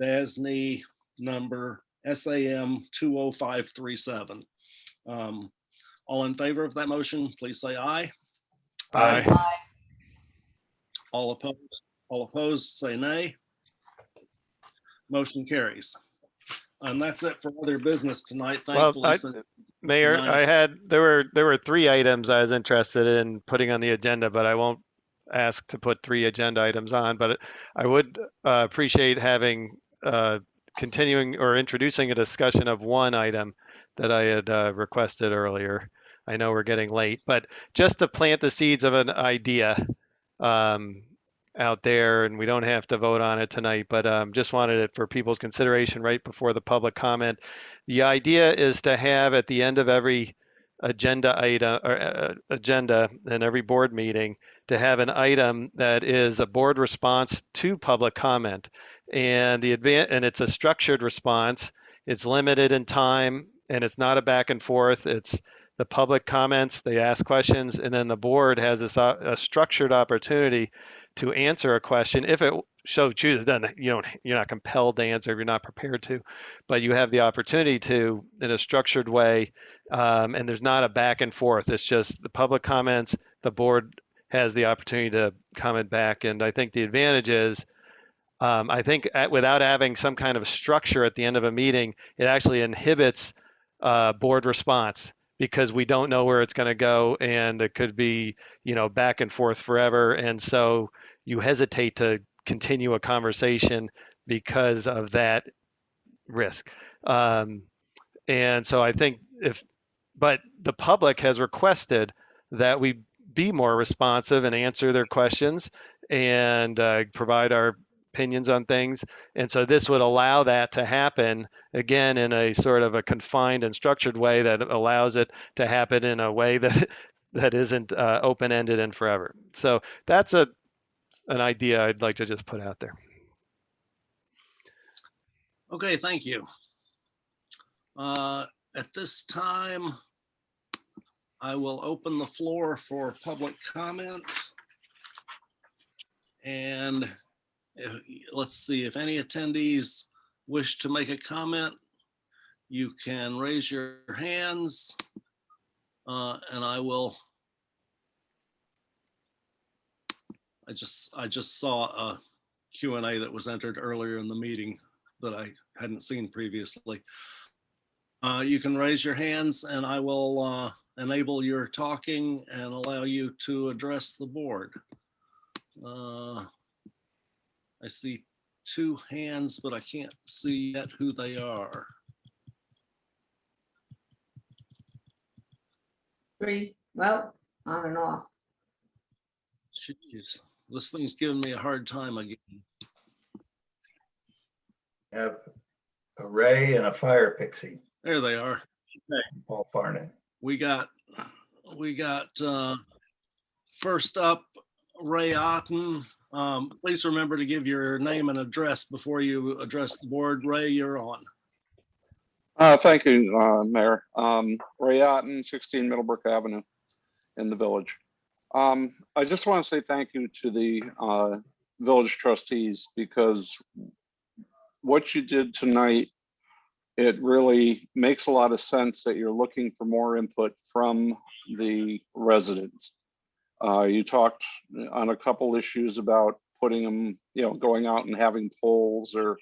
DASNY number SAM 20537. All in favor of that motion, please say aye. Aye. All opposed, say nay. Motion carries. And that's it for other business tonight, Well, thankfully. since Mayor, tonight- there were 3 items I was interested in putting on the agenda, but I won't ask to put 3 agenda items on, but I would appreciate having continuing or introducing a discussion of one item that I had requested earlier. I know we're getting late, but just to plant the seeds of an idea out there, and we don't have to vote on it tonight, but just wanted it for people's consideration right before the public comment. The idea is to have at the end of every agenda item or agenda and every board meeting to have an item that is a board response to public comment, and it's a structured response. It's limited in time, and it's not a back and forth. It's the public comments, they ask questions, and then the board has a structured opportunity to answer a question if it so chooses. You're not compelled to answer if you're not prepared to, but you have the opportunity to in a structured way, and there's not a back and forth. It's just the public comments, the board has the opportunity to comment back. And I think the advantage is, I think without having some kind of structure at the end of a meeting, it actually inhibits board response, because we don't know where it's going to go, and it could be, back and forth forever. And so you hesitate to continue a conversation because of that risk. And so I think but the public has requested that we be more responsive and answer their questions and provide our opinions on things. And so this would allow that to happen, again, in a sort of a confined and structured way that allows it to happen in a way that isn't open-ended and forever. So that's an idea I'd like to just put out there. Okay, thank you. At this time, I will open the floor for public comment. And let's see, if any attendees wish to make a comment, you can raise your hands, and I just saw a Q&A that was entered earlier in the meeting that I hadn't seen previously. You can raise your hands and I will enable your talking and allow you to address the board. I see 2 hands, but I can't see yet who they are. 3, well, on and off. Jeez, this thing's giving me a hard time again. have a Ray and a fire pixie, There they are. Paul Farnan. We got first up, Ray Otten. Please remember to give your name and address before you address the board. Ray, you're on. Thank you, Mayor. Ray Otten, 16 Middlebrook Avenue in the village. I just want to say thank you to the village trustees, because what you did tonight, it really makes a lot of sense that you're looking for more input from the residents. You talked on a couple issues about putting them, going out and having polls or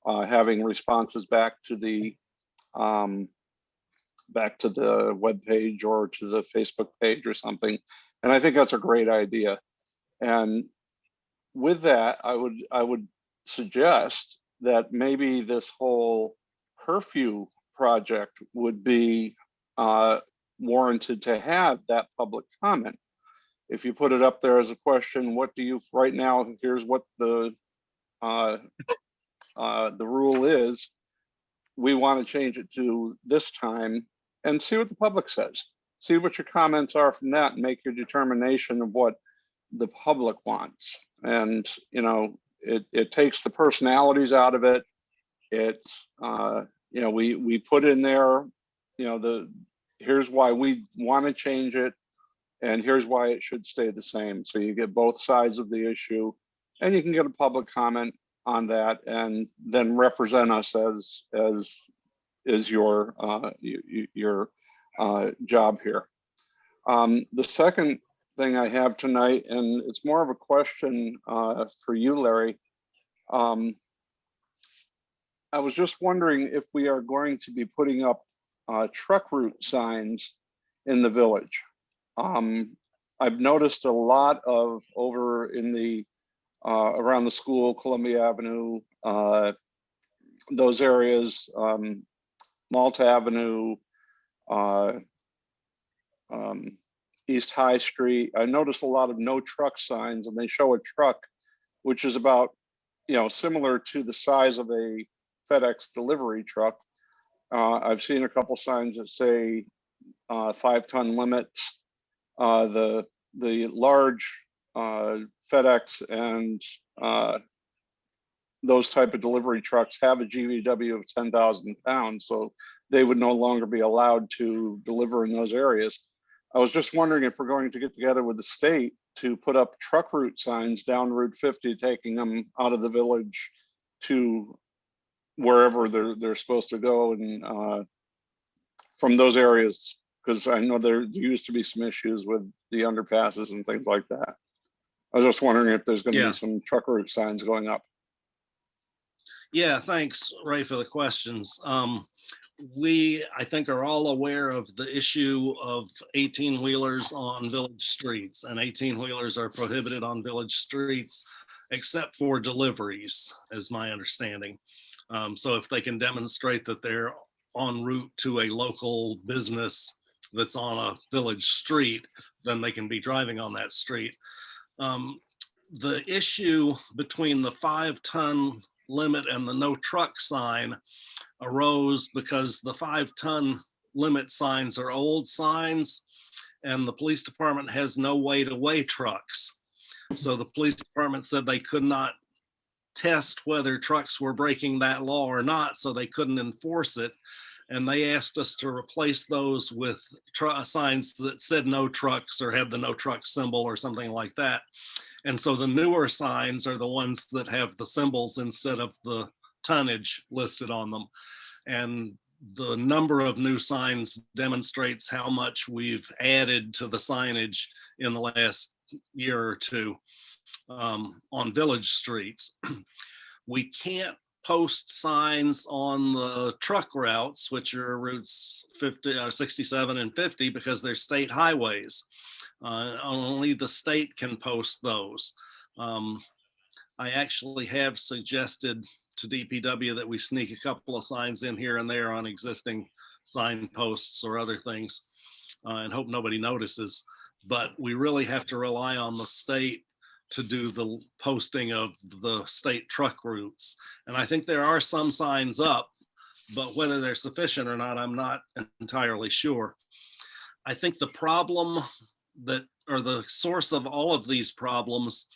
having responses back to the web page or to the Facebook page or something. And I think that's a great idea. And with that, I would suggest that maybe this whole curfew project would be warranted to have that public comment. If you put it up there as a question, what do you, right now, here's what the rule is. We want to change it to this time, and see what the public says. See what your comments are from that and make your determination of what the public wants. And, it takes the personalities out of it. We put in there, here's why we want to change it, and here's why it should stay the same. So you get both sides of the issue, and you can get a public comment on that, and then represent us as is your job here. The second thing I have tonight, and it's more of a question for you, Larry. I was just wondering if we are going to be putting up truck route signs in the village. I've noticed a lot of over in the around the school, Columbia Avenue, those areas, Malta Avenue, East High Street. I noticed a lot of no truck signs, and they show a truck, which is about, similar to the size of a FedEx delivery truck. I've seen a couple signs that say 5-ton limits. The large FedEx and those type of delivery trucks have a GVW of 10,000 pounds, so they would no longer be allowed to deliver in those areas. I was just wondering if we're going to get together with the state to put up truck route signs down Route 50, taking them out of the village to wherever they're supposed to go, and from those areas, because I know there used to be some issues with the underpasses and things like that. I was just wondering if there's going to be some truck route signs going up. Yeah, thanks, Ray, for the questions. We, I think, are all aware of the issue of 18-wheelers on village streets, and 18-wheelers are prohibited on village streets except for deliveries, is my understanding. So if they can demonstrate that they're en route to a local business that's on a village street, then they can be driving on that street. The issue between the 5-ton limit and the no truck sign arose because the 5-ton limit signs are old signs, and the police department has no way to weigh trucks. So the police department said they could not test whether trucks were breaking that law or not, so they couldn't enforce it. And they asked us to replace those with signs that said no trucks or had the no truck symbol or something like that. And so the newer signs are the ones that have the symbols instead of the tonnage listed on them. And the number of new signs demonstrates how much we've added to the signage in the last year or two on village streets. We can't post signs on the truck routes, which are routes 67 and 50, because they're state highways. Only the state can post those. I actually have suggested to DPW that we sneak a couple of signs in here and there on existing signposts or other things, and hope nobody notices. But we really have to rely on the state to do the posting of the state truck routes. And I think there are some signs up, but whether they're sufficient or not, I'm not entirely sure. I think the problem that, or the source of all of these problems,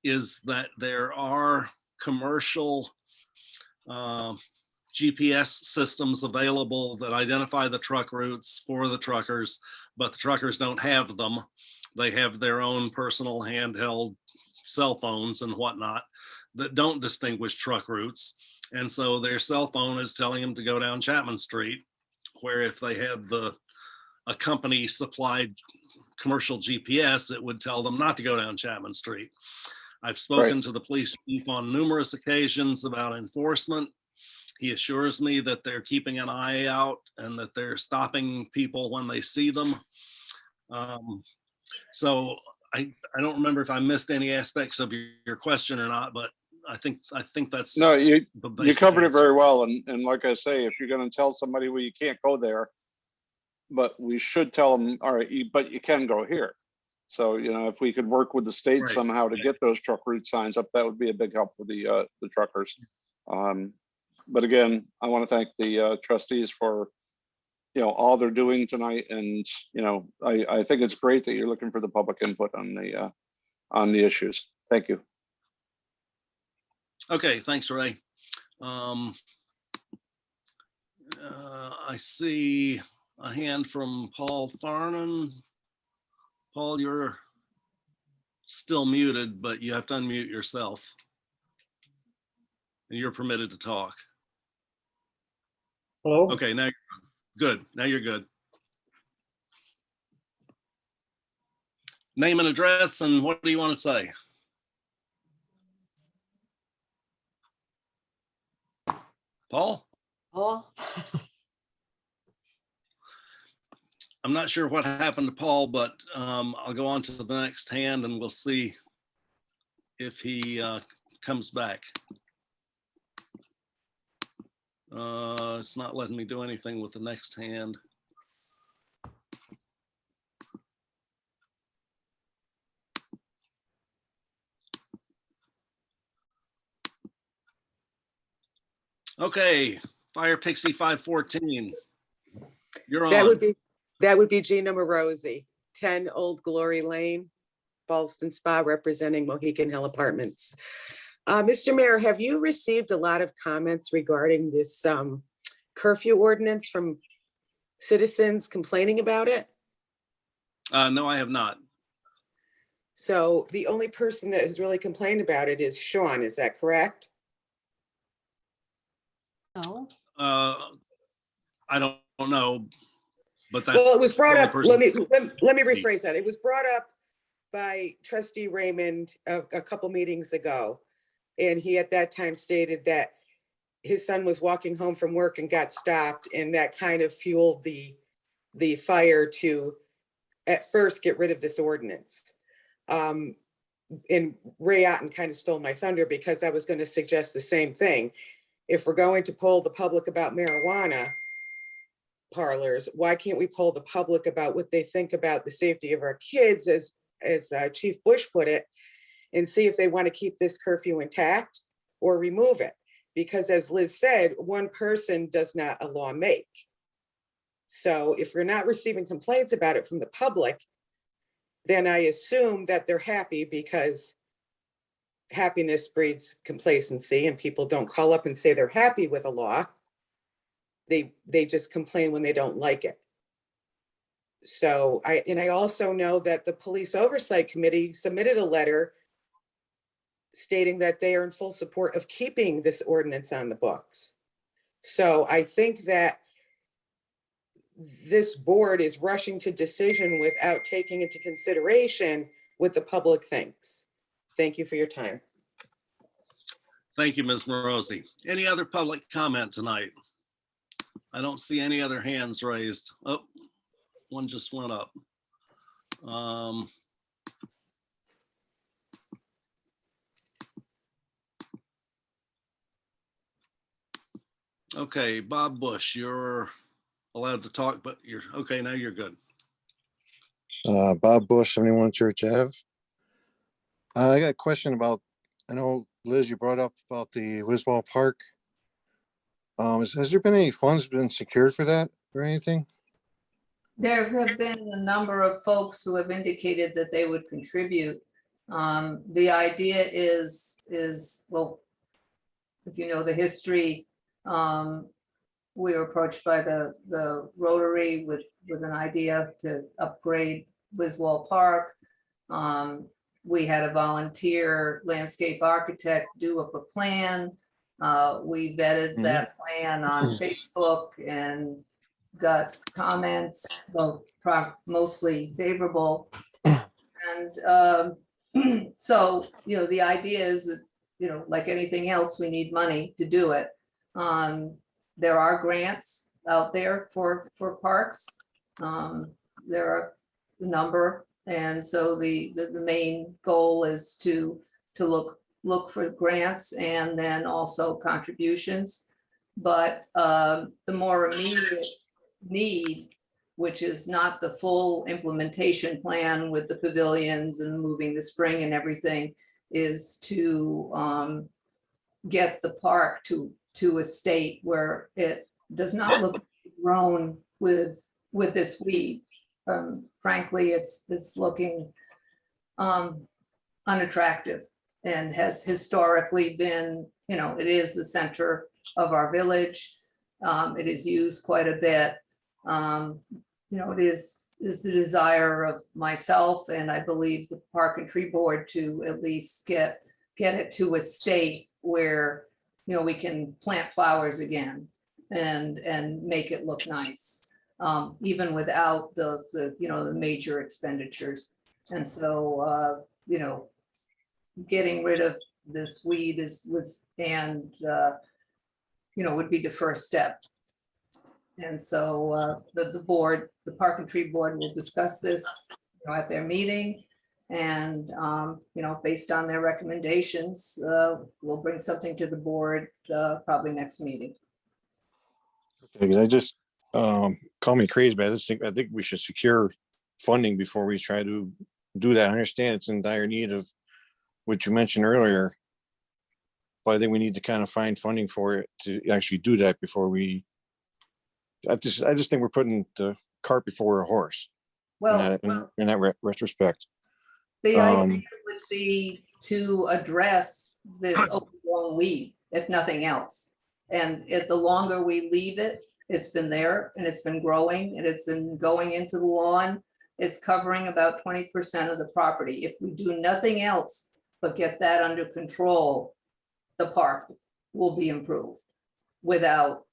is that there are commercial GPS systems available that identify the truck routes for the truckers, but the truckers don't have them. They have their own personal handheld cell phones and whatnot that don't distinguish truck routes. And so their cell phone is telling them to go down Chapman Street, where if they had a company supplied commercial GPS, it would tell them not to go down Chapman Street. I've spoken to the police chief on numerous occasions about enforcement. He assures me that they're keeping an eye out and that they're stopping people when they see them. So I don't remember if I missed any aspects of your question or not, but I think that's No, you the you basic covered it answer. very well. And like I say, if you're going to tell somebody, well, you can't go there, but we should tell them, all right, but you can go here. So, you know, if we could work with the state Right. somehow to get those truck route signs up, that would be a big help for the truckers. But again, I want to thank the trustees for, you know, all they're doing tonight. And, you know, I think it's great that you're looking for the public input on the issues. Thank you. Okay, thanks, Ray. I see a hand from Paul Farnan. Paul, you're still muted, but you have to unmute yourself. And you're permitted to talk. Hello? Okay, now you're good. Now you're good. Name and address, and what do you want to say? Paul? Oh, I'm not sure what happened to Paul, but I'll go on to the next hand and we'll see if he comes back. It's not letting me do anything with the next hand. Okay, Fire Pixie 514. You're on. That would be Gina Morosi, 10 Old Glory Lane, Ballston Spa, representing Mohican Hill Apartments. Mr. Mayor, have you received a lot of comments regarding this curfew ordinance from citizens complaining about it? No, I have not. So the only person that has really complained about it is Sean, is that correct? no. I don't know, but that's. Well, it was brought the only up, person- let me rephrase that. It was brought up by Trustee Raymond a couple meetings ago. And he at that time stated that his son was walking home from work and got stopped, and that kind of fueled the fire to at first get rid of this ordinance. And Ray Otten kind of stole my thunder because I was going to suggest the same thing. If we're going to poll the public about marijuana parlors, why can't we poll the public about what they think about the safety of our kids, as Chief Bush put it, and see if they want to keep this curfew intact or remove it? Because as Liz said, one person does not a law make. So if we're not receiving complaints about it from the public, then I assume that they're happy, because happiness breeds complacency, and people don't call up and say they're happy with a law. They just complain when they don't like it. So I also know that the Police Oversight Committee submitted a letter stating that they are in full support of keeping this ordinance on the books. So I think that this board is rushing to decision without taking into consideration what the public thinks. Thank you for your time. Thank you, Ms. Morosi. Any other public comment tonight? I don't see any other hands raised. Oh, one just went up. Okay, Bob Bush, you're allowed to talk, but you're okay. Now you're good. Bob Bush, 71 Church Ave. I got a question about, I know, Liz, you brought up about the Wiswall Park. Has there been any funds been secured for that or anything? There have been a number of folks who have indicated that they would contribute. The idea is, well, if you know the history, we were approached by the Rotary with an idea to upgrade Wiswall Park. We had a volunteer landscape architect do up a plan. We vetted that plan on Facebook and got comments, well, mostly favorable. And so, the idea is that, like anything else, we need money to do it. There are grants out there for parks. There are a number, and so the main goal is to look for grants and then also contributions. But the more immediate need, which is not the full implementation plan with the pavilions and moving the spring and everything, is to get the park to a state where it does not look grown with this weed. Frankly, it's looking unattractive and has historically been, it is the center of our village. It is used quite a bit. It is the desire of myself, and I believe the Park and Tree Board, to at least get it to a state where, we can plant flowers again and make it look nice, even without the major expenditures. And so, getting rid of this weed would be the first step. And so the board, the Park and Tree Board, will discuss this at their meeting. And, based on their recommendations, we'll bring something to the board probably next meeting. Because I just, call me crazy, but I think we should secure funding before we try to do that. I understand it's in dire need of what you mentioned earlier, but I think we need to kind of find funding for it to actually do that before I just think we're putting the cart before a horse. Well, in that retrospect. the idea would be to address this overgrown weed, if nothing else. And if the longer we leave it, it's been there and it's been growing and it's been going into the lawn. It's covering about 20% of the property. If we do nothing else but get that under control, the park will be improved without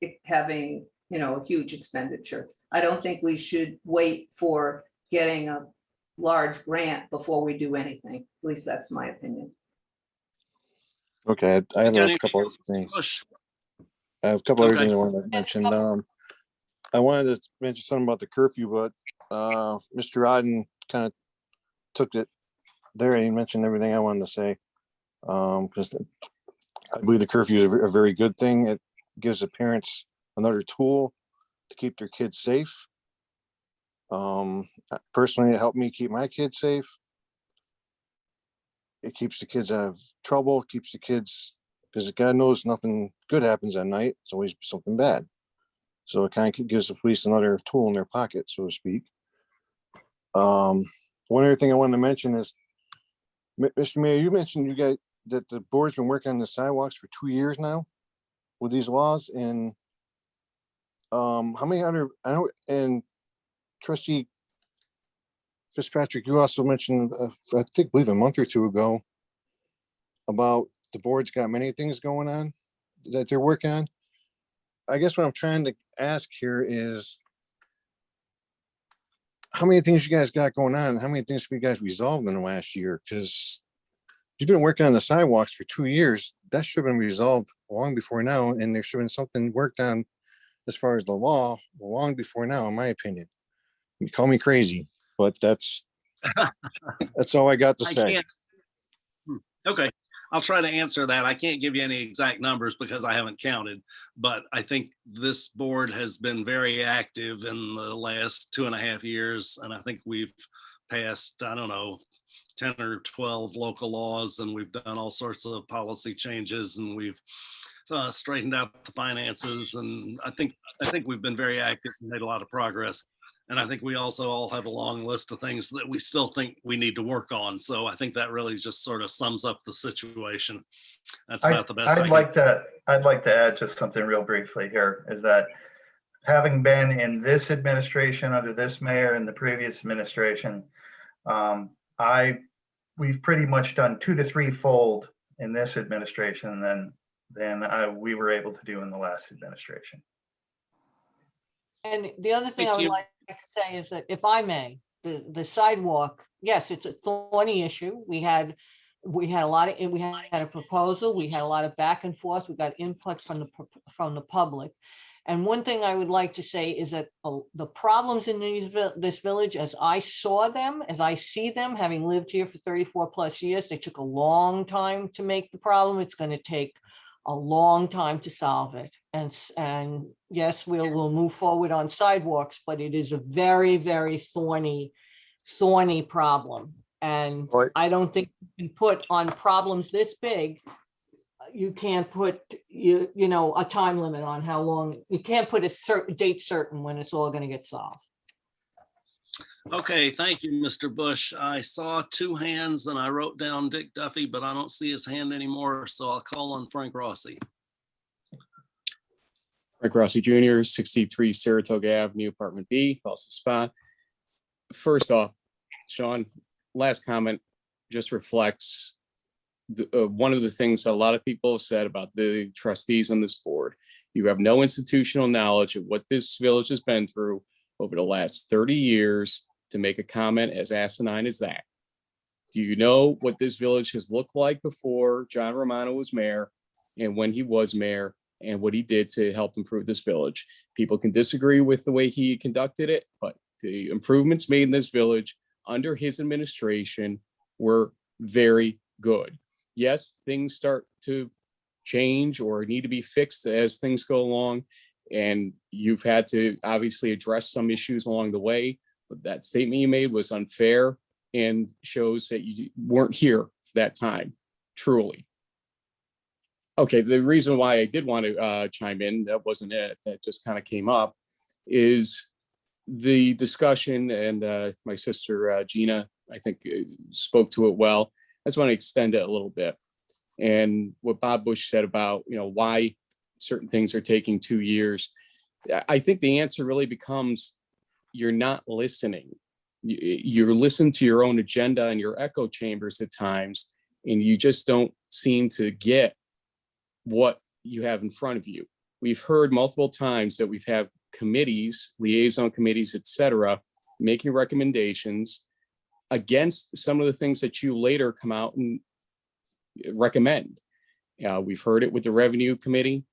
it having, a huge expenditure. I don't think we should wait for getting a large grant before we do anything. At least that's my opinion. Okay, I have Jenny, a couple of things. Push. I have a couple other Okay. things I wanted to mention. I wanted to mention something about the curfew, but Mr. Odden kind of took it there. He mentioned everything I wanted to say. Because I believe the curfew is a very good thing. It gives the parents another tool to keep their kids safe. Personally, it helped me keep my kids safe. It keeps the kids out of trouble, keeps the kids, because God knows nothing good happens at night. It's always something bad. So it kind of gives the police another tool in their pocket, so to speak. One other thing I wanted to mention is, Mr. Mayor, you mentioned that the board's been working on the sidewalks for 2 years now with these laws, and how many other, I know, and Trustee Fitzpatrick, you also mentioned, I believe a month or two ago, about the board's got many things going on that they're working on. I guess what I'm trying to ask here is, how many things you guys got going on? How many things have you guys resolved in the last year? Because you've been working on the sidewalks for 2 years. That should have been resolved long before now, and there should have been something worked on as far as the law long before now, in my opinion. You call me crazy, but that's all I got to I say. can't. Okay, I'll try to answer that. I can't give you any exact numbers because I haven't counted, but I think this board has been very active in the last 2.5 years. And I think we've passed, I don't know, 10 or 12 local laws, and we've done all sorts of policy changes, and we've straightened out the finances. And I think we've been very active and made a lot of progress. And I think we also all have a long list of things that we still think we need to work on. So I think that really just sort of sums up the situation. That's about the best I I'd can. like to add just something real briefly here, is that having been in this administration under this mayor and the previous administration, we've pretty much done 2 to 3-fold in this administration than we were able to do in the last administration. And the other thing Thank I would you. like to say is that if I may, the sidewalk, yes, it's a thorny issue. We had a lot of, we had a proposal, we had a lot of back and forth, we got input from the public. And one thing I would like to say is that the problems in this village, as I saw them, as I see them, having lived here for 34 plus years, they took a long time to make the problem. It's going to take a long time to solve it. And yes, we'll move forward on sidewalks, but it is a very, very thorny problem. And Right. I don't think you can put on problems this big, you can't put, you know, a time limit on how long, you can't put a certain date certain when it's all going to get solved. Okay, thank you, Mr. Bush. I saw two hands and I wrote down Dick Duffy, but I don't see his hand anymore, so I'll call on Frank Rossi. Frank Rossi Jr., 63 Saratoga Avenue, Apartment B, Ballston Spa. First off, Sean, last comment just reflects one of the things a lot of people have said about the trustees on this board. You have no institutional knowledge of what this village has been through over the last 30 years to make a comment as asinine as that. Do you know what this village has looked like before John Romano was mayor and when he was mayor and what he did to help improve this village? People can disagree with the way he conducted it, but the improvements made in this village under his administration were very good. Yes, things start to change or need to be fixed as things go along. And you've had to obviously address some issues along the way, but that statement you made was unfair and shows that you weren't here for that time, truly. Okay, the reason why I did want to chime in, that wasn't it, that just kind of came up, is the discussion, and my sister Gina, I think, spoke to it well. I just want to extend it a little bit. And what Bob Bush said about, you know, why certain things are taking 2 years. I think the answer really becomes you're not listening. You're listening to your own agenda and your echo chambers at times, and you just don't seem to get what you have in front of you. We've heard multiple times that we've had committees, liaison committees, et cetera, making recommendations against some of the things that you later come out and recommend. We've heard it with the revenue committee.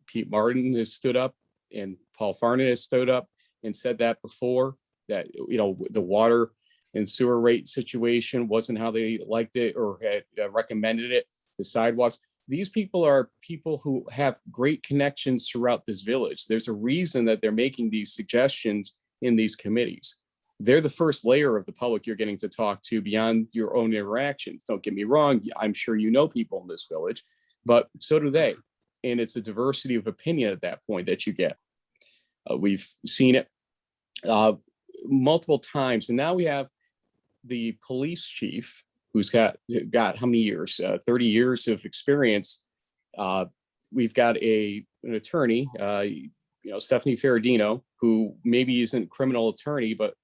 Pete Martin has stood up and Paul Farnan has stood up and said that before, that, you know, the water and sewer rate situation wasn't how they liked it or had recommended it. The sidewalks. These people are people who have great connections throughout this village. There's a reason that they're making these suggestions in these committees. They're the first layer of the public you're getting to talk to beyond your own interactions. Don't get me wrong. I'm sure you know people in this village, but so do they. And it's a diversity of opinion at that point that you get. We've seen it multiple times. And now we have the police chief who's got how many years? 30 years of experience. We've got an attorney, Stephanie Ferradino, who maybe isn't a criminal attorney, but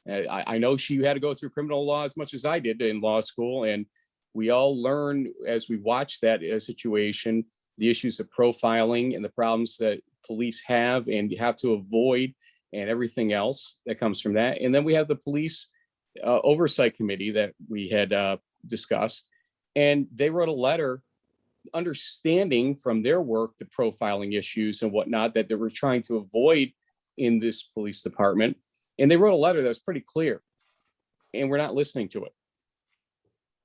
I know she had to go through criminal law as much as I did in law school. And we all learn as we watch that situation, the issues of profiling and the problems that police have and you have to avoid and everything else that comes from that. And then we have the police oversight committee that we had discussed, and they wrote a letter understanding from their work the profiling issues and whatnot that they were trying to avoid in this police department. And they wrote a letter that was pretty clear, and we're not listening to it.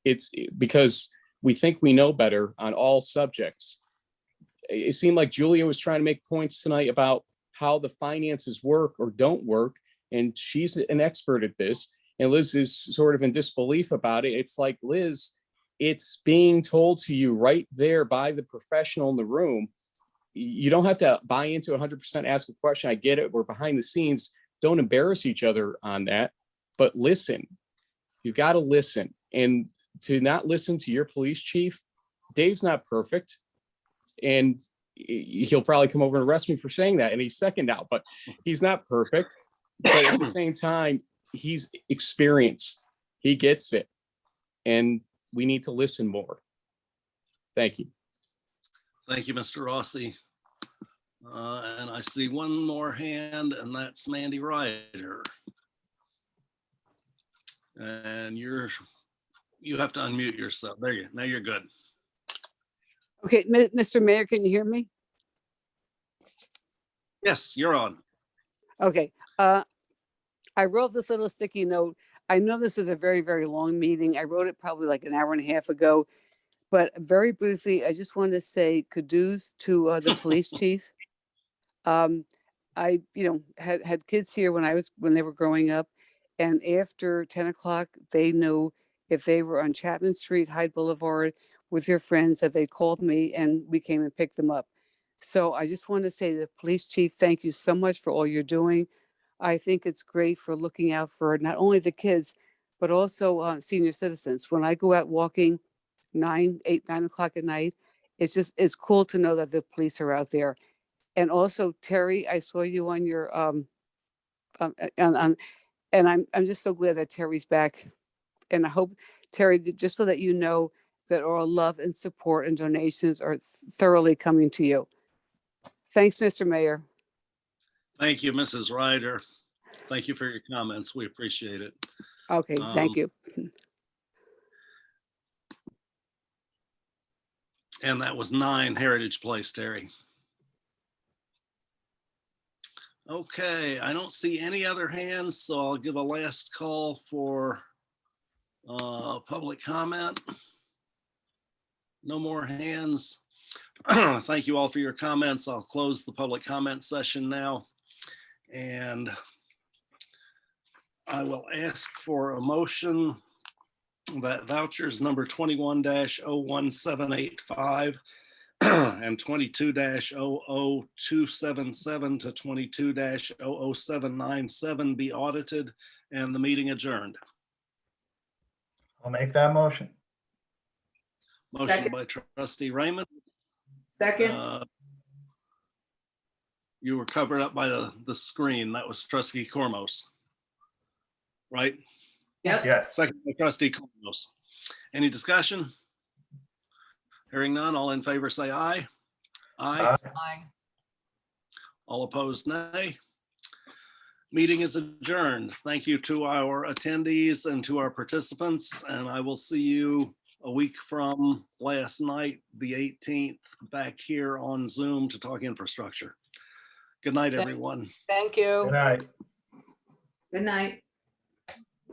It's because we think we know better on all subjects. It seemed like Julia was trying to make points tonight about how the finances work or don't work, and she's an expert at this. And Liz is sort of in disbelief about it. It's like, Liz, it's being told to you right there by the professional in the room. You don't have to buy into 100%, ask a question. I get it. We're behind the scenes. Don't embarrass each other on that, but listen. You've got to listen. And to not listen to your police chief, Dave's not perfect. And he'll probably come over and arrest me for saying that. And he's second now, but he's not perfect. But at the same time, he's experienced. He gets it. And we need to listen more. Thank you. Thank you, Mr. Rossi. And I see one more hand, and that's Mandy Ryder. And you have to unmute yourself. There you, now you're good. Okay, Mr. Mayor, can you hear me? Yes, you're on. Okay, I wrote this little sticky note. I know this is a very, very long meeting. I wrote it probably like an hour and a half ago. But very briefly, I just wanted to say kudos to the police chief. I, had kids here when they were growing up, and after 10 o'clock, they knew if they were on Chapman Street, Hyde Boulevard with their friends that they called me and we came and picked them up. So I just want to say to the police chief, thank you so much for all you're doing. I think it's great for looking out for not only the kids, but also senior citizens. When I go out walking 9 o'clock at night, it's cool to know that the police are out there. And also, Terry, I saw you on your and I'm just so glad that Terry's back. And I hope, Terry, just so that you know that our love and support and donations are thoroughly coming to you. Thanks, Mr. Mayor. Thank you, Mrs. Ryder. Thank you for your comments. We appreciate it. Okay, thank you. And that was 9 Heritage Place, Terry. Okay, I don't see any other hands, so I'll give a last call for public comment. No more hands. Thank you all for your comments. I'll close the public comment session now. And I will ask for a motion that vouchers number 21-01785 and 22-00277 to 22-00797 be audited and the meeting adjourned. I'll make that motion. Motion Second. by Trustee Raymond. Second, You were covered up by the screen. That was Trustee Cormos, right? yep, Yes. Second by Trustee Cormos. Any discussion? Hearing none, all in favor say aye. Aye. Aye. All opposed, nay. Meeting is adjourned. Thank you to our attendees and to our participants, and I will see you a week from last night, the 18th, back here on Zoom to talk infrastructure. Good night, everyone. Thank you. Good night. good night.